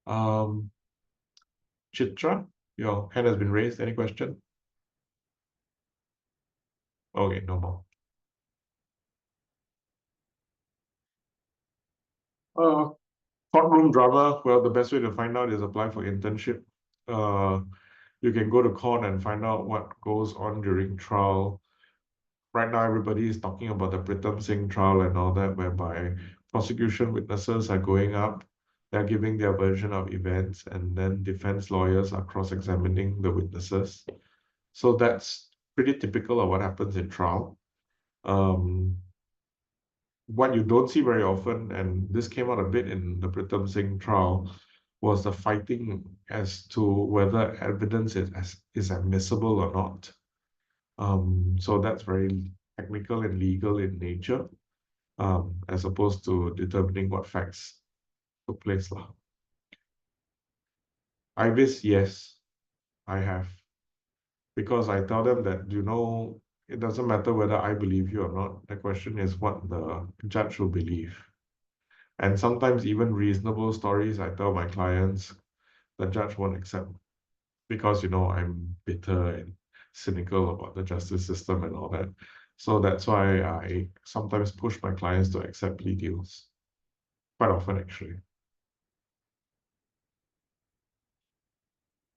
Chitra, your hand has been raised. Any question? Okay, no more. Courtroom drama, well, the best way to find out is apply for internship. You can go to court and find out what goes on during trial. Right now, everybody is talking about the Pritam Singh trial and all that, whereby prosecution witnesses are going up, they're giving their version of events, and then defense lawyers are cross-examining the witnesses. So that's pretty typical of what happens in trial. What you don't see very often, and this came out a bit in the Pritam Singh trial, was the fighting as to whether evidence is admissible or not. So that's very technical and legal in nature, as opposed to determining what facts took place. IBIS, yes, I have. Because I tell them that, it doesn't matter whether I believe you or not. The question is what the judge will believe. And sometimes even reasonable stories I tell my clients, the judge won't accept because, I'm bitter and cynical about the justice system and all that. So that's why I sometimes push my clients to accept plea deals. Quite often, actually.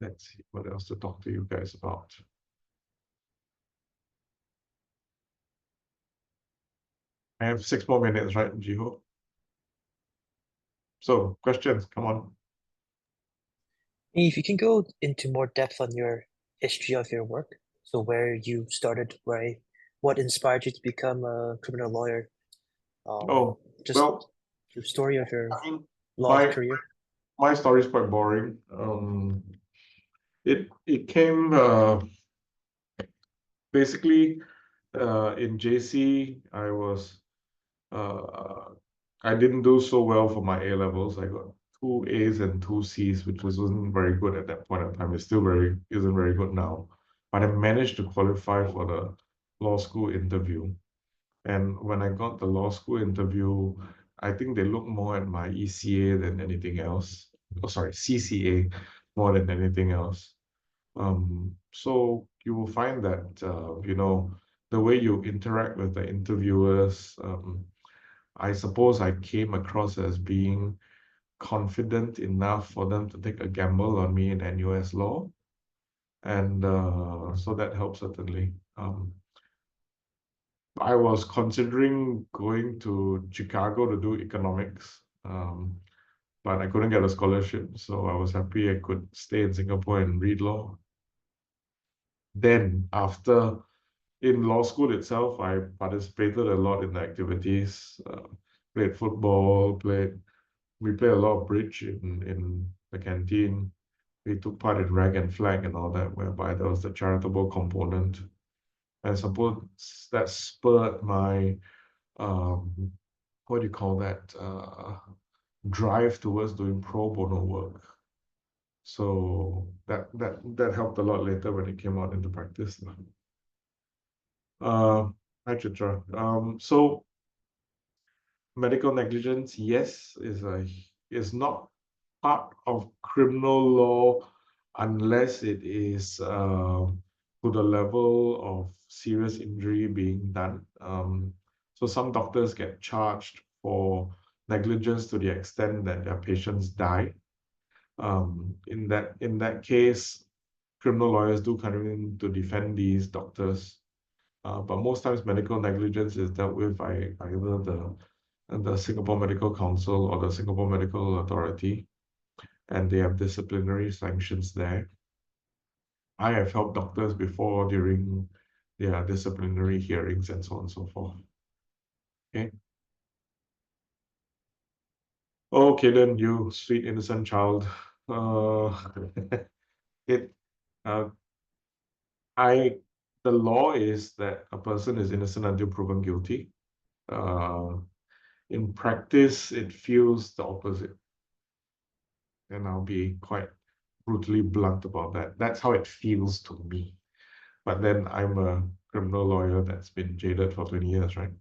Let's see what else to talk to you guys about. I have 6 more minutes, right, Jiho? So, questions, come on. If you can go into more depth on your history of your work, so where you started, what inspired you to become a criminal lawyer, just well, the story of your I mean, law my career. my story is quite boring. It came basically in JC. I didn't do so well for my A levels. I got 2 A's and 2 C's, which wasn't very good at that point in time. It still isn't very good now. But I managed to qualify for the law school interview. And when I got the law school interview, I think they looked more at my ECA than anything else. Oh, sorry, CCA more than anything else. So you will find that, the way you interact with the interviewers, I suppose I came across as being confident enough for them to take a gamble on me in NUS Law. And so that helps certainly. I was considering going to Chicago to do economics, but I couldn't get a scholarship, so I was happy I could stay in Singapore and read law. Then, in law school itself, I participated a lot in the activities, played football, we played a lot of bridge in the canteen. We took part in rag and flag and all that, whereby there was the charitable component. I suppose that spurred my what do you call that, drive towards doing pro bono work. So that helped a lot later when it came out into practice. Hi, Chitra. So medical negligence, yes, is not part of criminal law unless it is to the level of serious injury being done. So some doctors get charged for negligence to the extent that their patients die. In that case, criminal lawyers do come in to defend these doctors. But most times medical negligence is dealt with by either the Singapore Medical Council or the Singapore Medical Authority, and they have disciplinary sanctions there. I have helped doctors before during their disciplinary hearings and so on and so forth. Okay. Okay, then you sweet innocent child. It the law is that a person is innocent until proven guilty. In practice, it feels the opposite. And I'll be quite brutally blunt about that. That's how it feels to me. But then I'm a criminal lawyer that's been jaded for 20 years, right?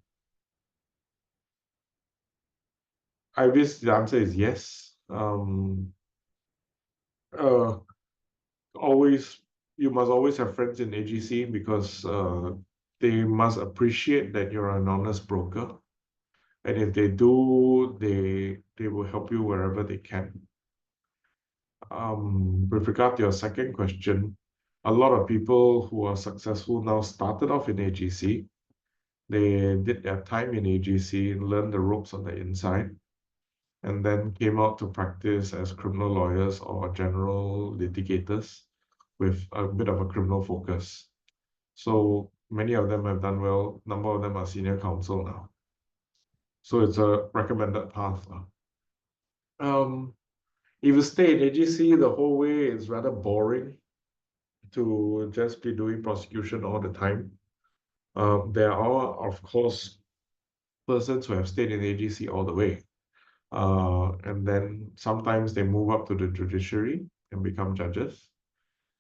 I guess the answer is yes. You must always have friends in AGC because they must appreciate that you're an honest broker. And if they do, they will help you wherever they can. With regard to your second question, a lot of people who are successful now started off in AGC. They did their time in AGC, learned the ropes on the inside, and then came out to practice as criminal lawyers or general litigators with a bit of a criminal focus. So many of them have done well. A number of them are senior counsel now. So it's a recommended path. If you stay in AGC the whole way, it's rather boring to just be doing prosecution all the time. There are, of course, persons who have stayed in AGC all the way. And then sometimes they move up to the judiciary and become judges.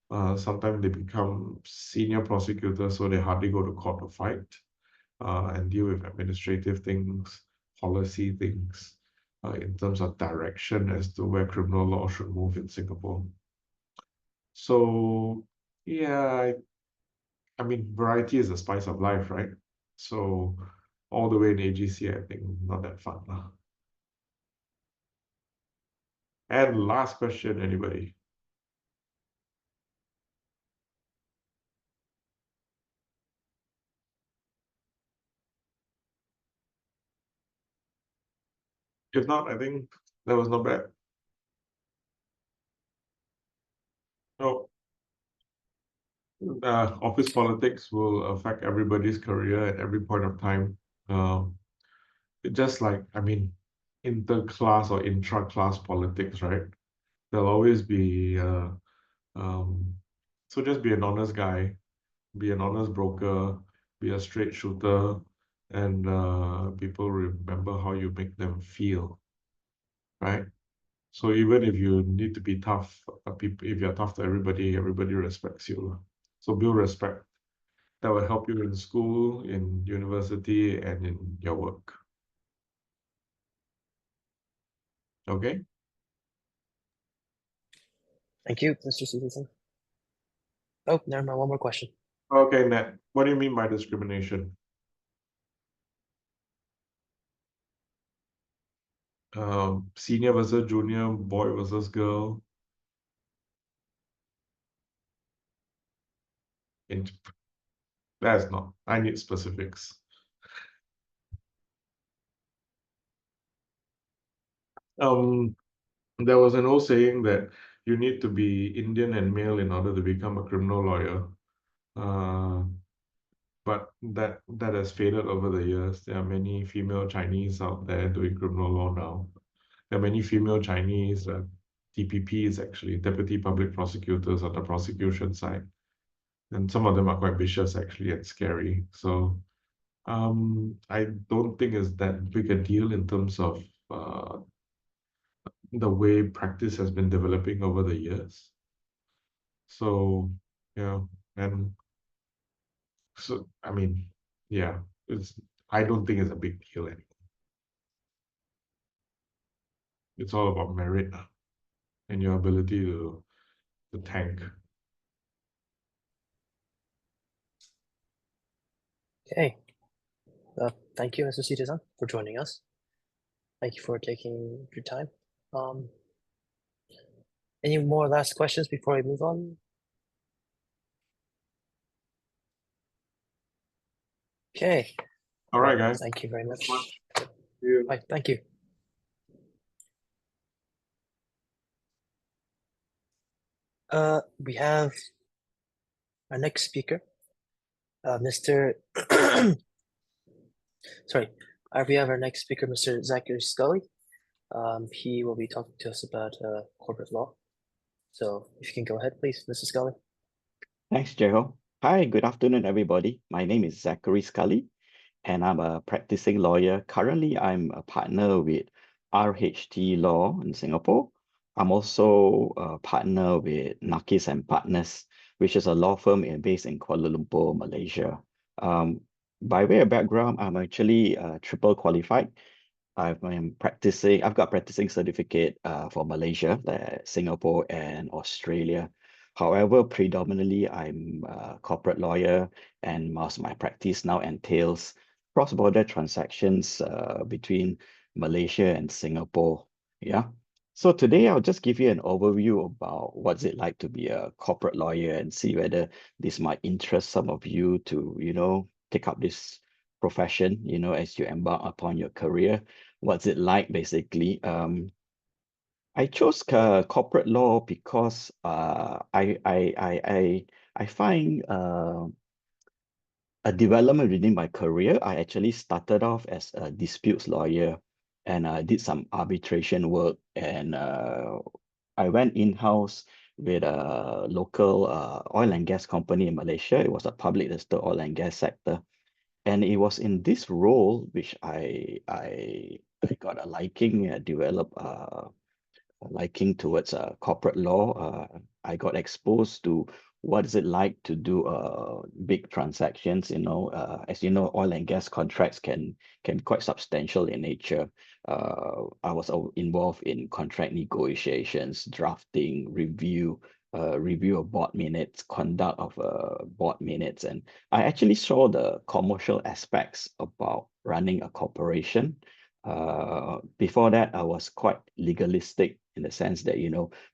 Sometimes they become senior prosecutors, so they hardly go to court to fight and deal with administrative things, policy things, in terms of direction as to where criminal law should move in Singapore. So, yeah, I mean, variety is the spice of life, right? So, all the way in AGC, I think not that fun. And last question, anybody? If not, I think that was not bad. No, office politics will affect everybody's career at every point of time. Just like, I mean, inter-class or intra-class politics, right? There'll always be, so just be an honest guy, be an honest broker, be a straight shooter, and people remember how you make them feel, right? So even if you need to be tough, if you're tough to everybody, everybody respects you. So build respect. That will help you in school, in university, and in your work. Okay? Thank you, Mr. Sudheesan. Oh, never mind. One more question. Okay, Nat. What do you mean by discrimination? Senior versus junior, boy versus girl. That's not. I need specifics. There was an old saying that you need to be Indian and male in order to become a criminal lawyer. But that has faded over the years. There are many female Chinese out there doing criminal law now. There are many female Chinese DPPs, actually, deputy public prosecutors on the prosecution side. And some of them are quite vicious, actually, and scary. So I don't think it's that big a deal in terms of the way practice has been developing over the years. So, yeah, and so, I mean, yeah, I don't think it's a big deal anymore. It's all about merit and your ability to tank. Okay. Thank you, Mr. Sudheesan, for joining us. Thank you for taking your time. Any more last questions before we move on? Okay. All right, guys. Thank you very much. You. Bye. Thank you. We have our next speaker, Mr. Sorry, we have our next speaker, Mr. Zachary Scully. He will be talking to us about corporate law. So if you can go ahead, please, Mr. Scully. Thanks, Jeho. Hi, good afternoon, everybody. My name is Zachary Scully, and I'm a practicing lawyer. Currently, I'm a partner with RHTLaw in Singapore. I'm also a partner with Nakis and Partners, which is a law firm based in Kuala Lumpur, Malaysia. By way of background, I'm actually triple qualified. I've got practicing certificate for Malaysia, Singapore, and Australia. However, predominantly I'm a corporate lawyer, and most of my practice now entails cross-border transactions between Malaysia and Singapore. Yeah. So today I'll just give you an overview about what's it like to be a corporate lawyer and see whether this might interest some of you to, take up this profession, as you embark upon your career. What's it like, basically? I chose corporate law because I find a development within my career. I actually started off as a disputes lawyer, and I did some arbitration work, and I went in-house with a local oil and gas company in Malaysia. It was a public listed oil and gas sector. And it was in this role which I got a liking, developed liking towards corporate law. I got exposed to what is it like to do big transactions. As you know, oil and gas contracts can be quite substantial in nature. I was involved in contract negotiations, drafting, review of board minutes, conduct of board minutes, and I actually saw the commercial aspects about running a corporation. Before that, I was quite legalistic in the sense that,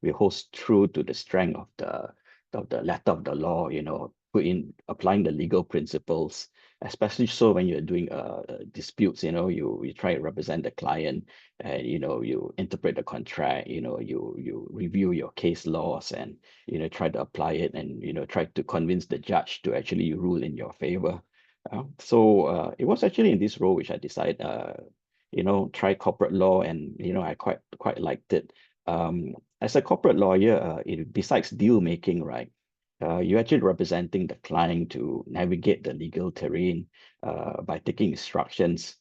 we hold true to the strength of the letter of the law, applying the legal principles, especially so when you're doing disputes, you try to represent the client, and, you interpret the contract, you review your case laws and, try to apply it and, try to convince the judge to actually rule in your favor. So it was actually in this role which I decided, try corporate law, and I quite liked it. As a corporate lawyer, besides deal making, right, you're actually representing the client to navigate the legal terrain by taking instructions.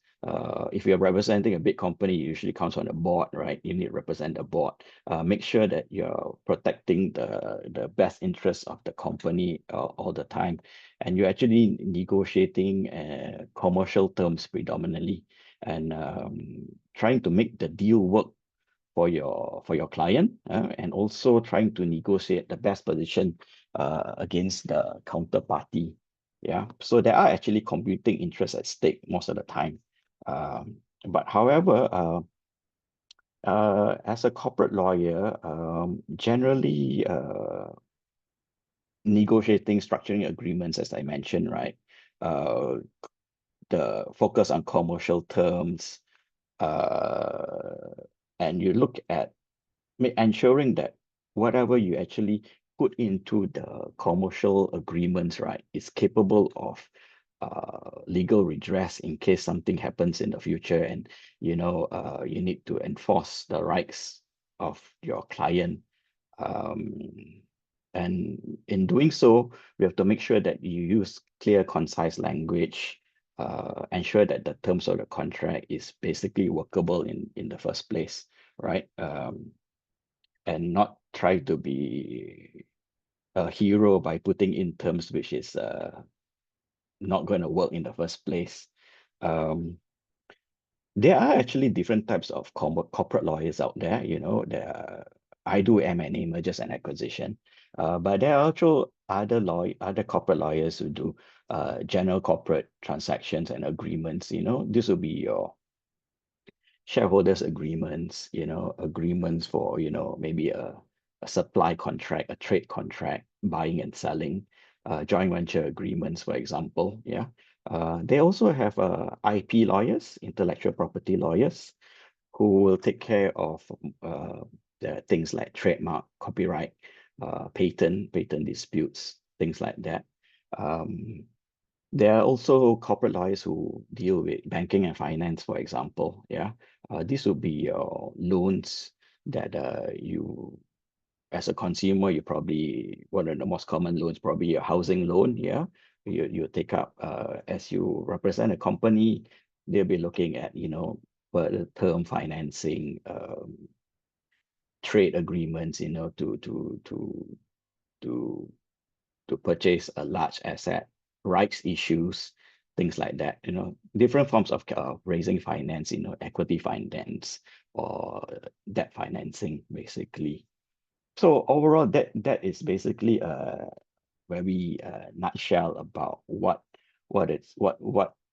If you're representing a big company, it usually comes on a board, right? You need to represent the board. Make sure that you're protecting the best interests of the company all the time, and you're actually negotiating commercial terms predominantly, and trying to make the deal work for your client, and also trying to negotiate the best position against the counterparty. Yeah, so there are actually competing interests at stake most of the time. But however, as a corporate lawyer, generally negotiating, structuring agreements, as I mentioned, right? The focus on commercial terms, and you look at ensuring that whatever you actually put into the commercial agreements, right, is capable of legal redress in case something happens in the future, and you need to enforce the rights of your client. And in doing so, we have to make sure that you use clear, concise language, ensure that the terms of the contract is basically workable in the first place, right? And not try to be a hero by putting in terms which is not going to work in the first place. There are actually different types of corporate lawyers out there. I do M&A, mergers and acquisition, but there are also other corporate lawyers who do general corporate transactions and agreements. This will be your shareholders agreements, agreements for, maybe a supply contract, a trade contract, buying and selling, joint venture agreements, for example. Yeah. They also have IP lawyers, intellectual property lawyers, who will take care of the things like trademark, copyright, patent disputes, things like that. There are also corporate lawyers who deal with banking and finance, for example. Yeah, this would be your loans that you, as a consumer, you probably, one of the most common loans, probably a housing loan. Yeah, you take up as you represent a company, they'll be looking at further term financing, trade agreements, to purchase a large asset, rights issues, things like that. Different forms of raising finance, equity finance or debt financing, basically. So overall, that is basically a very nutshell about what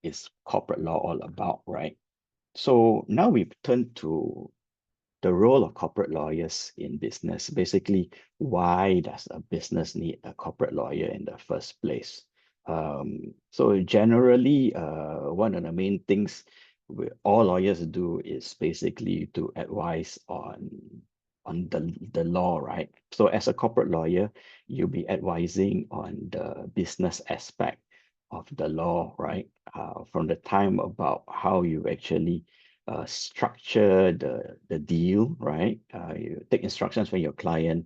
is corporate law all about, right? So now we've turned to the role of corporate lawyers in business. Basically, why does a business need a corporate lawyer in the first place? So generally, one of the main things all lawyers do is basically to advise on the law, right? So as a corporate lawyer, you'll be advising on the business aspect of the law, right? From the time about how you actually structure the deal, right? You take instructions from your client,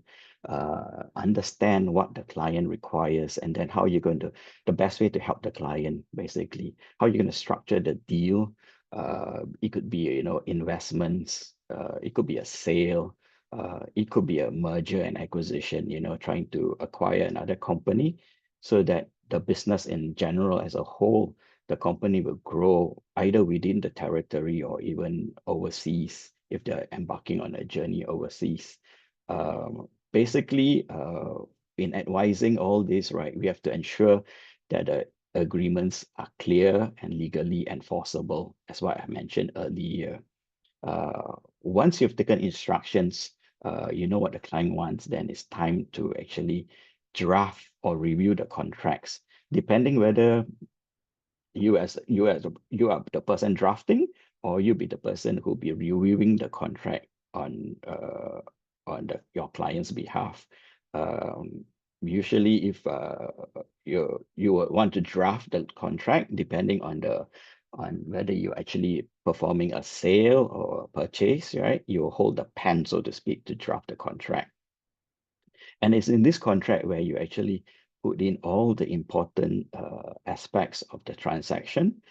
understand what the client requires, and then how you're going to, the best way to help the client, basically, how you're going to structure the deal. It could be, you know, investments, it could be a sale, it could be a merger and acquisition, you know, trying to acquire another company so that the business in general as a whole, the company will grow either within the territory or even overseas if they're embarking on a journey overseas. Basically, in advising all this, right, we have to ensure that the agreements are clear and legally enforceable, as what I mentioned earlier. Once you've taken instructions, you know what the client wants, then it's time to actually draft or review the contracts, depending whether you are the person drafting, or you be the person who'll be reviewing the contract on your client's behalf. Usually, if you would want to draft the contract, depending on whether you're actually performing a sale or a purchase, right? You hold the pen, so to speak, to draft the contract. And it's in this contract where you actually put in all the important aspects of the transaction,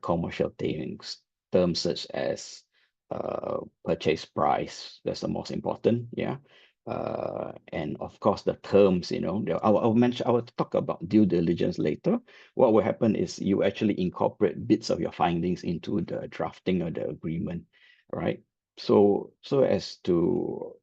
commercial terms such as purchase price. That's the most important, yeah. And of course, the terms, you know, I will talk about due diligence later. What will happen is you actually incorporate bits of your findings into the drafting of the agreement, right? So as to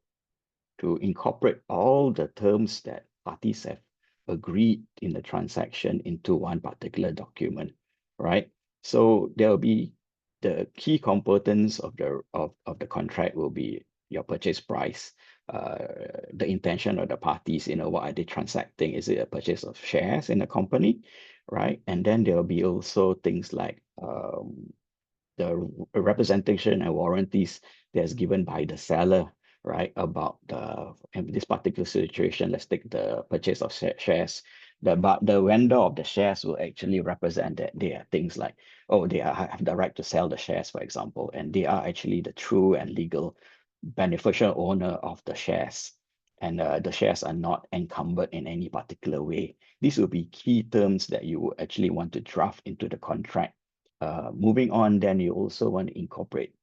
incorporate all the terms that parties have agreed in the transaction into one particular document, right? So there will be the key components of the contract will be your purchase price, the intention of the parties, you know, what are they transacting? Is it a purchase of shares in a company, right? And then there will be also things like the representation and warranties that's given by the seller, right, about in this particular situation. Let's take the purchase of shares. The vendor of the shares will actually represent that they are things like, oh, they have the right to sell the shares, for example, and they are actually the true and legal beneficial owner of the shares, and the shares are not encumbered in any particular way. These will be key terms that you will actually want to draft into the contract. Moving on, then you also want to incorporate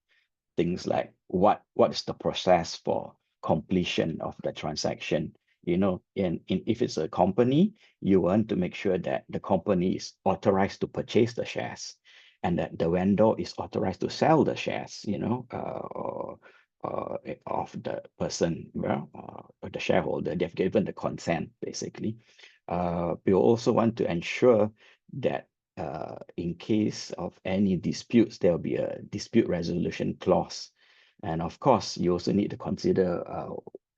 things like what is the process for completion of the transaction. You know, if it's a company, you want to make sure that the company is authorized to purchase the shares, and that the vendor is authorized to sell the shares, you know, of the person, well, or the shareholder. They've given the consent, basically. We also want to ensure that in case of any disputes, there will be a dispute resolution clause. And of course, you also need to consider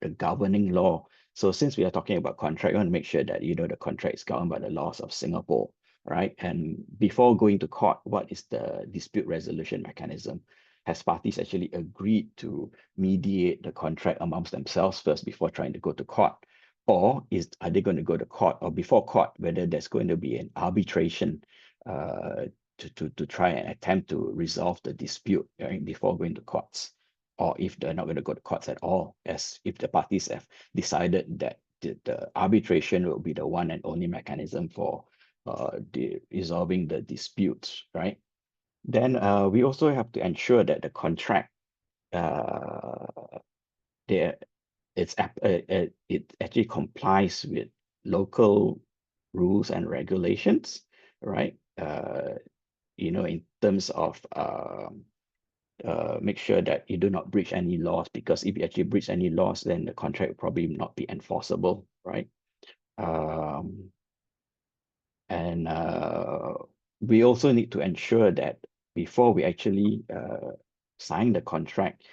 the governing law. So since we are talking about contract, you want to make sure that, you know, the contract is governed by the laws of Singapore, right? And before going to court, what is the dispute resolution mechanism? Has parties actually agreed to mediate the contract amongst themselves first before trying to go to court? Or are they going to go to court, or before court, whether there's going to be an arbitration to try and attempt to resolve the dispute, right, before going to courts? Or if they're not going to go to courts at all, as if the parties have decided that the arbitration will be the one and only mechanism for resolving the disputes, right? Then we also have to ensure that the contract it actually complies with local rules and regulations, right? You know, in terms of make sure that you do not breach any laws, because if you actually breach any laws, then the contract will probably not be enforceable, right? And we also need to ensure that before we actually sign the contract,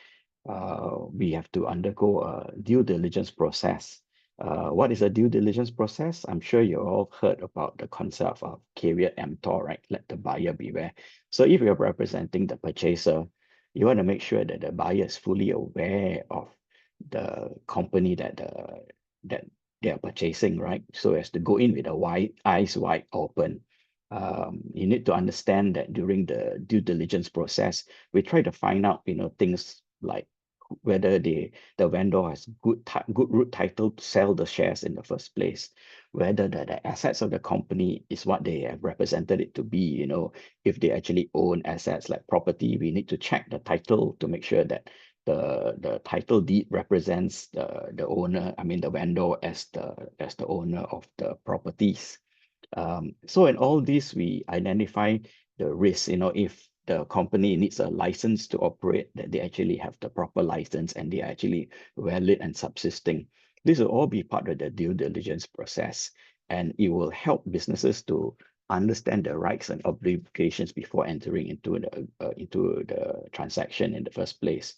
we have to undergo a due diligence process. What is a due diligence process? I'm sure you all heard about the concept of caveat emptor, right? Let the buyer beware. So if you're representing the purchaser, you want to make sure that the buyer is fully aware of the company that they are purchasing, right? So as to go in with eyes wide open. You need to understand that during the due diligence process, we try to find out, things like whether the vendor has good root title to sell the shares in the first place, whether the assets of the company is what they have represented it to be. If they actually own assets like property, we need to check the title to make sure that the title deed represents the owner, the vendor as the owner of the properties. So in all this, we identify the risk, if the company needs a license to operate, that they actually have the proper license and they are actually valid and subsisting. This will all be part of the due diligence process, and it will help businesses to understand the rights and obligations before entering into the transaction in the first place.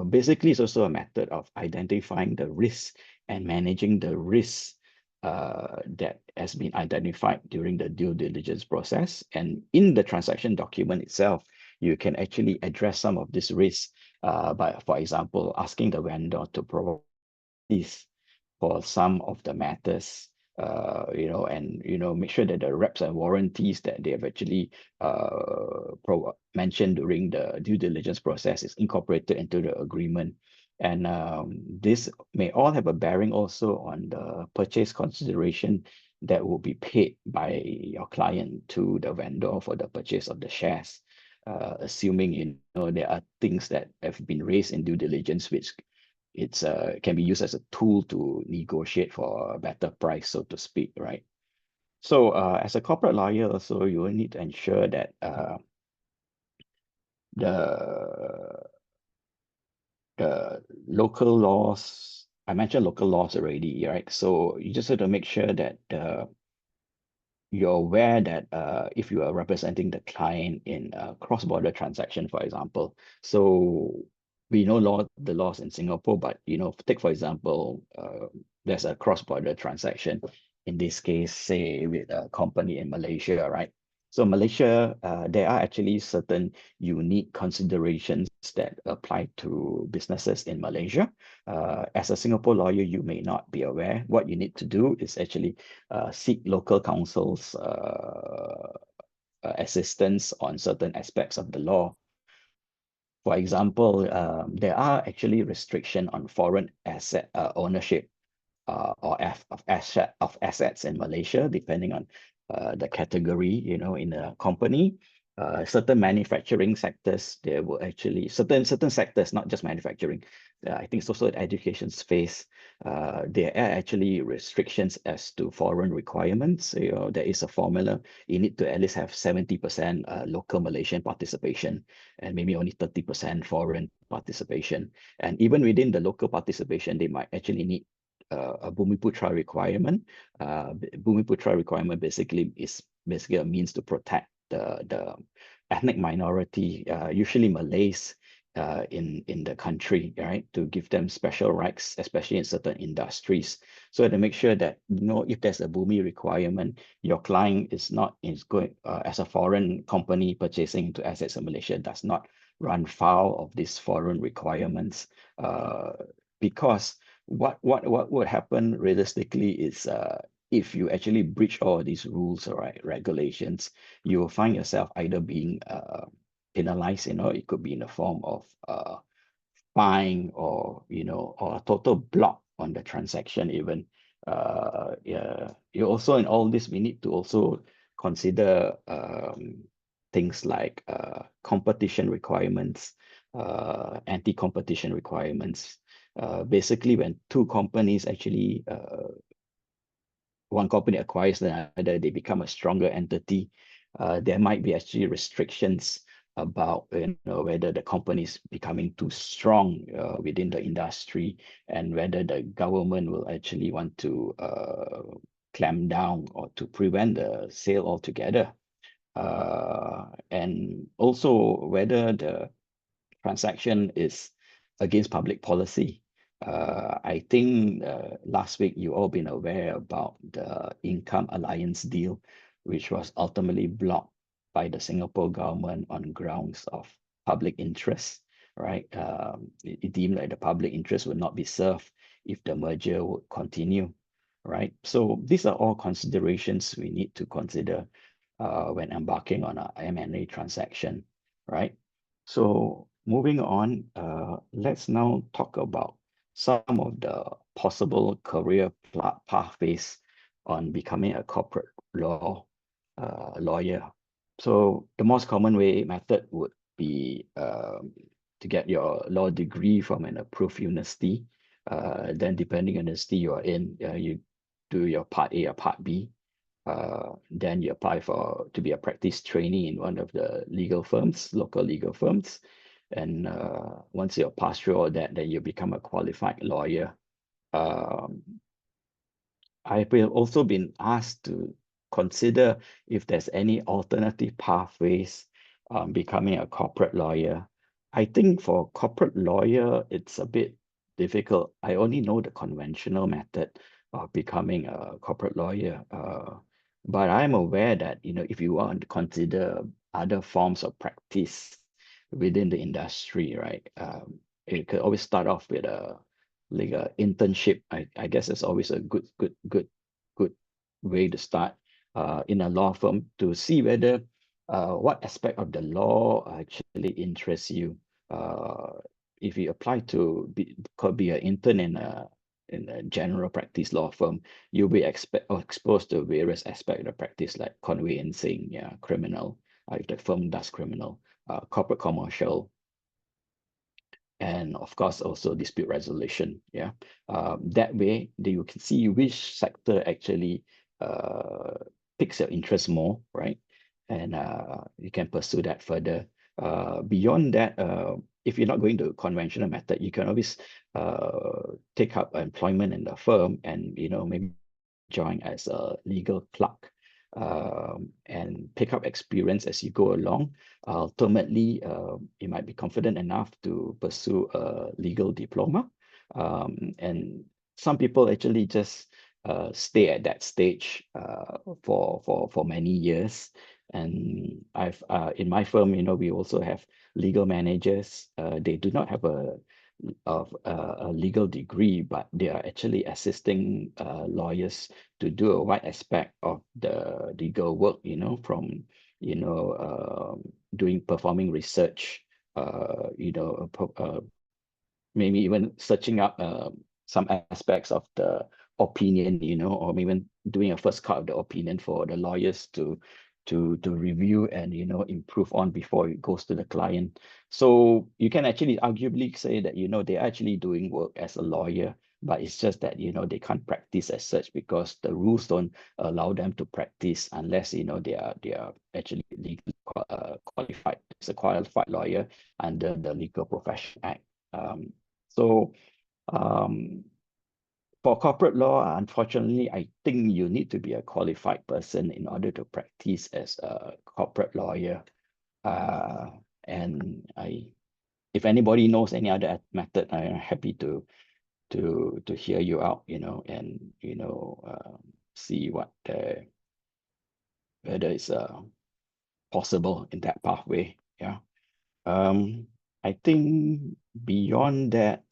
Basically, it's also a method of identifying the risks and managing the risks that has been identified during the due diligence process. And in the transaction document itself, you can actually address some of these risks by, for example, asking the vendor to provide this for some of the matters, and make sure that the reps and warranties that they have actually mentioned during the due diligence process is incorporated into the agreement. And this may all have a bearing also on the purchase consideration that will be paid by your client to the vendor for the purchase of the shares, assuming there are things that have been raised in due diligence which can be used as a tool to negotiate for a better price, so to speak, right? So as a corporate lawyer also, you will need to ensure that the local laws, I mentioned local laws already, right? So you just have to make sure that you're aware that if you are representing the client in a cross-border transaction, for example, so we know the laws in Singapore, but take for example, there's a cross-border transaction. In this case, say with a company in Malaysia, right? So Malaysia, there are actually certain unique considerations that apply to businesses in Malaysia. As a Singapore lawyer, you may not be aware. What you need to do is actually seek local counsel's assistance on certain aspects of the law. For example, there are actually restrictions on foreign asset ownership or of assets in Malaysia, depending on the category, in a company. Certain manufacturing sectors, there will actually certain sectors, not just manufacturing. I think it's also education space. There are actually restrictions as to foreign requirements. There is a formula. You need to at least have 70% local Malaysian participation and maybe only 30% foreign participation. And even within the local participation, they might actually need a Bumiputra requirement. Bumiputra requirement basically is a means to protect the ethnic minority, usually Malays, in the country, right? To give them special rights, especially in certain industries. So to make sure that if there's a Bumi requirement, your client is going as a foreign company purchasing into assets in Malaysia does not run foul of these foreign requirements, because what would happen realistically is if you actually breach all these rules or regulations, you will find yourself either being penalized. It could be in the form of fine or or a total block on the transaction even. Yeah, you also, in all this, we need to also consider things like competition requirements, anti-competition requirements. Basically, when two companies actually one company acquires another, they become a stronger entity. There might be actually restrictions about whether the company is becoming too strong within the industry, and whether the government will actually want to clamp down or to prevent the sale altogether. And also whether the transaction is against public policy. I think last week you all been aware about the income alliance deal, which was ultimately blocked by the Singapore government on grounds of public interest, right? It deemed like the public interest would not be served if the merger would continue, right? So these are all considerations we need to consider when embarking on a M&A transaction, right? So moving on, let's now talk about some of the possible career pathways on becoming a corporate law lawyer. So the most common method would be to get your law degree from an approved university. Then depending on the university you are in, you do your Part A or Part B. Then you apply to be a practice trainee in one of the legal firms, local legal firms. And once you pass through all that, then you become a qualified lawyer. I've also been asked to consider if there's any alternative pathways becoming a corporate lawyer. I think for corporate lawyer, it's a bit difficult. I only know the conventional method of becoming a corporate lawyer. But I'm aware that, if you want to consider other forms of practice within the industry, right? It could always start off with a internship. I guess it's always a good way to start in a law firm to see whether what aspect of the law actually interests you. If you apply to be an intern in a general practice law firm, you'll be exposed to various aspects of the practice, like conveyancing, criminal, if the firm does criminal, corporate commercial, and of course also dispute resolution. That way you can see which sector actually piques your interest more, right? And you can pursue that further. Beyond that, if you're not going to conventional method, you can always take up employment in the firm and maybe join as a legal clerk and pick up experience as you go along. Ultimately, you might be confident enough to pursue a legal diploma. And some people actually just stay at that stage for many years. And I've in my firm, we also have legal managers. They do not have a legal degree, but they are actually assisting lawyers to do a wide aspect of the legal work, from performing research, maybe even searching up some aspects of the opinion, or even doing a first cut of the opinion for the lawyers to review and improve on before it goes to the client. So you can actually arguably say that they're actually doing work as a lawyer, but it's just that they can't practice as such because the rules don't allow them to practice unless they are actually legally qualified as a qualified lawyer under the Legal Profession Act. So for corporate law, unfortunately, I think you need to be a qualified person in order to practice as a corporate lawyer. And if anybody knows any other method, I'm happy to hear you out, and see what whether it's possible in that pathway. I think beyond that,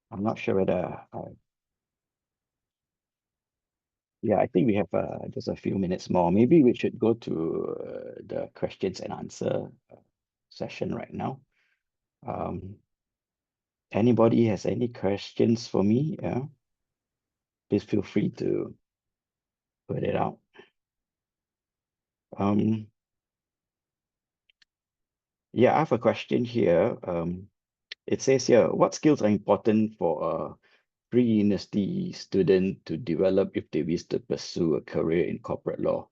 I'm not sure whether I think we have just a few minutes more. Maybe we should go to the questions and answer session right now. Anybody has any questions for me? Please feel free to put it out. I have a question here. It says here, what skills are important for a pre-university student to develop if they wish to pursue a career in corporate law?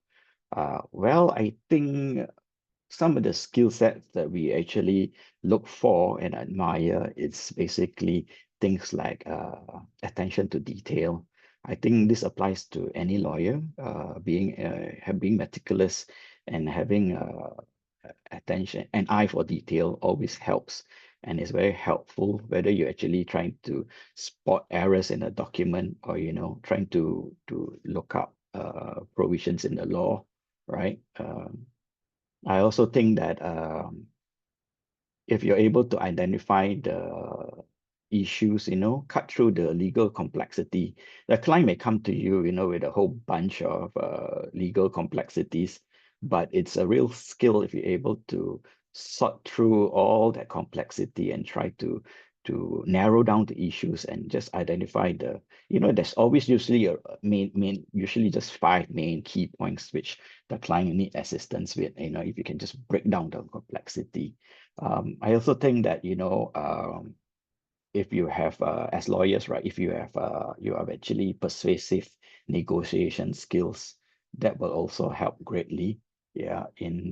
Well, I think some of the skill sets that we actually look for and admire, it's basically things like attention to detail. I think this applies to any lawyer. Being meticulous and having attention, an eye for detail always helps, and it's very helpful whether you're actually trying to spot errors in a document or trying to look up provisions in the law, right? I also think that if you're able to identify the issues, cut through the legal complexity. The client may come to you, with a whole bunch of legal complexities, but it's a real skill if you're able to sort through all that complexity and try to narrow down the issues and just identify there's always usually usually just 5 main key points which the client need assistance with, if you can just break down the complexity. I also think that, if you have, as lawyers, right, if you have actually persuasive negotiation skills, that will also help greatly, in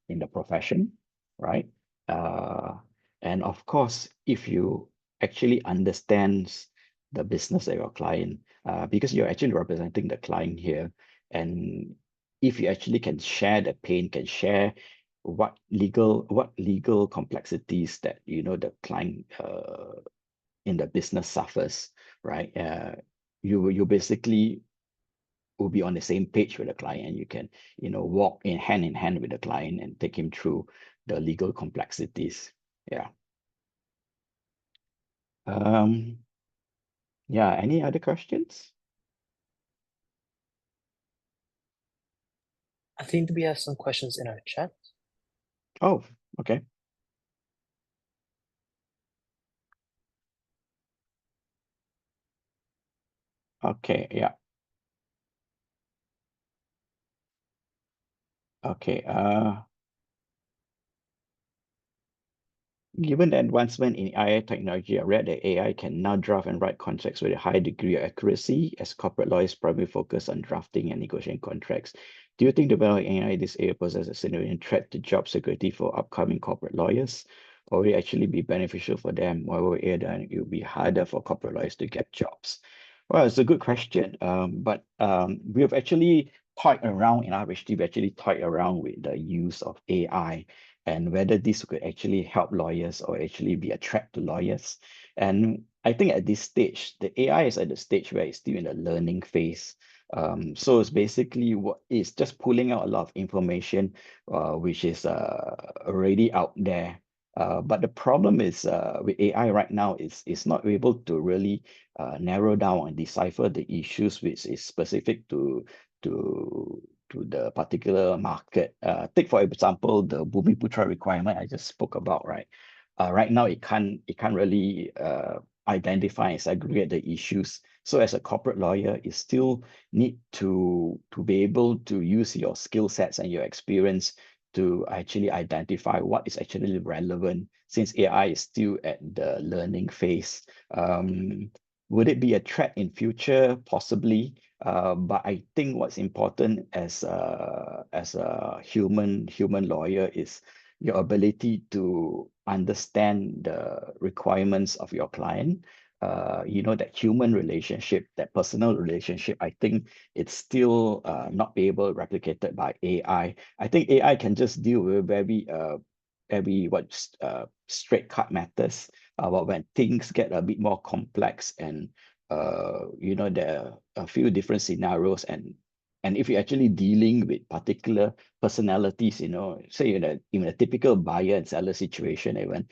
the profession, right? And of course, if you actually understands the business of your client, because you're actually representing the client here, and if you actually can share the pain, can share what legal complexities that the client in the business suffers, right? You basically will be on the same page with the client, and you can walk in hand with the client and take him through the legal complexities. Any other questions? I think we have some questions in our chat. Oh, okay. Okay, yeah. Okay, given the advancement in AI technology, I read that AI can now draft and write contracts with a high degree of accuracy, as corporate lawyers primarily focus on drafting and negotiating contracts. Do you think developing AI in this area poses a significant threat to job security for upcoming corporate lawyers, or will it actually be beneficial for them? However, it will be harder for corporate lawyers to get jobs? Well, it's a good question. But we have actually toyed around in RHT, we actually toyed around with the use of AI and whether this could actually help lawyers or actually be a threat to lawyers. And I think at this stage, the AI is at the stage where it's still in the learning phase. So it's basically what it's just pulling out a lot of information, which is already out there. But the problem is with AI right now is not able to really narrow down and decipher the issues which is specific to the particular market. Take for example the Bumiputra requirement I just spoke about, right? Right now it can't really identify and segregate the issues. So as a corporate lawyer, you still need to be able to use your skill sets and your experience to actually identify what is actually relevant, since AI is still at the learning phase. Would it be a threat in future? Possibly. But I think what's important as a human lawyer is your ability to understand the requirements of your client. That human relationship, that personal relationship, I think it's still not be able replicated by AI. I think AI can just deal with very straight cut matters. But when things get a bit more complex and there are a few different scenarios, and if you're actually dealing with particular personalities, say in a typical buyer and seller situation, even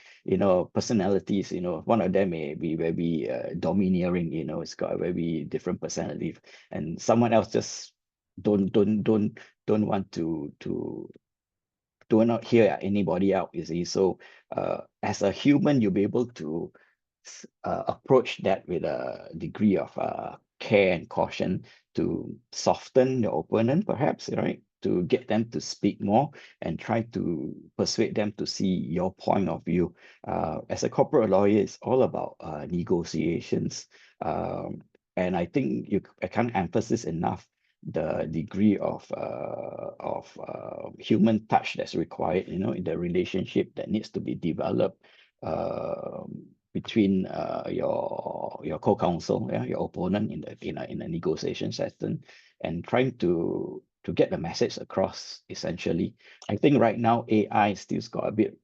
personalities, one of them may be very domineering, it's got a very different personality, and someone else just don't want to do not hear anybody out, you see. So as a human, you'll be able to approach that with a degree of care and caution to soften your opponent, perhaps, right? To get them to speak more and try to persuade them to see your point of view. As a corporate lawyer, it's all about negotiations. And I think I can't emphasize enough the degree of human touch that's required, in the relationship that needs to be developed between your co-counsel, your opponent in a negotiation session, and trying to get the message across. Essentially, I think right now AI still's got a bit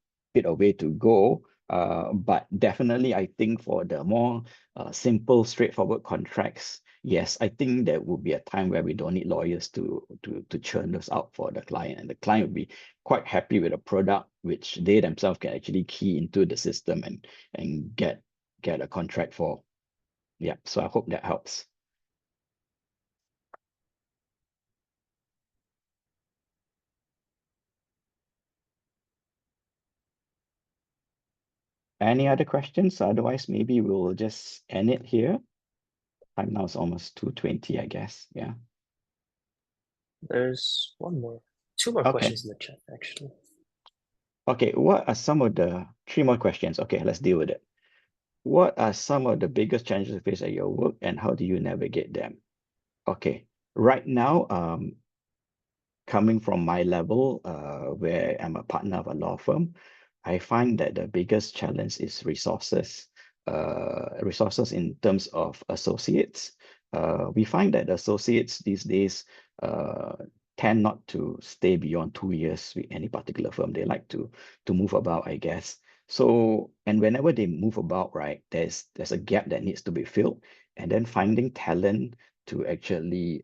of way to go. But definitely, I think for the more simple, straightforward contracts, yes, I think there will be a time where we don't need lawyers to churn those out for the client, and the client will be quite happy with a product which they themselves can actually key into the system and get a contract for. Yeah, so I hope that helps. Any other questions? Otherwise, maybe we'll just end it here. Time now is almost 2:20, I guess. Yeah. There's two more Okay. questions in the chat, actually. Okay, what are some of the 3 more questions? Okay, let's deal with it. What are some of the biggest challenges you face at your work, and how do you navigate them? Okay, right now, coming from my level, where I'm a partner of a law firm, I find that the biggest challenge is resources. Resources in terms of associates. We find that associates these days tend not to stay beyond 2 years with any particular firm. They like to move about, I guess. So, and whenever they move about, right, there's a gap that needs to be filled, and then finding talent to actually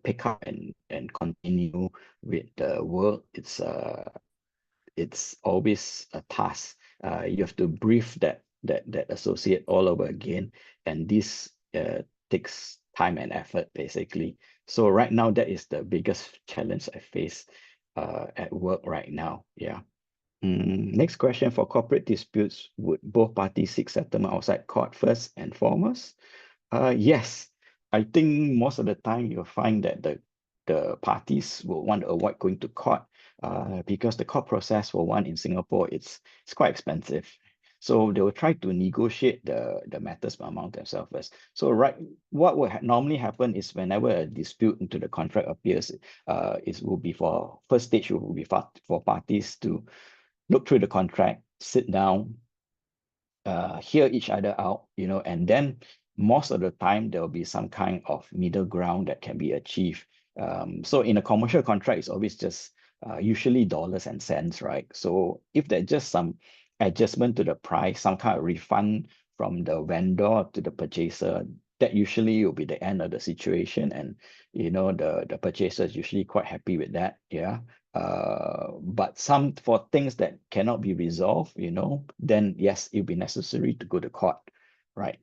pick up and continue with the work, it's always a task. You have to brief that associate all over again, and this takes time and effort, basically. So right now, that is the biggest challenge I face at work right now. Yeah. Next question: for corporate disputes, would both parties seek settlement outside court first and foremost? Yes, I think most of the time you'll find that the parties will want to avoid going to court because the court process, for one, in Singapore, it's quite expensive. So they will try to negotiate the matters among themselves first. So what will normally happen is whenever a dispute into the contract appears, it will be for first stage will be for parties to look through the contract, sit down, hear each other out, and then most of the time there will be some kind of middle ground that can be achieved. So in a commercial contract, it's always just usually dollars and cents, right? So if there's just some adjustment to the price, some kind of refund from the vendor to the purchaser, that usually will be the end of the situation, and the purchaser is usually quite happy with that. Yeah. But for things that cannot be resolved, then yes, it'll be necessary to go to court, right?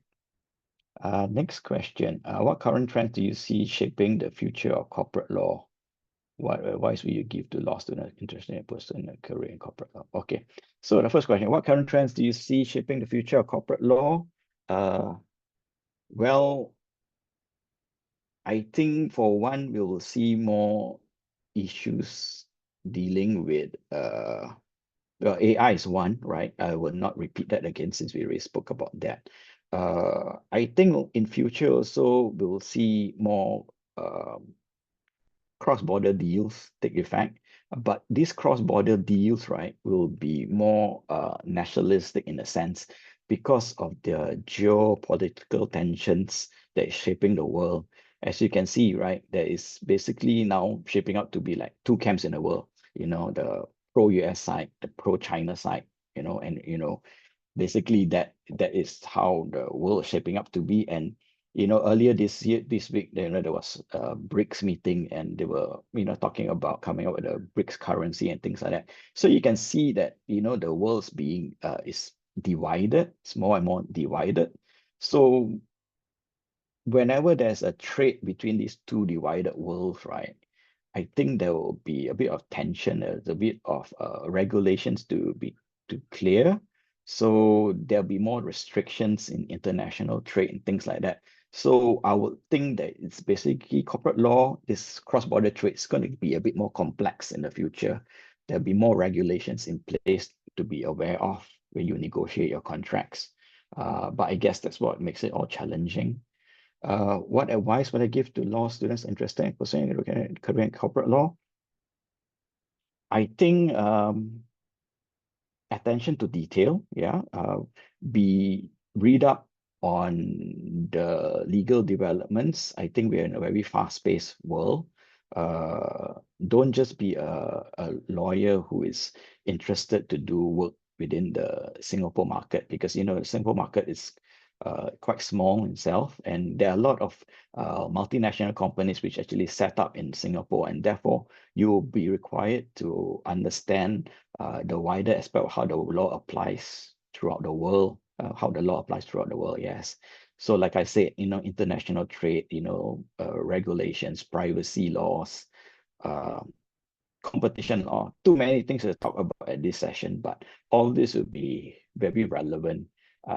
Next question. What current trends do you see shaping the future of corporate law? What advice will you give to law students interested in pursuing a career in corporate law? Okay, so the first question: what current trends do you see shaping the future of corporate law? Well, I think for one, we will see more issues dealing with well, AI is one, right? I will not repeat that again since we already spoke about that. I think in future also we'll see more cross-border deals take effect, but these cross-border deals, right, will be more nationalistic in a sense because of the geopolitical tensions that is shaping the world. As you can see, right, there is basically now shaping up to be like 2 camps in the world, the pro-US side, the pro-China side, and basically that is how the world is shaping up to be. And earlier this week, there was a BRICS meeting, and they were talking about coming up with a BRICS currency and things like that. So you can see that the world's being is divided. It's more and more divided. So whenever there's a trade between these two divided worlds, right, I think there will be a bit of tension. There's a bit of regulations to clear. So there'll be more restrictions in international trade and things like that. So I would think that it's basically corporate law, this cross-border trade is going to be a bit more complex in the future. There'll be more regulations in place to be aware of when you negotiate your contracts. But I guess that's what makes it all challenging. What advice would I give to law students interested in pursuing a career in corporate law? I think attention to detail, yeah. Read up on the legal developments. I think we're in a very fast-paced world. Don't just be a lawyer who is interested to do work within the Singapore market, because the Singapore market is quite small itself, and there are a lot of multinational companies which actually set up in Singapore, and therefore you will be required to understand the wider aspect of how the law applies throughout the world, yes. So like I said, international trade, regulations, privacy laws, competition law, too many things to talk about at this session, but all this will be very relevant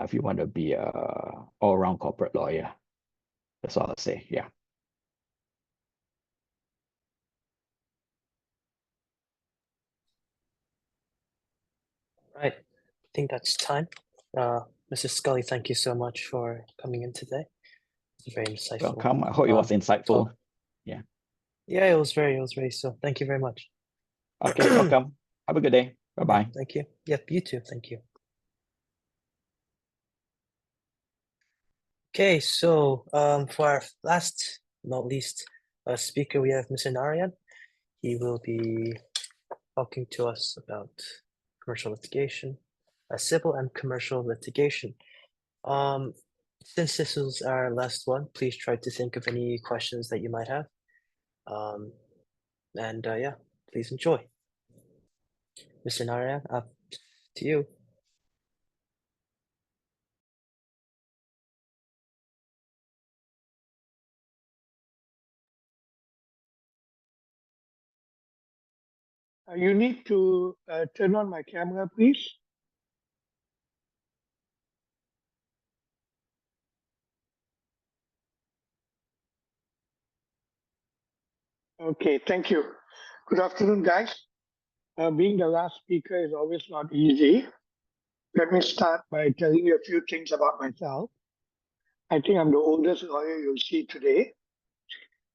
if you want to be a all-round corporate lawyer. That's all I'll say. Yeah. Right. I think that's time. Mr. Scully, thank you so much for coming in today. It's very insightful. Welcome. I hope it was insightful. talk. Yeah. Yeah, it was very so. Thank you very much. Okay, welcome. Have a good day. Bye-bye. Thank you. Yep, you too. Thank you. Okay, so for our last, not least, speaker, we have Mr. Narayanan. He will be talking to us about commercial litigation, civil and commercial litigation. Since this is our last one, please try to think of any questions that you might have. Yeah, please enjoy. Mr. Narayanan, up to you. You need to turn on my camera, please. Okay, thank you. Good afternoon, guys. Being the last speaker is always not easy. Let me start by telling you a few things about myself. I think I'm the oldest lawyer you'll see today.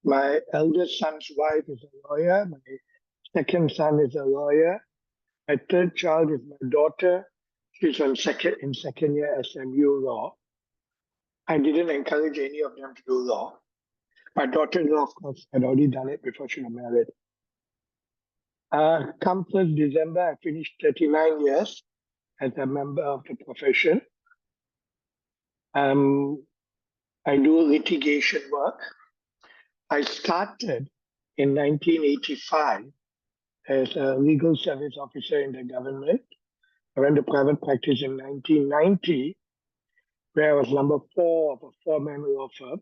My eldest son's wife is a lawyer. My second son is a lawyer. My third child is my daughter. She's in second year SMU Law. I didn't encourage any of them to do law. My daughter-in-law, of course, had already done it before she got married. Come 1st December, I finished 39 years as a member of the profession. I do litigation work. I started in 1985 as a legal service officer in the government. I went to private practice in 1990, where I was number 4 of a 4-man law firm.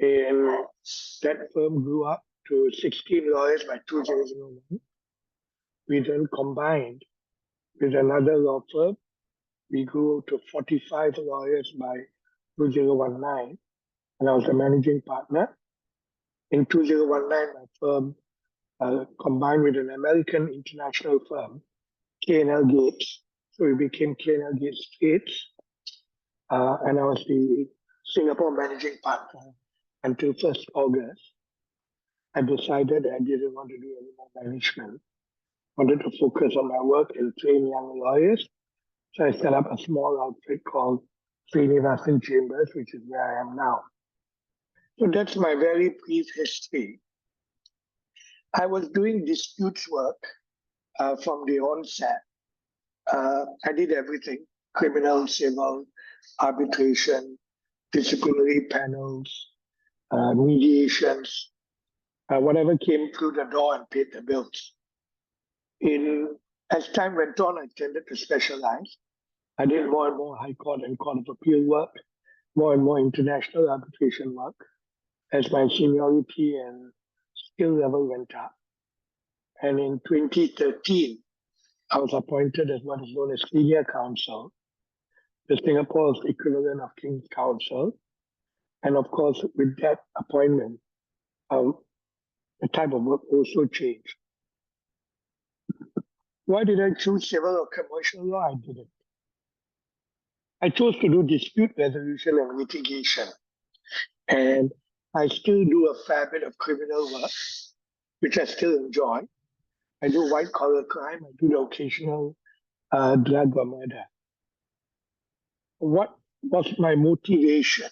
And that firm grew up to 16 lawyers by 2001. We then combined with another law firm. We grew to 45 lawyers by 2019, and I was the managing partner. In 2019, my firm combined with an American international firm, K&L Gates. So we became K&L Gates States, and I was the Singapore managing partner until 1st August. I decided I didn't want to do any more management. I wanted to focus on my work and train young lawyers. So I set up a small outfit called Sreenivasan Chambers, which is where I am now. So that's my very brief history. I was doing disputes work from the onset. I did everything: criminal, civil, arbitration, disciplinary panels, mediations, whatever came through the door and paid the bills. As time went on, I tended to specialize. I did more and more High Court and Court of Appeal work, more and more international arbitration work as my seniority and skill level went up. And in 2013, I was appointed as what is known as senior counsel, the Singapore's equivalent of King's Counsel. And of course, with that appointment, the type of work also changed. Why did I choose civil or commercial law? I didn't. I chose to do dispute resolution and litigation. And I still do a fair bit of criminal work, which I still enjoy. I do white-collar crime. I do the occasional drug or murder. What was my motivation?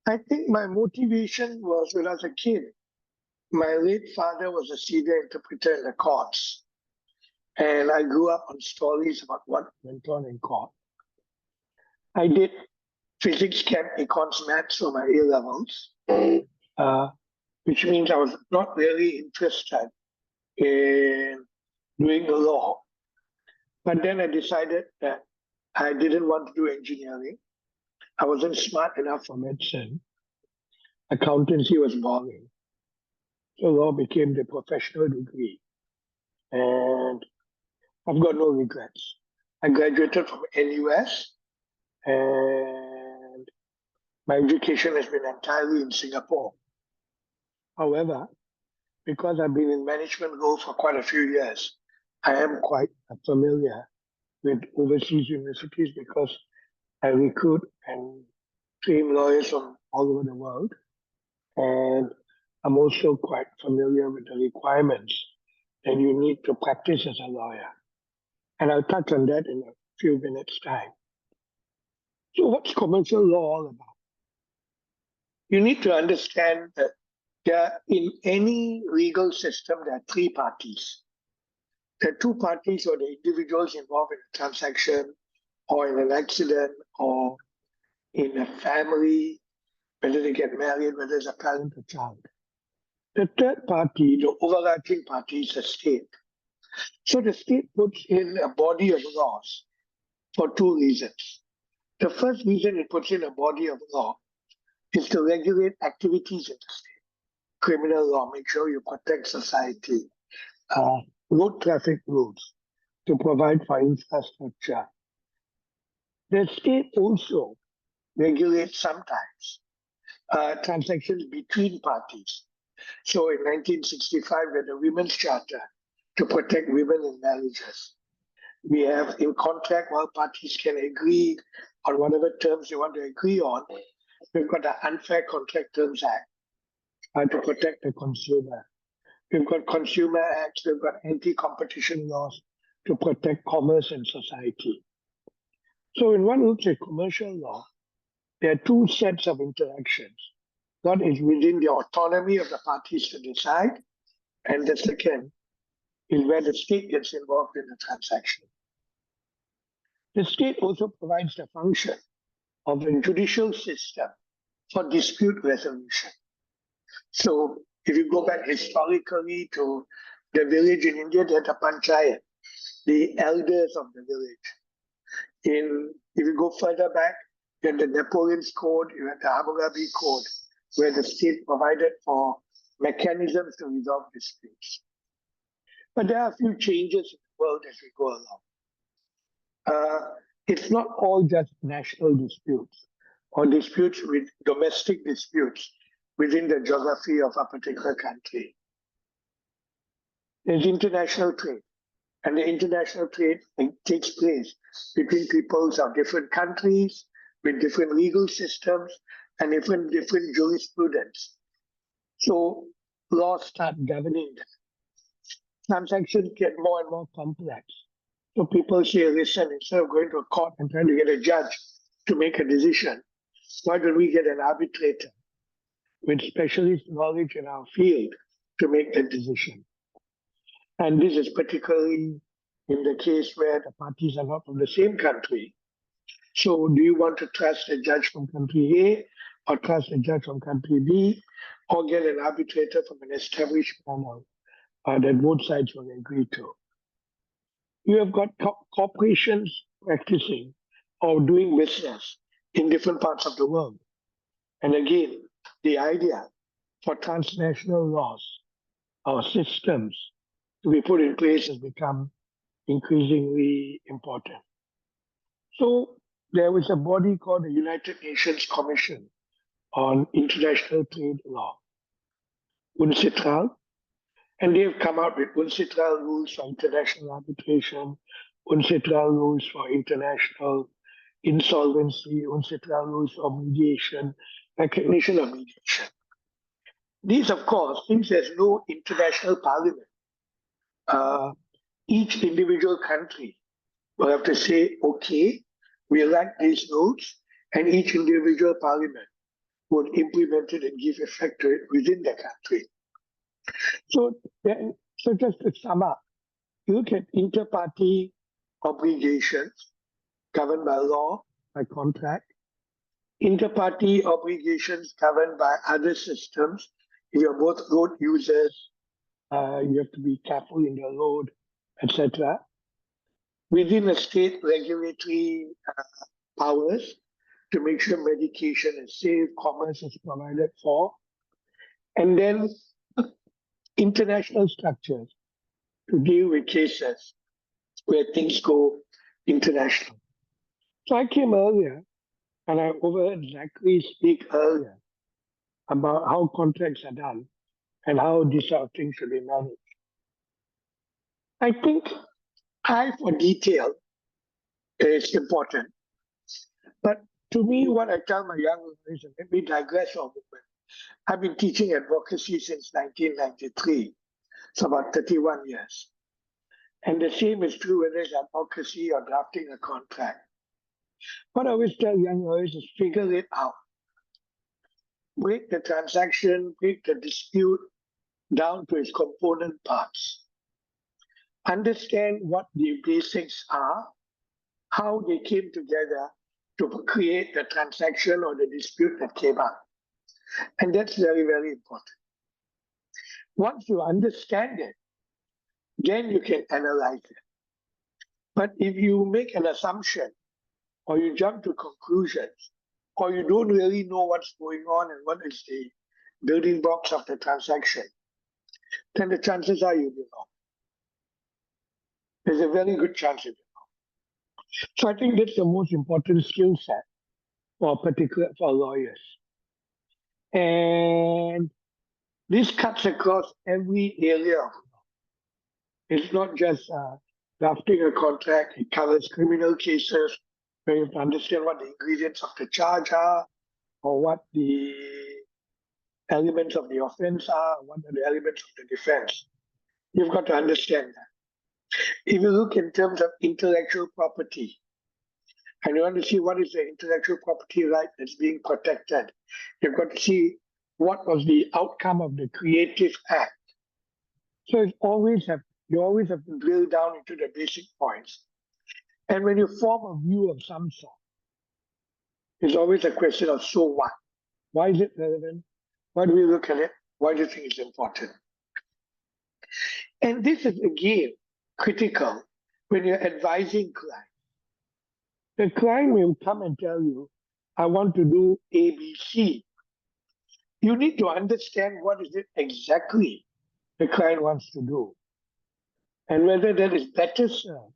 I think my motivation was when I was a kid. My late father was a senior interpreter in the courts. And I grew up on stories about what went on in court. I did physics, chem, econs, maths for my A-levels, which means I was not really interested in doing the law. But then I decided that I didn't want to do engineering. I wasn't smart enough for medicine. Accountancy was boring. So law became the professional degree. And I've got no regrets. I graduated from NUS, and my education has been entirely in Singapore. However, because I've been in management role for quite a few years, I am quite familiar with overseas universities because I recruit and train lawyers from all over the world. And I'm also quite familiar with the requirements that you need to practice as a lawyer. And I'll touch on that in a few minutes' time. So what's commercial law all about? You need to understand that in any legal system, there are three parties. There are two parties, or the individuals involved in a transaction, or in an accident, or in a family, whether they get married, whether there's a parent or child. The third party, the overarching party, is the state. So the state puts in a body of laws for two reasons. The first reason it puts in a body of law is to regulate activities in the state. Criminal law, make sure you protect society. Road traffic rules, to provide for infrastructure. The state also regulates sometimes transactions between parties. So in 1965, we had the Women's Charter to protect women in marriages. We have in contract, while parties can agree on whatever terms they want to agree on, we've got the Unfair Contract Terms Act to protect the consumer. We've got consumer acts, we've got anti-competition laws to protect commerce and society. So when one looks at commercial law, there are two sets of interactions. One is within the autonomy of the parties to decide, and the second is where the state gets involved in the transaction. The state also provides the function of a judicial system for dispute resolution. So if you go back historically to the village in India, they had a panchayat, the elders of the village. If you go further back, you had the Napoleon's Code, you had the Hammurabi Code, where the state provided for mechanisms to resolve disputes. But there are a few changes in the world as we go along. It's not all just national disputes or disputes with domestic disputes within the geography of a particular country. There's international trade, and the international trade takes place between peoples of different countries with different legal systems and different jurisprudence. So laws start governing them. Transactions get more and more complex. So people say, listen, instead of going to a court and trying to get a judge to make a decision, why don't we get an arbitrator with specialist knowledge in our field to make that decision? And this is particularly in the case where the parties are not from the same country. So do you want to trust a judge from country A or trust a judge from country B, or get an arbitrator from an established panel that both sides will agree to? You have got corporations practicing or doing business in different parts of the world. And again, the idea for transnational laws or systems to be put in place has become increasingly important. So there was a body called the United Nations Commission on International Trade Law, UNCITRAL, and they've come out with UNCITRAL rules for international arbitration, UNCITRAL rules for international insolvency, UNCITRAL rules for mediation, recognition of mediation. These, of course, since there's no international parliament, each individual country will have to say, okay, we like these rules, and each individual parliament would implement it and give effect to it within the country. So just to sum up, You look at inter-party obligations governed by law, by contract, inter-party obligations governed by other systems. If you're both road users, you have to be careful in your load, etc. Within a state regulatory powers to make sure medication is safe, commerce is provided for, and then international structures to deal with cases where things go international. So I came earlier and I overheard Zachary speak earlier about how contracts are done and how these sort of things should be managed. I think eye for detail is important. But to me, what I tell my young lawyers, and let me digress a moment, I've been teaching advocacy since 1993, so about 31 years. And the same is true whether it's advocacy or drafting a contract. What I always tell young lawyers is figure it out. Break the transaction, break the dispute down to its component parts. Understand what the basics are, how they came together to create the transaction or the dispute that came up. And that's very, very important. Once you understand it, then you can analyze it. But if you make an assumption or you jump to conclusions or you don't really know what's going on and what is the building blocks of the transaction, then the chances are you'll be wrong. There's a very good chance you'll be wrong. So I think that's the most important skill set for lawyers. And this cuts across every area of law. It's not just drafting a contract, it covers criminal cases where you have to understand what the ingredients of the charge are, or what the elements of the offense are, what are the elements of the defense. You've got to understand that. If you look in terms of intellectual property, and you want to see what is the intellectual property right that's being protected, you've got to see what was the outcome of the creative act. So you always have to drill down into the basic points. And when you form a view of some sort, it's always a question of so what? Why is it relevant? Why do we look at it? Why do you think it's important? And this is again critical when you're advising clients. The client will come and tell you, I want to do ABC. You need to understand what is it exactly the client wants to do, and whether that is better served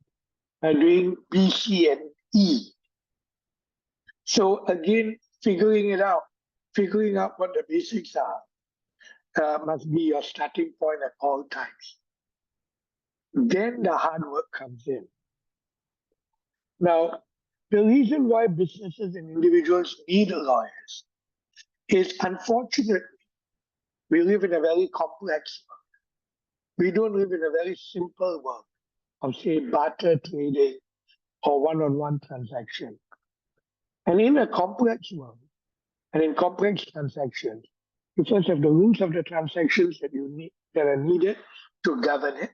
by doing B, C, and E. So again, figuring out what the basics are must be your starting point at all times. Then the hard work comes in. Now, the reason why businesses and individuals need lawyers is, unfortunately, we live in a very complex world. We don't live in a very simple world of, say, barter trading or one-on-one transaction. And in a complex world, and in complex transactions, you first have the rules of the transactions that are needed to govern it.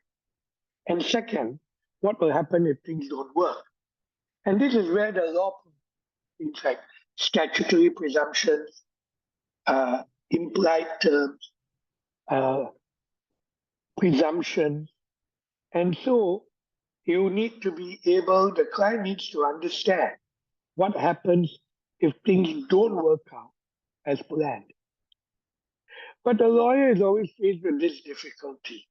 And second, what will happen if things don't work? And this is where the law, things like statutory presumptions, implied terms, presumptions. And so you need to be able, the client needs to understand what happens if things don't work out as planned. But the lawyer is always faced with this difficulty.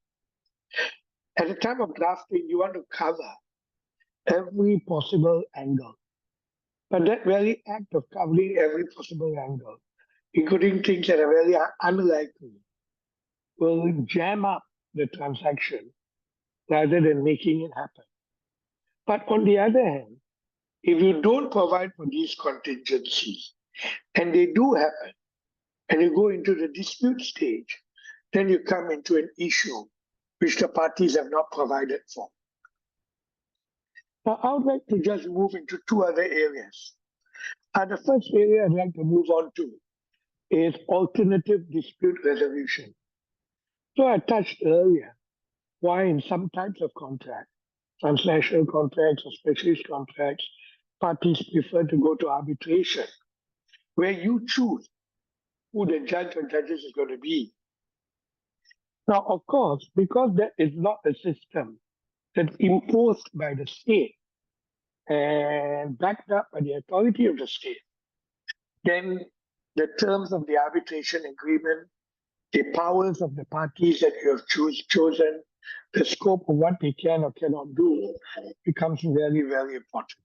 At the time of drafting, you want to cover every possible angle. But that very act of covering every possible angle, including things that are very unlikely, will jam up the transaction rather than making it happen. But on the other hand, if you don't provide for these contingencies, and they do happen, and you go into the dispute stage, then you come into an issue which the parties have not provided for. Now, I would like to just move into two other areas. The first area I'd like to move on to is alternative dispute resolution. So I touched earlier why in some types of contracts, transnational contracts or specialist contracts, parties prefer to go to arbitration, where you choose who the judge or judges is going to be. Now, of course, because that is not a system that's imposed by the state and backed up by the authority of the state, then the terms of the arbitration agreement, the powers of the parties that you have chosen, the scope of what they can or cannot do becomes very, very important.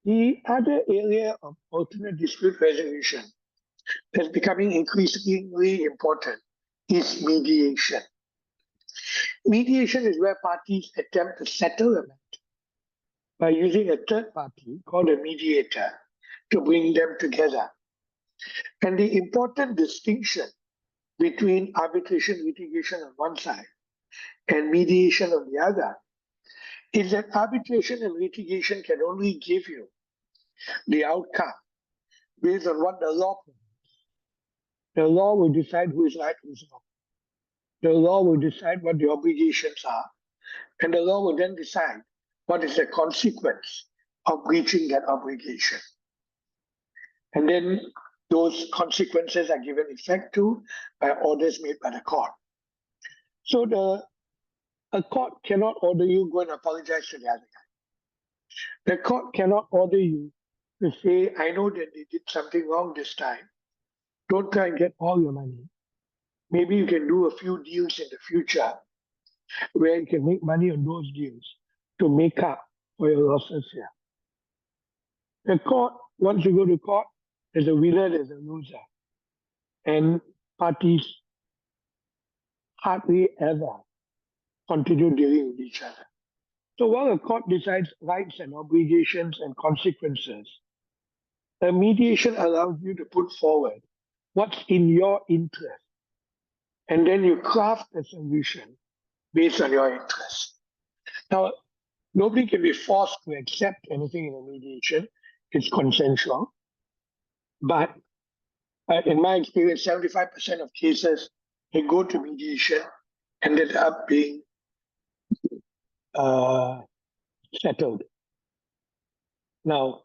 The other area of alternate dispute resolution that's becoming increasingly important is mediation. Mediation is where parties attempt to settle a matter by using a third party called a mediator to bring them together. And the important distinction between arbitration litigation on one side and mediation on the other is that arbitration and litigation can only give you the outcome based on what the law provides. The law will decide who is right, who is wrong. The law will decide what the obligations are, and the law will then decide what is the consequence of breaching that obligation. And then those consequences are given effect to by orders made by the court. So a court cannot order you go and apologize to the other guy. The court cannot order you to say, I know that they did something wrong this time. Don't try and get all your money. Maybe you can do a few deals in the future where you can make money on those deals to make up for your losses here. The court, once you go to court, there's a winner, there's a loser. And parties hardly ever continue dealing with each other. So while a court decides rights and obligations and consequences, a mediation allows you to put forward what's in your interest. And then you craft a solution based on your interest. Now, nobody can be forced to accept anything in a mediation. It's consensual. But in my experience, 75% of cases, they go to mediation and end up being settled. Now,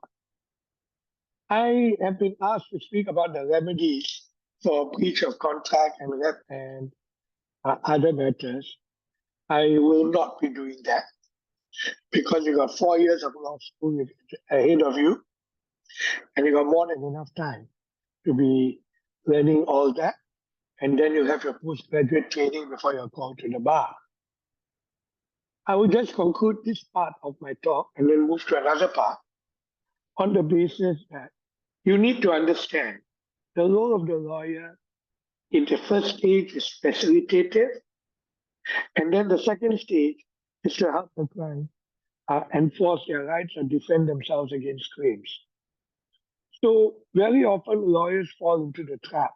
I have been asked to speak about the remedies for breach of contract and other matters. I will not be doing that because you got 4 years of law school ahead of you, and you got more than enough time to be learning all that, and then you have your postgraduate training before you're called to the bar. I will just conclude this part of my talk and then move to another part on the basis that you need to understand the role of the lawyer in the first stage is facilitative, and then the second stage is to help the client enforce their rights or defend themselves against claims. So very often lawyers fall into the trap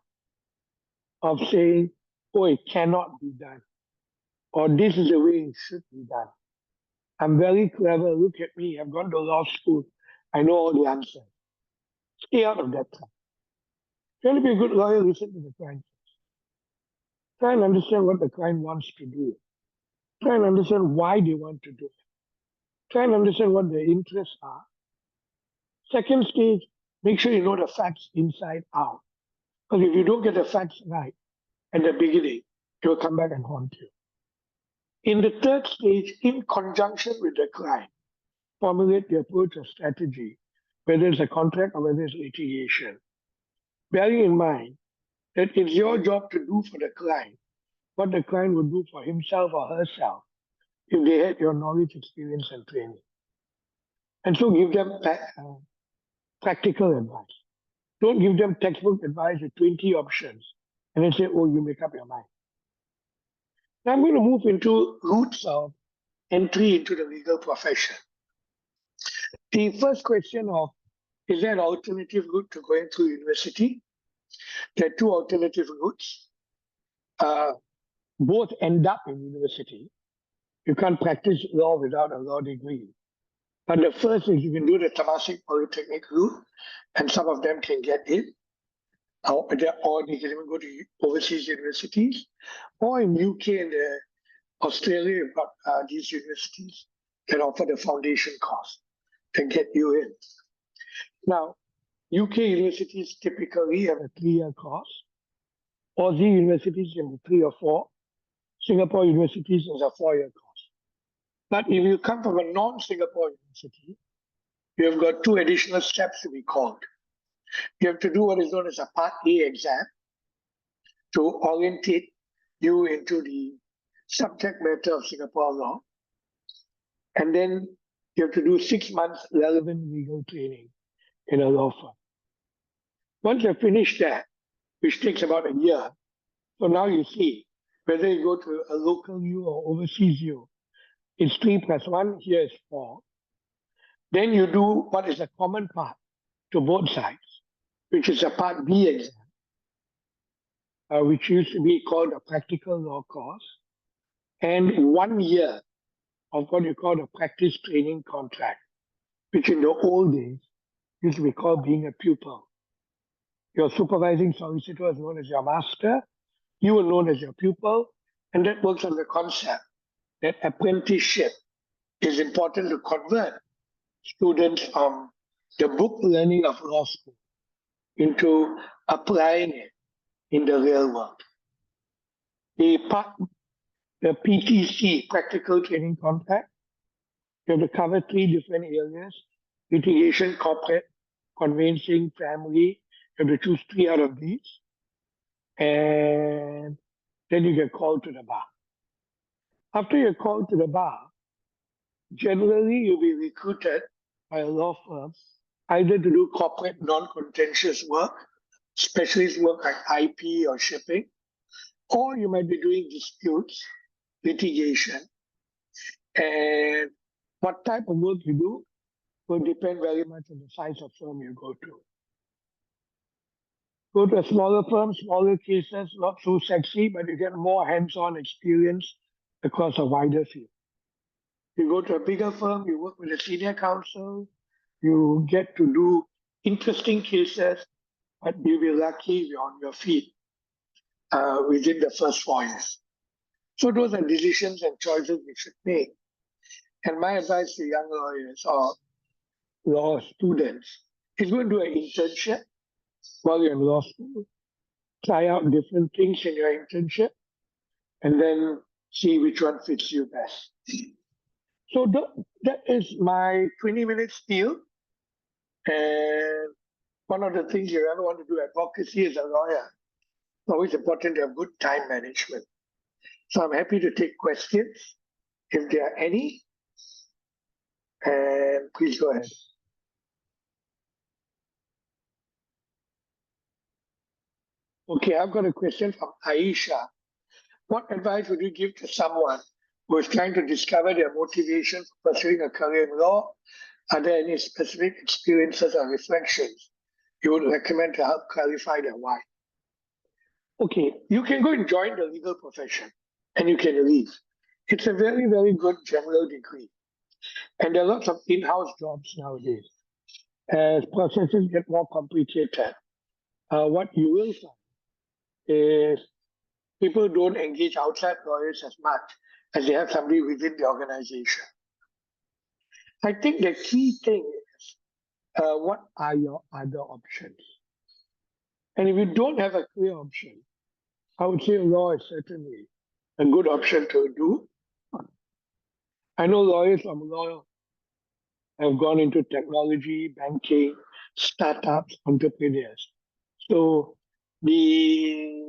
of saying, oh, it cannot be done, or this is the way it should be done. I'm very clever, look at me, I've gone to law school, I know all the answers. Stay out of that trap. If you want to be a good lawyer, listen to the client. Try and understand what the client wants to do. Try and understand why they want to do it. Try and understand what their interests are. Second stage, make sure you know the facts inside out. Because if you don't get the facts right at the beginning, it will come back and haunt you. In the third stage, in conjunction with the client, formulate the approach or strategy, whether it's a contract or whether it's litigation. Bearing in mind that it's your job to do for the client what the client would do for himself or herself if they had your knowledge, experience, and training. And so give them practical advice. Don't give them textbook advice with 20 options and then say, oh, you make up your mind. Now I'm going to move into routes of entry into the legal profession. The first question of, is there an alternative route to going through university? There are two alternative routes. Both end up in university. You can't practice law without a law degree. But the first is you can do the Temasek Polytechnic route, and some of them can get in, or they can even go to overseas universities, or in UK and the Australia, you've got these universities that offer the foundation course to get you in. Now, UK universities typically have a 3-year course. Aussie universities can be 3 or 4. Singapore universities is a 4-year course. But if you come from a non-Singapore university, you have got 2 additional steps to be called. You have to do what is known as a Part A exam to orientate you into the subject matter of Singapore law. And then you have to do 6 months relevant legal training in a law firm. Once you finish that, which takes about a year, so now you see whether you go to a local U or overseas U, it's 3 + 1, here is 4. Then you do what is a common part to both sides, which is a Part B exam, which used to be called a practical law course, and 1 year of what you call a practice training contract, which in the old days used to be called being a pupil. Your supervising solicitor is known as your master, you are known as your pupil, and that works on the concept that apprenticeship is important to convert students from the book learning of law school into applying it in the real world. The PTC, practical training contract, you have to cover 3 different areas: litigation, corporate, conveyancing, family. You have to choose 3 out of these. And then you get called to the bar. After you're called to the bar, generally you'll be recruited by a law firm either to do corporate non-contentious work, specialist work like IP or shipping, or you might be doing disputes, litigation. And what type of work you do will depend very much on the size of firm you go to. Go to a smaller firm, smaller cases, not so sexy, but you get more hands-on experience across a wider field. You go to a bigger firm, you work with a senior counsel, you get to do interesting cases, but you'll be lucky if you're on your feet within the first 4 years. So those are decisions and choices we should make. And my advice to young lawyers or law students is go and do an internship while you're in law school. Try out different things in your internship and then see which one fits you best. So that is my 20-minute spiel. And one of the things you ever want to do advocacy as a lawyer, it's always important to have good time management. So I'm happy to take questions if there are any. And please go ahead. Okay, I've got a question from Aisha. What advice would you give to someone who is trying to discover their motivation for pursuing a career in law? Are there any specific experiences or reflections you would recommend to help clarify their why? Okay, you can go and join the legal profession and you can leave. It's a very, very good general degree. And there are lots of in-house jobs nowadays. As processes get more complicated, what you will find is people don't engage outside lawyers as much as they have somebody within the organization. I think the key thing is, what are your other options? And if you don't have a clear option, I would say law is certainly a good option to do. I know lawyers from law have gone into technology, banking, startups, entrepreneurs. So the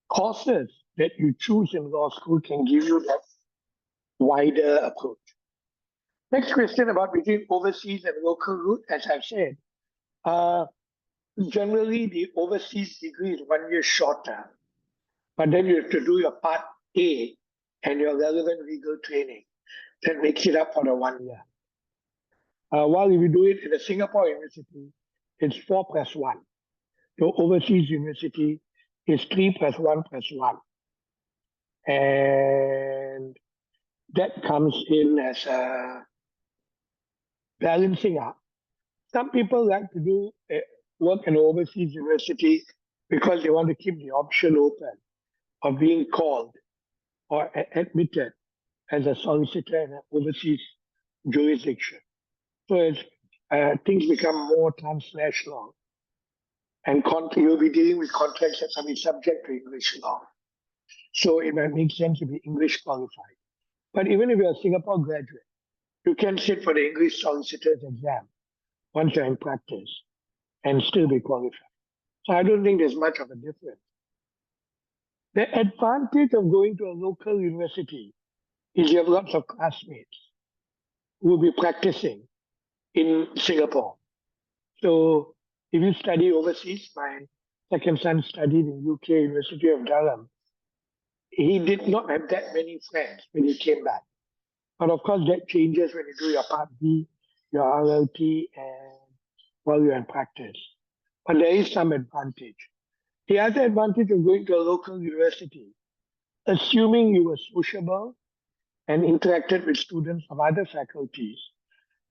courses that you choose in law school can give you that wider approach. Next question about between overseas and local route, as I've said. Generally, the overseas degree is 1 year shorter, but then you have to do your Part A and your relevant legal training. That makes it up for the 1 year. While if you do it in a Singapore university, it's 4 + 1. The overseas university is 3 + 1 + 1. And that comes in as a balancing up. Some people like to do work in an overseas university because they want to keep the option open of being called or admitted as a solicitor in an overseas jurisdiction. So as things become more transnational, and you'll be dealing with contracts that will be subject to English law. So it might make sense to be English qualified. But even if you're a Singapore graduate, you can sit for the English solicitor's exam once you're in practice and still be qualified. So I don't think there's much of a difference. The advantage of going to a local university is you have lots of classmates who will be practicing in Singapore. So if you study overseas, my second son studied in UK University of Durham. He did not have that many friends when he came back. But of course, that changes when you do your Part B, your RLT, and while you're in practice. But there is some advantage. The other advantage of going to a local university, assuming you were sociable and interacted with students of other faculties,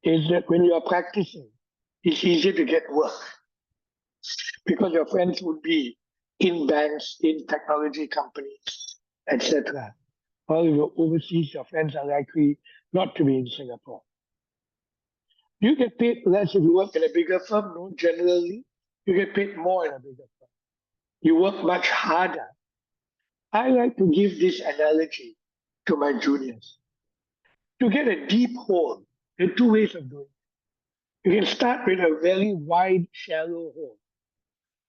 is that when you are practicing, it's easier to get work because your friends would be in banks, in technology companies, etc. While if you're overseas, your friends are likely not to be in Singapore. Do you get paid less if you work in a bigger firm? No, generally, you get paid more in a bigger firm. You work much harder. I like to give this analogy to my juniors. To get a deep hole, there are two ways of doing it. You can start with a very wide, shallow hole,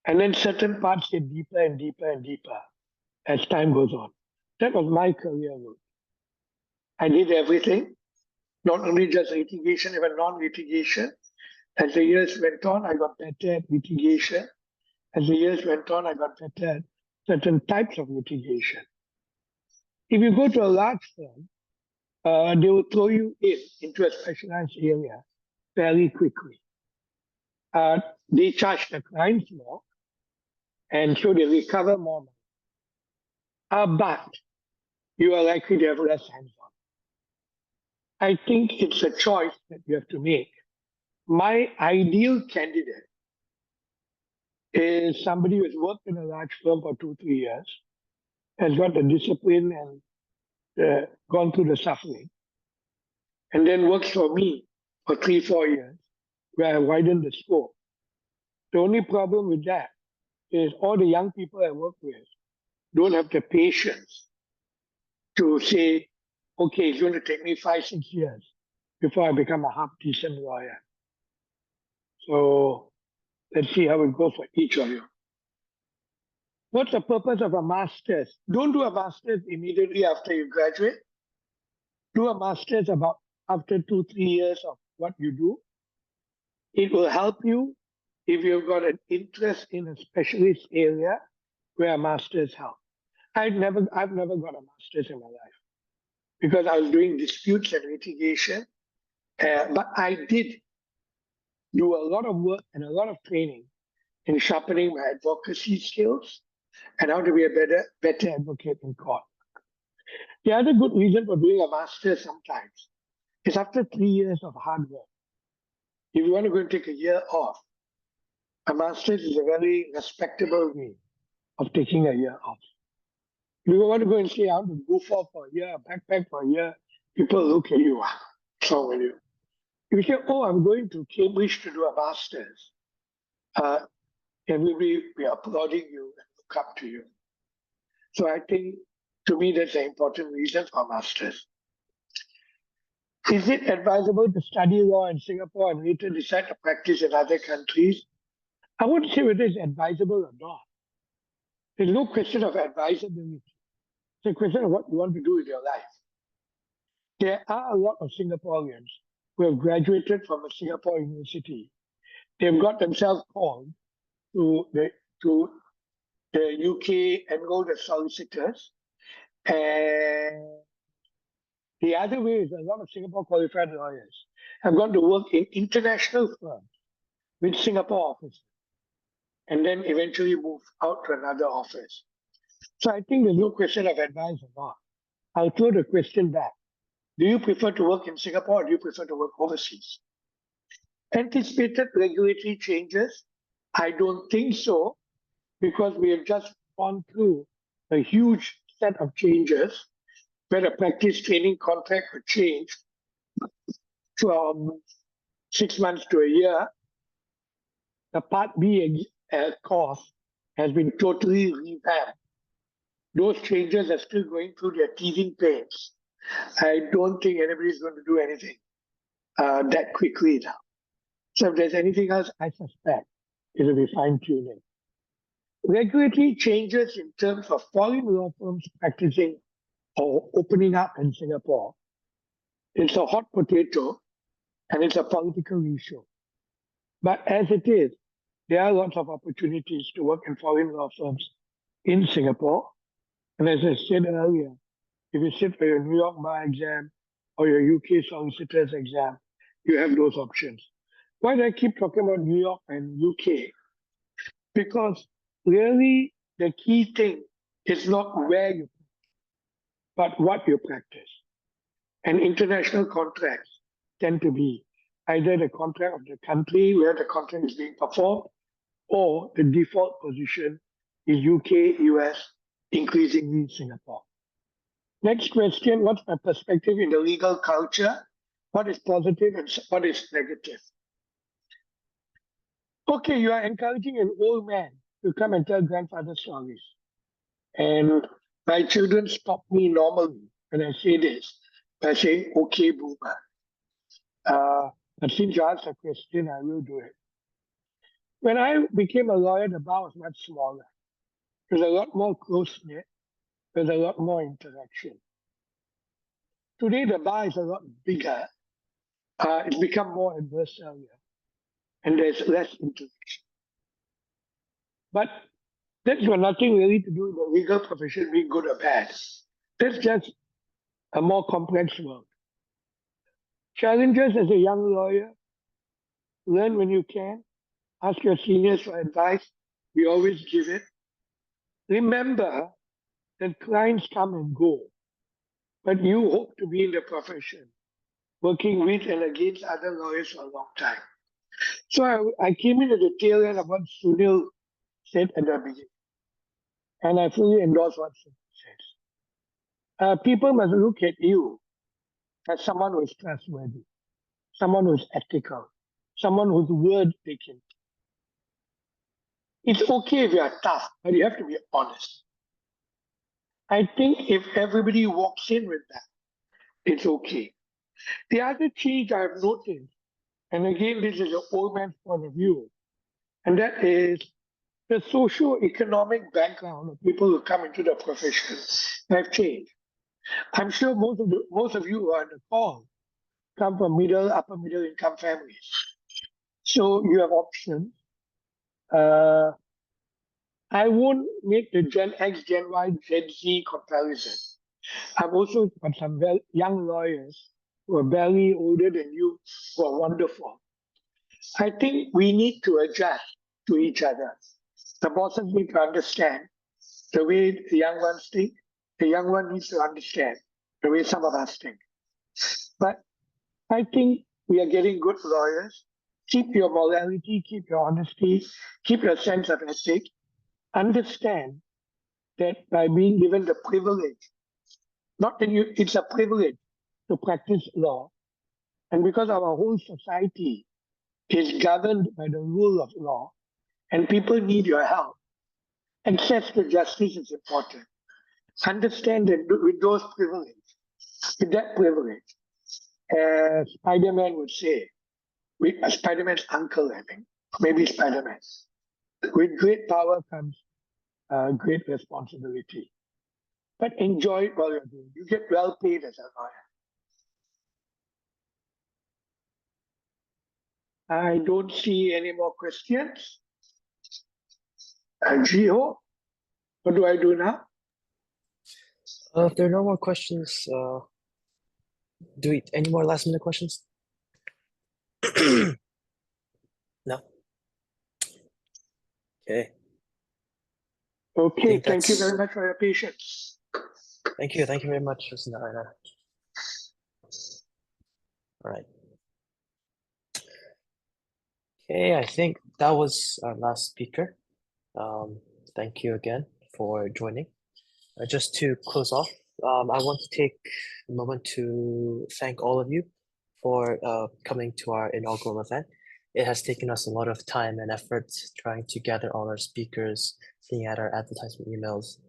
and then certain parts get deeper and deeper and deeper as time goes on. That was my career route. I did everything, not only just litigation, even non-litigation. As the years went on, I got better at litigation. As the years went on, I got better at certain types of litigation. If you go to a large firm, they will throw you into a specialized area very quickly. They charge the clients more, and so they recover more money. But you are likely to have less hands-on. I think it's a choice that you have to make. My ideal candidate is somebody who has worked in a large firm for 2-3 years, has got the discipline and gone through the suffering, and then works for me for 3-4 years, where I widen the scope. The only problem with that is all the young people I work with don't have the patience to say, okay, it's going to take me 5-6 years before I become a half-decent lawyer. So let's see how it goes for each of you. What's the purpose of a master's? Don't do a master's immediately after you graduate. Do a master's about after 2-3 years of what you do. It will help you if you've got an interest in a specialist area where a master's help. I've never got a master's in my life because I was doing disputes and litigation, but I did do a lot of work and a lot of training in sharpening my advocacy skills and how to be a better advocate in court. The other good reason for doing a master's sometimes is after 3 years of hard work. If you want to go and take a year off, a master's is a very respectable way of taking a year off. If you want to go and say, I want to go for a year, backpack for a year, people look at you, what's wrong with you? If you say, oh, I'm going to Cambridge to do a master's, and we'll be applauding you and look up to you. So I think, to me, that's an important reason for masters. Is it advisable to study law in Singapore and later decide to practice in other countries? I wouldn't say whether it's advisable or not. There's no question of advisability. It's a question of what you want to do with your life. There are a lot of Singaporeans who have graduated from a Singapore university. They've got themselves called to the UK, enrolled as solicitors. And the other way is a lot of Singapore qualified lawyers have gone to work in international firms with Singapore offices and then eventually move out to another office. So I think there's no question of advice or not. I'll throw the question back. Do you prefer to work in Singapore or do you prefer to work overseas? Anticipated regulatory changes? I don't think so, because we have just gone through a huge set of changes where the practice training contract would change from 6 months to a year, the Part B course has been totally revamped. Those changes are still going through their teething pains. I don't think anybody's going to do anything that quickly now. So if there's anything else, I suspect it'll be fine-tuning. Regulatory changes in terms of foreign law firms practicing or opening up in Singapore. It's a hot potato and it's a political issue. But as it is, there are lots of opportunities to work in foreign law firms in Singapore. And as I said earlier, if you sit for your New York bar exam or your UK solicitor's exam, you have those options. Why do I keep talking about New York and UK? Because really the key thing is not where you practice, but what you practice. And international contracts tend to be either the contract of the country where the contract is being performed, or the default position is UK, US, increasingly Singapore. Next question, what's my perspective in the legal culture? What is positive and what is negative? Okay, you are encouraging an old man to come and tell grandfather stories. And my children stop me normally when I say this by saying, okay, boomer. But since you asked a question, I will do it. When I became a lawyer, the bar was much smaller. It was a lot more close-knit. There's a lot more interaction. Today, the bar is a lot bigger. It's become more adversarial, and there's less interaction. But that's got nothing really to do with the legal profession being good or bad. That's just a more complex world. Challenges as a young lawyer, learn when you can, ask your seniors for advice. We always give it. Remember that clients come and go, but you hope to be in the profession, working with and against other lawyers for a long time. So I came in at the tail end of what Sunil said at the beginning, and I fully endorse what Sunil says. People must look at you as someone who is trustworthy, someone who is ethical, someone whose word they can. It's okay if you are tough, but you have to be honest. I think if everybody walks in with that, it's okay. The other change I've noticed, and again, this is an old man's point of view, and that is the socio-economic background of people who come into the profession have changed. I'm sure most of you who are on the call come from upper middle income families. So you have options. I won't make the Gen X, Gen Y, Gen Z comparison. I've also got some young lawyers who are barely older than you, who are wonderful. I think we need to adjust to each other. The bosses need to understand the way the young ones think. The young one needs to understand the way some of us think. But I think we are getting good lawyers. Keep your morality, keep your honesty, keep your sense of ethic. Understand that by being given the privilege, not that it's a privilege to practice law, and because our whole society is governed by the rule of law, and people need your help, access to justice is important. Understand that with that privilege, as Spider-Man would say, with Spider-Man's uncle, I think, maybe Spider-Man, with great power comes great responsibility. But enjoy it while you're doing it. You get well paid as a lawyer. I don't see any more questions. Jiho, what do I do now? If there are no more questions, any more last minute questions? No. Okay. Okay, thank you very much for your patience. Thank you very much, Mr. Narayanan. All right. Okay, I think that was our last speaker. Thank you again for joining. Just to close off, I want to take a moment to thank all of you for coming to our inaugural event. It has taken us a lot of time and effort trying to gather all our speakers, seeing at our advertisement emails,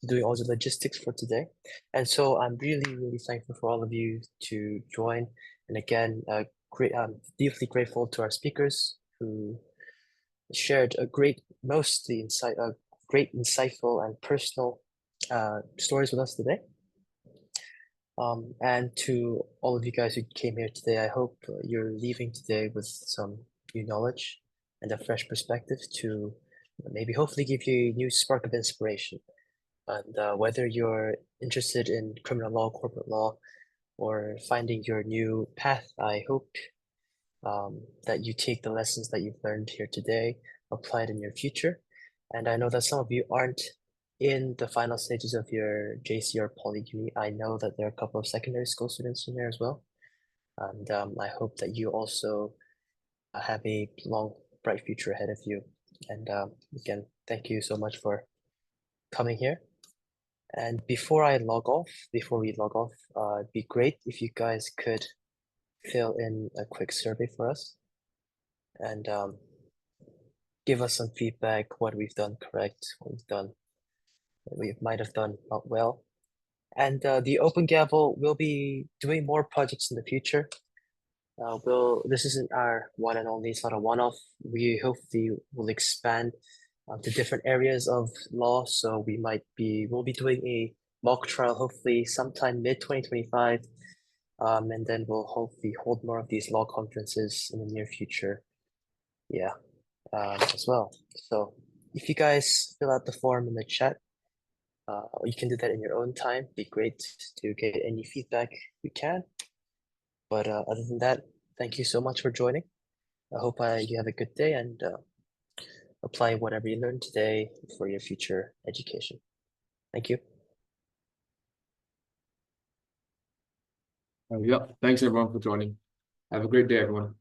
doing all the logistics for today. And so I'm really, really thankful for all of you to join. And again, I'm deeply grateful to our speakers who shared a great, great, insightful, and personal stories with us today. And to all of you guys who came here today, I hope you're leaving today with some new knowledge and a fresh perspective to maybe hopefully give you a new spark of inspiration. And whether you're interested in criminal law, corporate law, or finding your new path, I hope that you take the lessons that you've learned here today, apply it in your future. And I know that some of you aren't in the final stages of your JC or Poly-Uni. I know that there are a couple of secondary school students in there as well. And I hope that you also have a long, bright future ahead of you. And again, thank you so much for coming here. And before we log off, it'd be great if you guys could fill in a quick survey for us and give us some feedback, what we've done correct, what we might have done not well. And the Open Gavel will be doing more projects in the future. This isn't our one and only, it's not a one-off. We hopefully will expand to different areas of law. So we'll be doing a mock trial, hopefully sometime mid-2025. And then we'll hopefully hold more of these law conferences in the near future. Yeah, as well. So if you guys fill out the form in the chat, you can do that in your own time. It'd be great to get any feedback you can. But other than that, thank you so much for joining. I hope you have a good day and apply whatever you learned today for your future education. Thank you. Yeah, thanks everyone for joining. Have a great day, everyone.